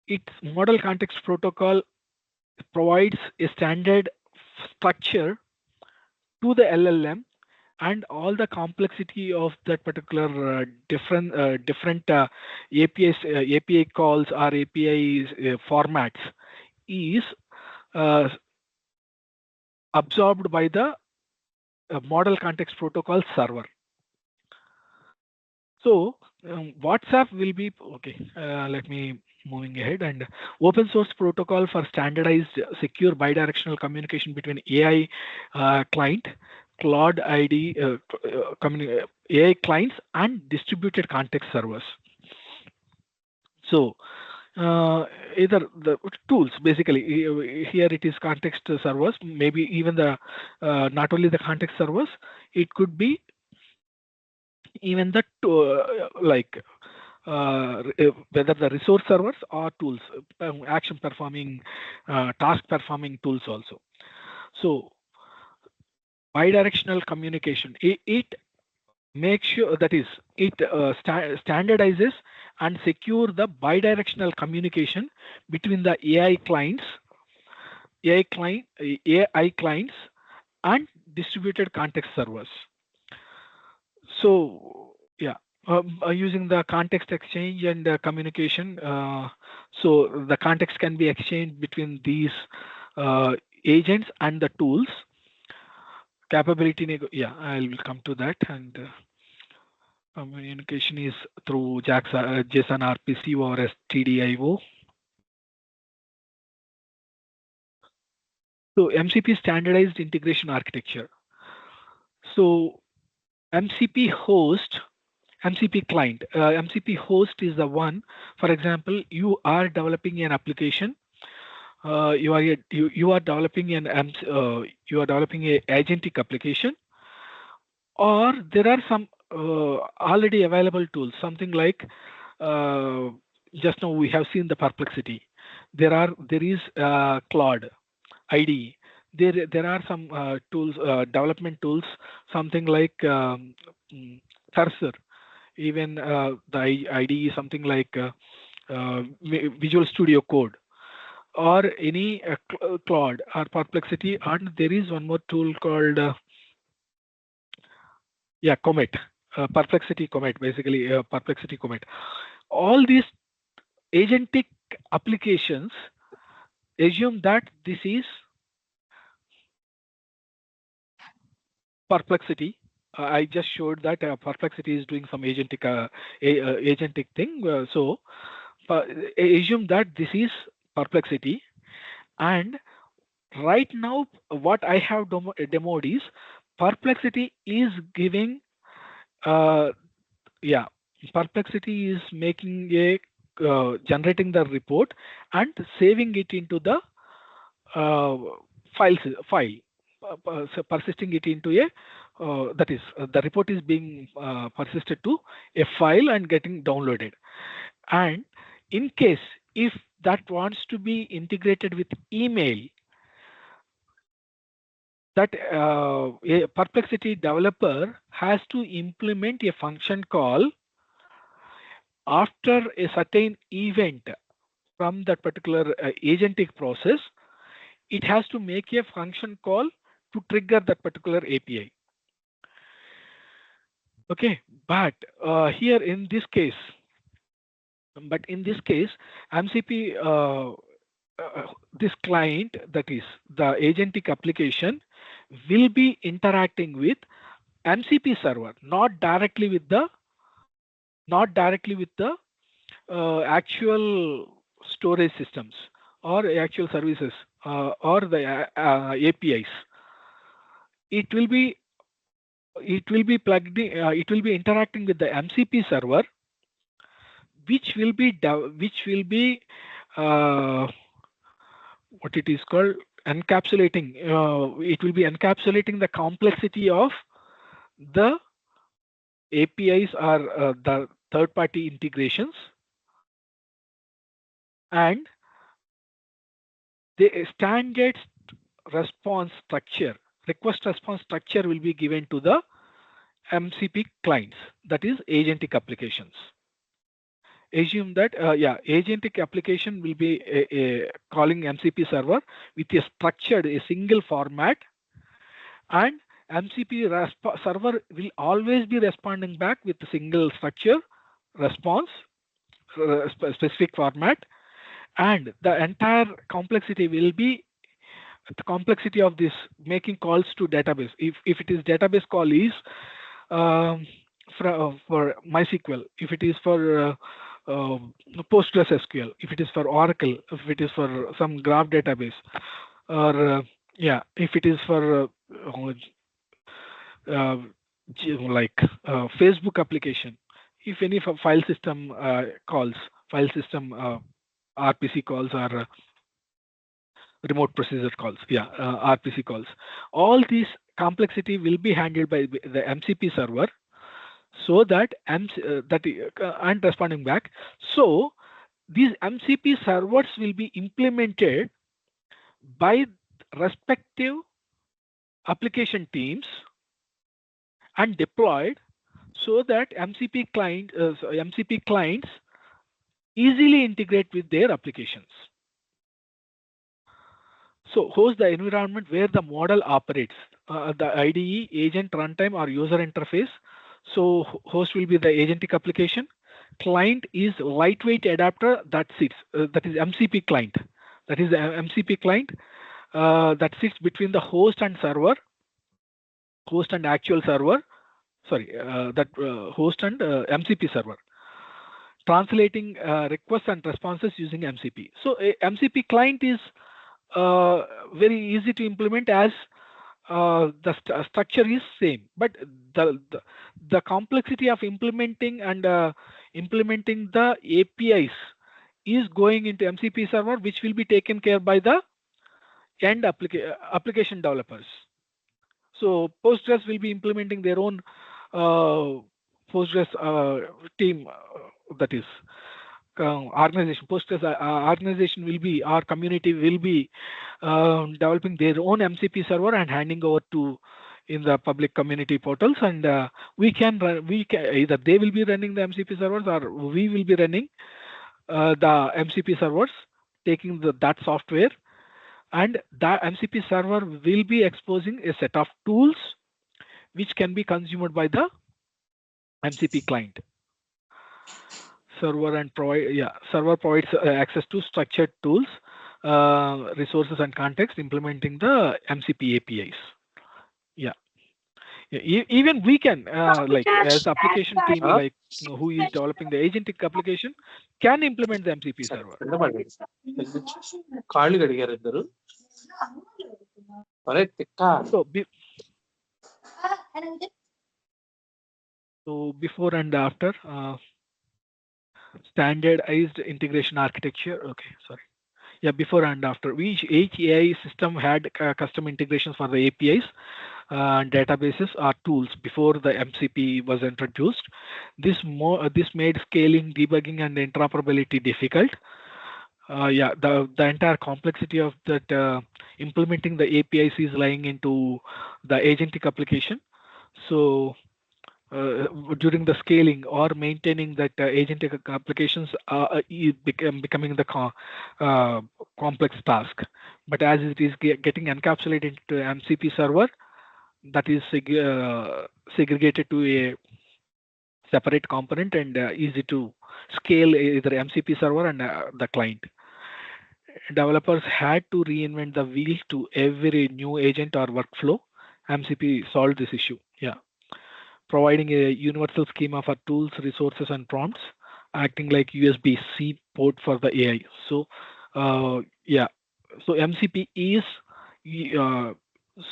its model context protocol provides a standard structure to the LLM and all the complexity of that particular different APIs, API calls or API formats is absorbed by the model context protocol server. So WhatsApp will be okay. Let me moving ahead. And open source protocol for standardized secure bidirectional communication between AI client, Cloud ID, AI clients, and distributed context servers. So either the tools, basically here it is context servers, maybe even the not only the context servers, it could be even the like whether the resource servers or tools, action performing, task performing tools also. So bidirectional communication, it makes sure, that is, it standardizes and secure the bidirectional communication between the AI clients and distributed context servers. So yeah, using the context exchange and communication, so the context can be exchanged between these agents and the tools. Capability, yeah, I will come to that. And communication is through JSON RPC or STDIO. So MCP standardized integration architecture. So MCP host, MCP client. MCP host is the one. For example, you are developing an application. You are developing you are developing a agentic application, or there are some already available tools. Something like just now we have seen the Perplexity. There is Claude IDE. There are some tools, development tools, something like Cursor. Even the IDE is something like Visual Studio Code, or any Claude or Perplexity. And there is one more tool called Comet. Perplexity Comet, basically Perplexity Comet. All these agentic applications assume that this is Perplexity. I just showed that Perplexity is doing some agentic thing. So assume that this is Perplexity, and right now what I have demoed is Perplexity is giving Perplexity is making a generating the report and saving it into the file, so persisting it into a that is the report is being persisted to a file and getting downloaded. And in case if that wants to be integrated with email, that a Perplexity developer has to implement a function call after a certain event from that particular agentic process. It has to make a function call to trigger that particular API. Okay, but here in this case, MCP, this client, that is the agentic application, will be interacting with MCP server, not directly with the actual storage systems or actual services or the APIs. It will be plugged in, it will be interacting with the MCP server, which will be what it is called encapsulating. It will be encapsulating the complexity of the APIs or the third-party integrations, and the standard response structure, request response structure, will be given to the MCP clients, that is agentic applications. Assume that agentic application will be calling MCP server with a single format, and MCP server will always be responding back with a single structure response, specific format, and the entire complexity will be the complexity of this making calls to database. If it is database call is for MySQL, if it is for PostgreSQL, if it is for Oracle, if it is for some graph database, or if it is for like Facebook application, if any file system calls, RPC calls, or remote procedure calls, RPC calls, all these complexity will be handled by the MCP server, so that and responding back. So these MCP servers will be implemented by respective application teams and deployed, so that MCP clients easily integrate with their applications. So host the environment where the model operates, the IDE, agent, runtime, or user interface. So host will be the agentic application. Client is lightweight adapter that sits, that is MCP client. That is the MCP client that sits between the host and server, host and actual server. Sorry, host and MCP server. Translating requests and responses using MCP. So a MCP client is very easy to implement as the structure is same, but the complexity of implementing and implementing the APIs is going into MCP server, which will be taken care by the end application developers. So Postgres will be implementing their own Postgres team, that is organization. Postgres organization will be, our community will be developing their own MCP server and handing over to in the public community portals, and we can either they will be running the MCP servers or we will be running the MCP servers, taking that software, and the MCP server will be exposing a set of tools which can be consumed by the MCP client. Server provides access to structured tools, resources and context, implementing the MCP APIs. Even we can like as application team, like who is developing the agentic application, can implement the MCP server. So before and after, standardized integration architecture. Okay, sorry. Yeah, before and after. Each AI system had custom integrations for the APIs and databases or tools before the MCP was introduced. This made scaling, debugging, and interoperability difficult. The entire complexity of that implementing the APIs is lying into the agentic application. So during the scaling or maintaining that agentic applications becoming the complex task. But as it is getting encapsulated into MCP server, that is segregated to a separate component and easy to scale either MCP server and the client. Developers had to reinvent the wheel to every new agent or workflow. MCP solved this issue. Providing a universal schema for tools, resources, and prompts, acting like USB-C port for the AI. So, so MCP is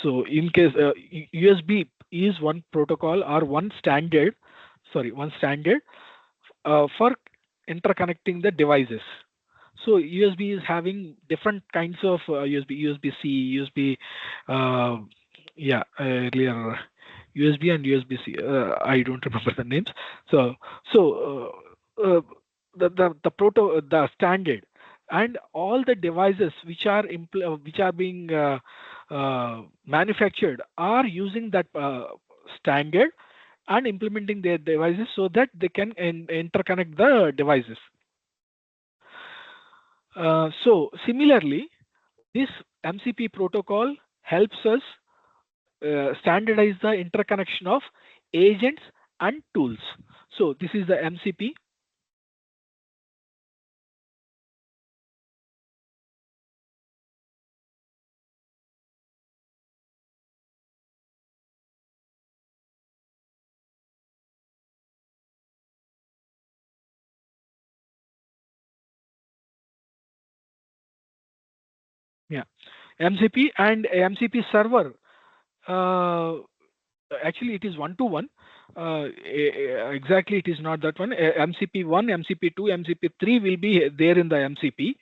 so in case USB is one protocol or one standard for interconnecting the devices. So USB is having different kinds of USB-C, USB, earlier. USB and USB-C. I don't remember the names. So the standard and all the devices which are being manufactured are using that standard and implementing their devices so that they can interconnect the devices. So similarly, this MCP protocol helps us standardize the interconnection of agents and tools. So this is the MCP. MCP and MCP server. Actually, it is one-to-one. Exactly, it is not that one. MCP1, MCP2, MCP3 will be there in the MCP,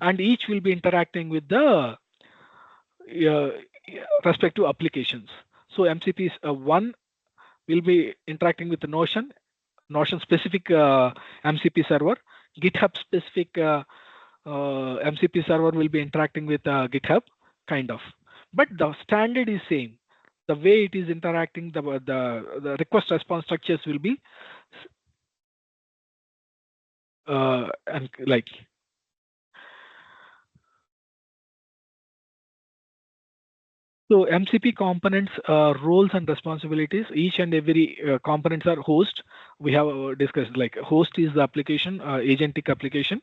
and each will be interacting with the respective applications. So MCP1 will be interacting with the Notion specific MCP server. GitHub specific MCP server will be interacting with GitHub, kind of. But the standard is same. The way it is interacting, the request response structures will be and like. So MCP components, roles and responsibilities. Each and every components are host. We have discussed, like host is the application, agentic application,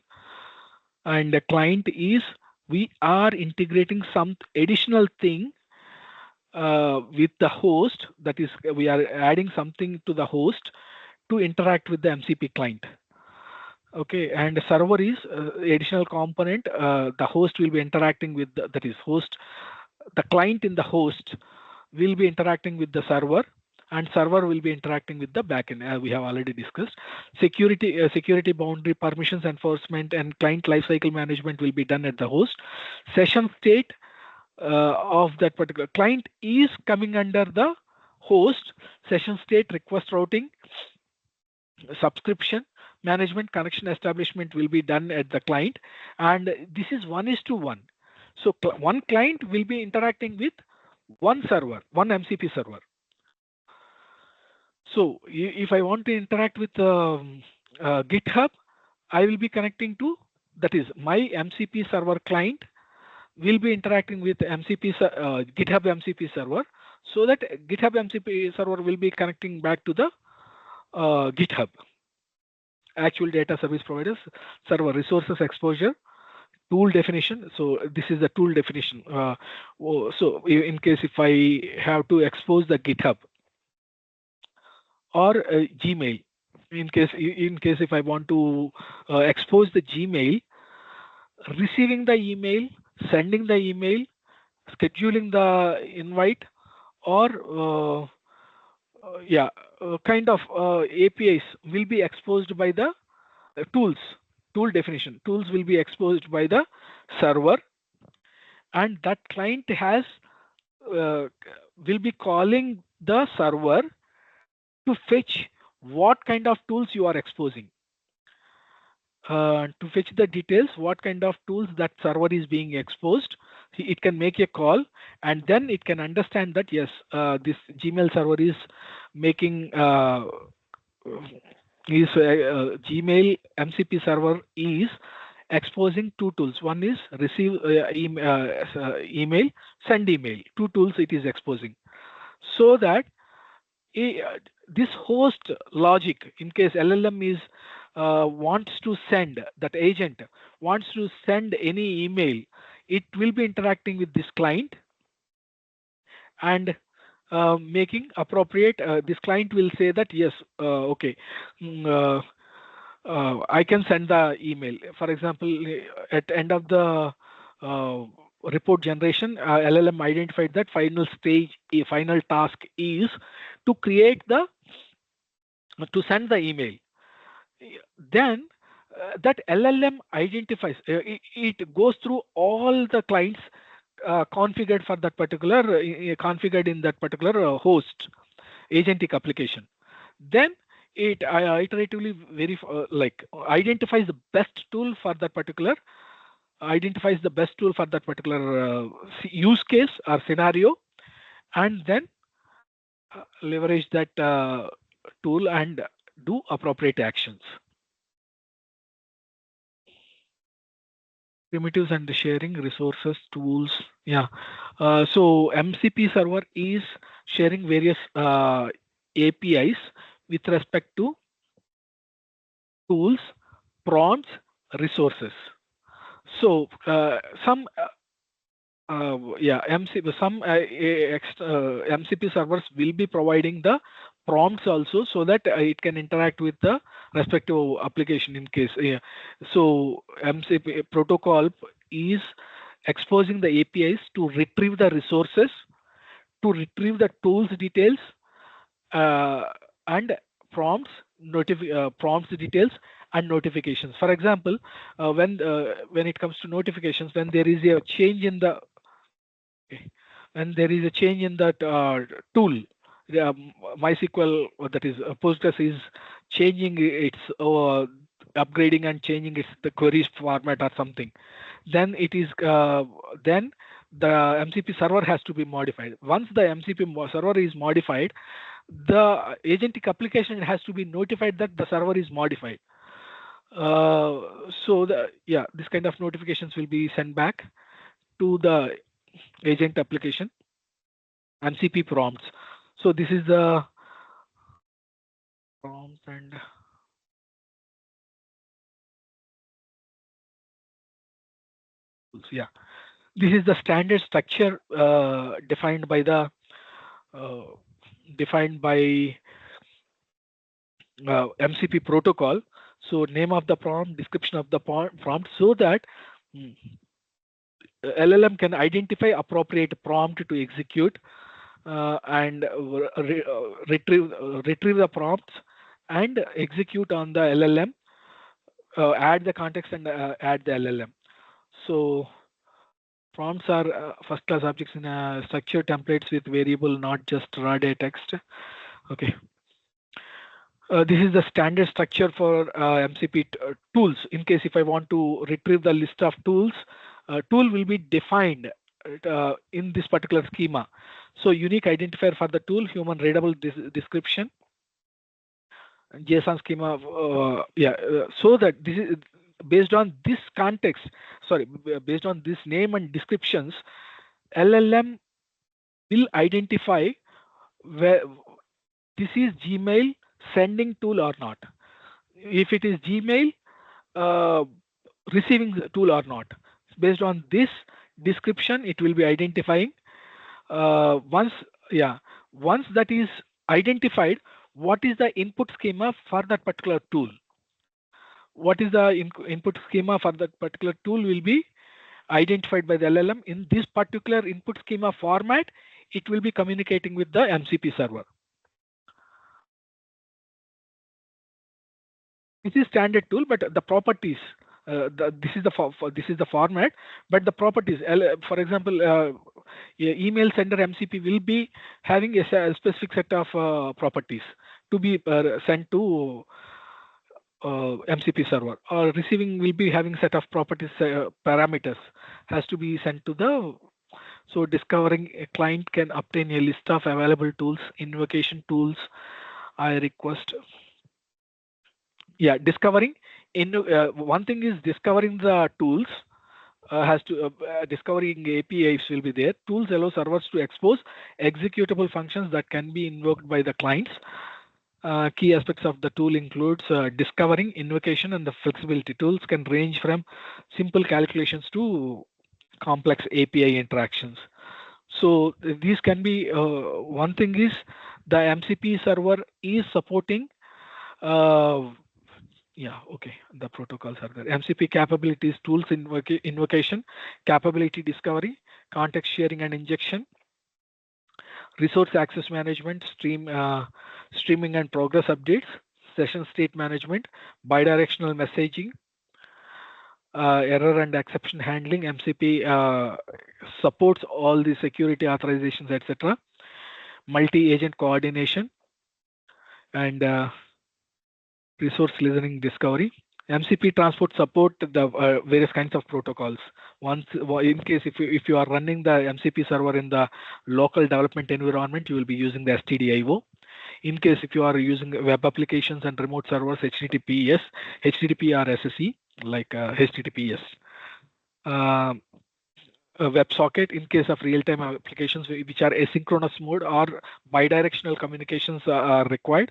and the client is we are integrating some additional thing with the host. That is, we are adding something to the host to interact with the MCP client. Okay, and server is additional component. The host will be interacting with that is host. The client in the host will be interacting with the server, and server will be interacting with the backend. We have already discussed security boundary permissions enforcement and client lifecycle management will be done at the host. Session state of that particular client is coming under the host. Session state, request routing, subscription management, connection establishment will be done at the client, and this is 1:1. So one client will be interacting with one server, one MCP server. So if I want to interact with GitHub, I will be connecting to, that is my MCP server client will be interacting with GitHub MCP server, so that GitHub MCP server will be connecting back to the GitHub. Actual data service providers, server resources exposure, tool definition. So this is the tool definition. So in case if I have to expose the GitHub or Gmail, in case if I want to expose the Gmail, receiving the email, sending the email, scheduling the invite, or kind of APIs will be exposed by the tools. Tool definition. Tools will be exposed by the server, and that client has will be calling the server to fetch what kind of tools you are exposing. To fetch the details, what kind of tools that server is being exposed, it can make a call, and then it can understand that yes, this Gmail server is making Gmail MCP server is exposing two tools. One is receive email, send email. Two tools it is exposing, so that this host logic, in case LLM is wants to send, that agent wants to send any email, it will be interacting with this client and making appropriate. This client will say that yes, okay, I can send the email. For example, at end of the report generation, LLM identified that final task is to create to send the email. Then that LLM identifies, it goes through all the clients configured for that particular configured in that particular host agentic application. Then it iteratively identifies the best tool for that particular use case or scenario, and then leverage that tool and do appropriate actions. Primitives and sharing resources, tools. Yeah. So MCP server is sharing various APIs with respect to tools, prompts, resources. So some MCP servers will be providing the prompts also, so that it can interact with the respective application in case. So MCP protocol is exposing the APIs to retrieve the resources, to retrieve the tools details, and prompts details and notifications. For example, when it comes to notifications, when there is a change in the that tool, MySQL, that is Postgres, is changing its upgrading and changing the queries format or something, then it is then the MCP server has to be modified. Once the MCP server is modified, the agentic application has to be notified that the server is modified. So this kind of notifications will be sent back to the agent application. MCP prompts. So this is the prompts, and this is the standard structure defined by MCP protocol. So name of the prompt, description of the prompt, so that LLM can identify appropriate prompt to execute and retrieve the prompts and execute on the LLM, add the context and add the LLM. So prompts are first-class objects in structured templates with variable, not just raw data text. Okay. This is the standard structure for MCP tools. In case if I want to retrieve the list of tools, tool will be defined in this particular schema. So unique identifier for the tool, human readable description, JSON schema. So that this is based on this context. Sorry, based on this name and descriptions, LLM will identify where this is Gmail sending tool or not. If it is Gmail receiving tool or not. Based on this description, it will be identifying. Once that is identified, what is the input schema for that particular tool? What is the input schema for that particular tool will be identified by the LLM. In this particular input schema format, it will be communicating with the MCP server. This is standard tool, but the properties, this is the format, but the properties, for example, email sender MCP will be having a specific set of properties to be sent to MCP server, or receiving will be having set of properties, parameters has to be sent to the. So discovering a client can obtain a list of available tools, invocation tools. I request. Yeah, discovering in one thing is discovering the tools. Has to discovering APIs will be there. Tools allow servers to expose executable functions that can be invoked by the clients. Key aspects of the tool includes discovering, invocation, and the flexibility. Tools can range from simple calculations to complex API interactions. So these can be one thing is the MCP server is supporting. The protocols are there. MCP capabilities, tools invocation, capability discovery, context sharing and injection, resource access management, streaming and progress updates, session state management, bidirectional messaging, error and exception handling. MCP supports all the security authorizations, etc. Multi-agent coordination and resource listening discovery. MCP transport support the various kinds of protocols. Once, in case if you are running the MCP server in the local development environment, you will be using the STDIO. In case if you are using web applications and remote servers, HTTP or SSE, like HTTPS. WebSocket in case of real-time applications which are asynchronous mode or bidirectional communications are required.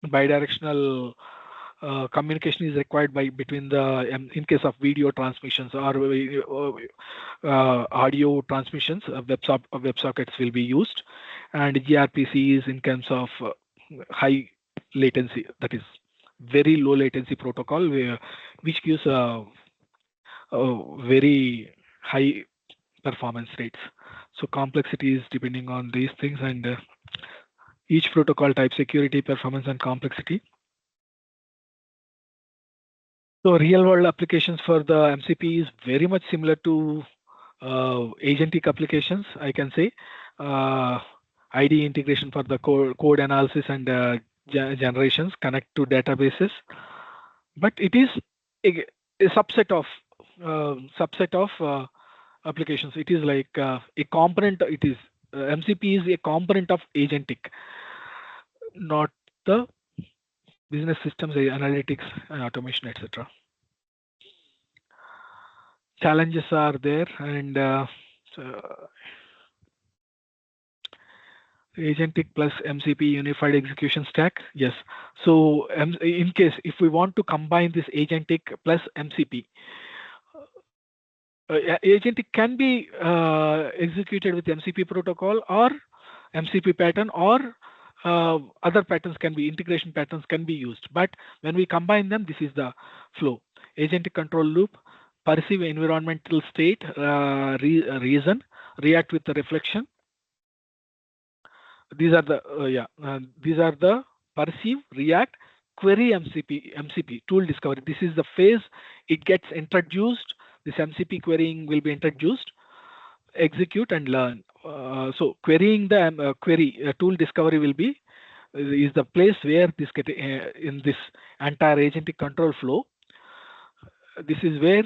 Bidirectional communication is required between the in case of video transmissions or audio transmissions. WebSockets will be used, and gRPC is in terms of high latency, that is very low latency protocol, which gives very high performance rates. So complexity is depending on these things, and each protocol type, security, performance, and complexity. So real world applications for the MCP is very much similar to agentic applications, I can say. ID integration for the code analysis and generations, connect to databases. But it is a subset of applications. It is like a component. It is MCP is a component of agentic, not the business systems, analytics, and automation, etc. Challenges are there, and agentic plus MCP unified execution stack. Yes. So in case if we want to combine this agentic plus MCP, agentic can be executed with MCP protocol or MCP pattern or other patterns can be, integration patterns can be used. But when we combine them, this is the flow. Agentic control loop, perceive environmental state, reason, react with the reflection. These are the perceive, react, query, MCP, tool discovery. This is the phase it gets introduced. This MCP querying will be introduced, execute and learn. So querying the query tool discovery will be is the place where this get in this entire agentic control flow. This is where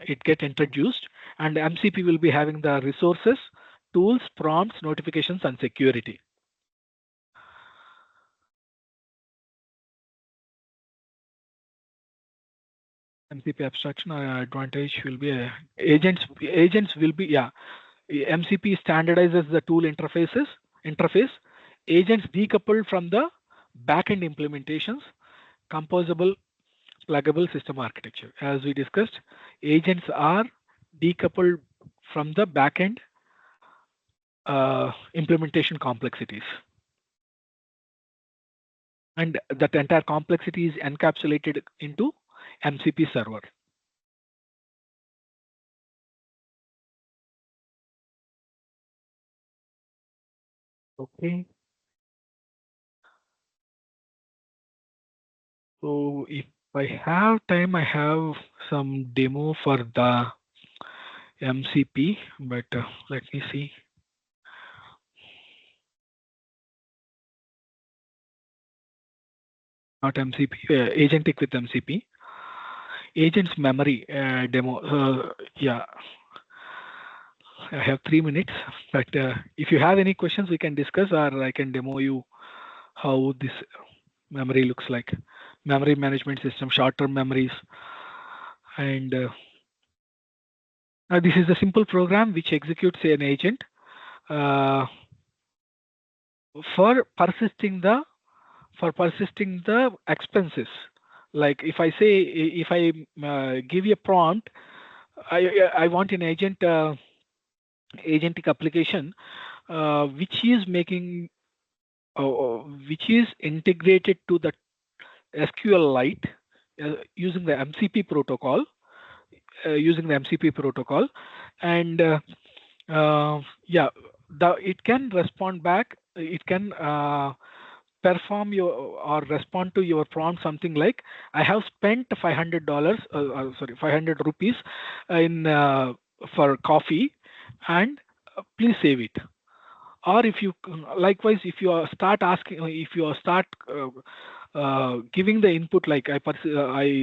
it get introduced, and MCP will be having the resources, tools, prompts, notifications, and security. MCP abstraction advantage will be agents will be MCP standardizes the tool interface. Agents decoupled from the backend implementations, composable, pluggable system architecture. As we discussed, agents are decoupled from the backend implementation complexities. And that entire complexity is encapsulated into MCP server. Okay. So if I have time, I have some demo for the MCP, but let me see. Not MCP, agentic with MCP. Agents memory demo. Yeah, I have 3 minutes, but if you have any questions, we can discuss, or I can demo you how this memory looks like. Memory management system, short-term memories, and this is a simple program which executes an agent for persisting the expenses. Like if I say, if I give you a prompt, I want an agent agentic application which is making which is integrated to the SQLite using the MCP protocol. And it can respond back. It can perform or respond to your prompt something like, I have spent $500 rupees in for coffee, and please save it. Or if you likewise, if you start asking, if you start giving the input like I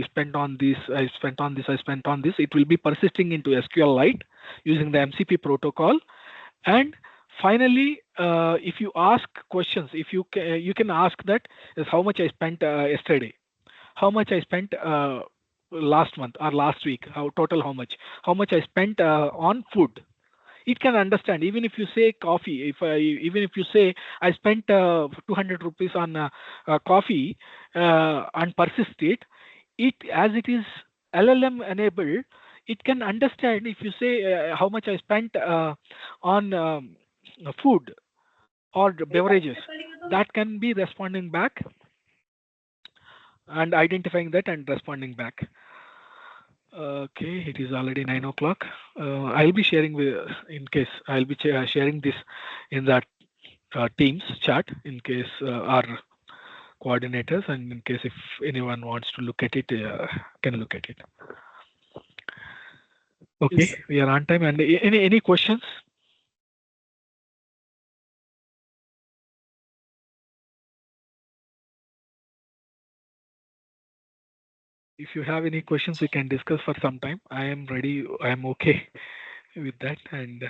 spent on this, I spent on this, it will be persisting into SQLite using the MCP protocol. And finally, if you ask questions, if you can ask that is how much I spent yesterday, how much I spent last month or last week, total how much I spent on food. It can understand. Even if you say coffee, even if you say I spent 200 rupees on coffee and persist it, as it is LLM enabled, it can understand. If you say how much I spent on food or beverages, that can be responding back and identifying that and responding back. Okay, it is already 9 o'clock. I'll be sharing sharing this in that Teams chat in case our coordinators, and in case if anyone wants to look at it, can look at it. Okay, yes. We are on time. And any questions? If you have any questions, we can discuss for some time. I am ready. I am okay with that. And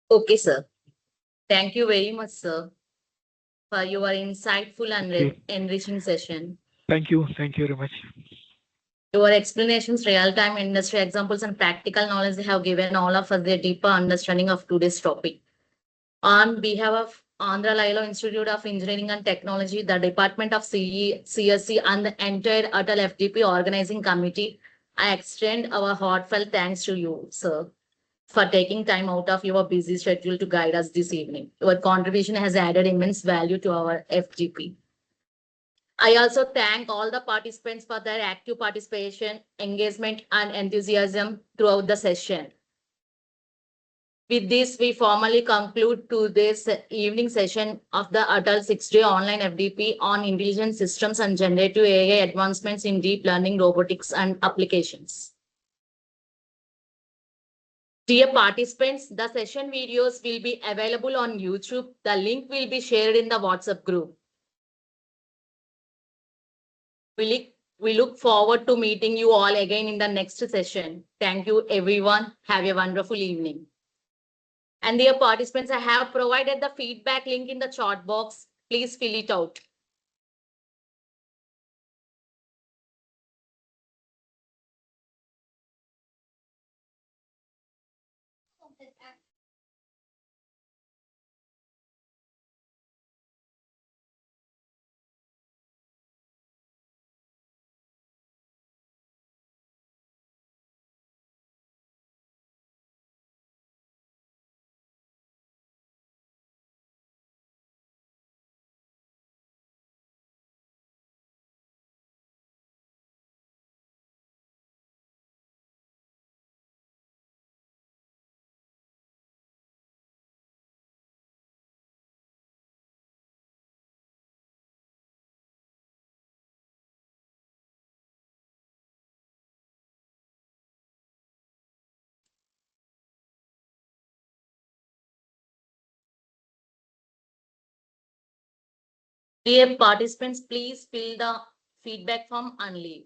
Okay, sir. Thank you very much, sir, for your insightful and enriching session. Thank you. Thank you very much. Your explanations, real-time industry examples, and practical knowledge have given all of us a deeper understanding of today's topic. On behalf of Andhra Loyola Institute of Engineering and Technology, the Department of CSC, and the entire ATAL FDP organizing committee, I extend our heartfelt thanks to you, sir, for taking time out of your busy schedule to guide us this evening. Your contribution has added immense value to our FDP. I also thank all the participants for their active participation, engagement, and enthusiasm throughout the session. With this, we formally conclude today's evening session of the ATAL 6-day online FDP on intelligent systems and generative AI advancements in deep learning, robotics, and applications. Dear participants, the session videos will be available on YouTube. The link will be shared in the WhatsApp group. We look forward to meeting you all again in the next session. Thank you, everyone. Have a wonderful evening. And dear participants, I have provided the feedback link in the chat box. Please fill it out. Dear participants, please fill the feedback form and leave.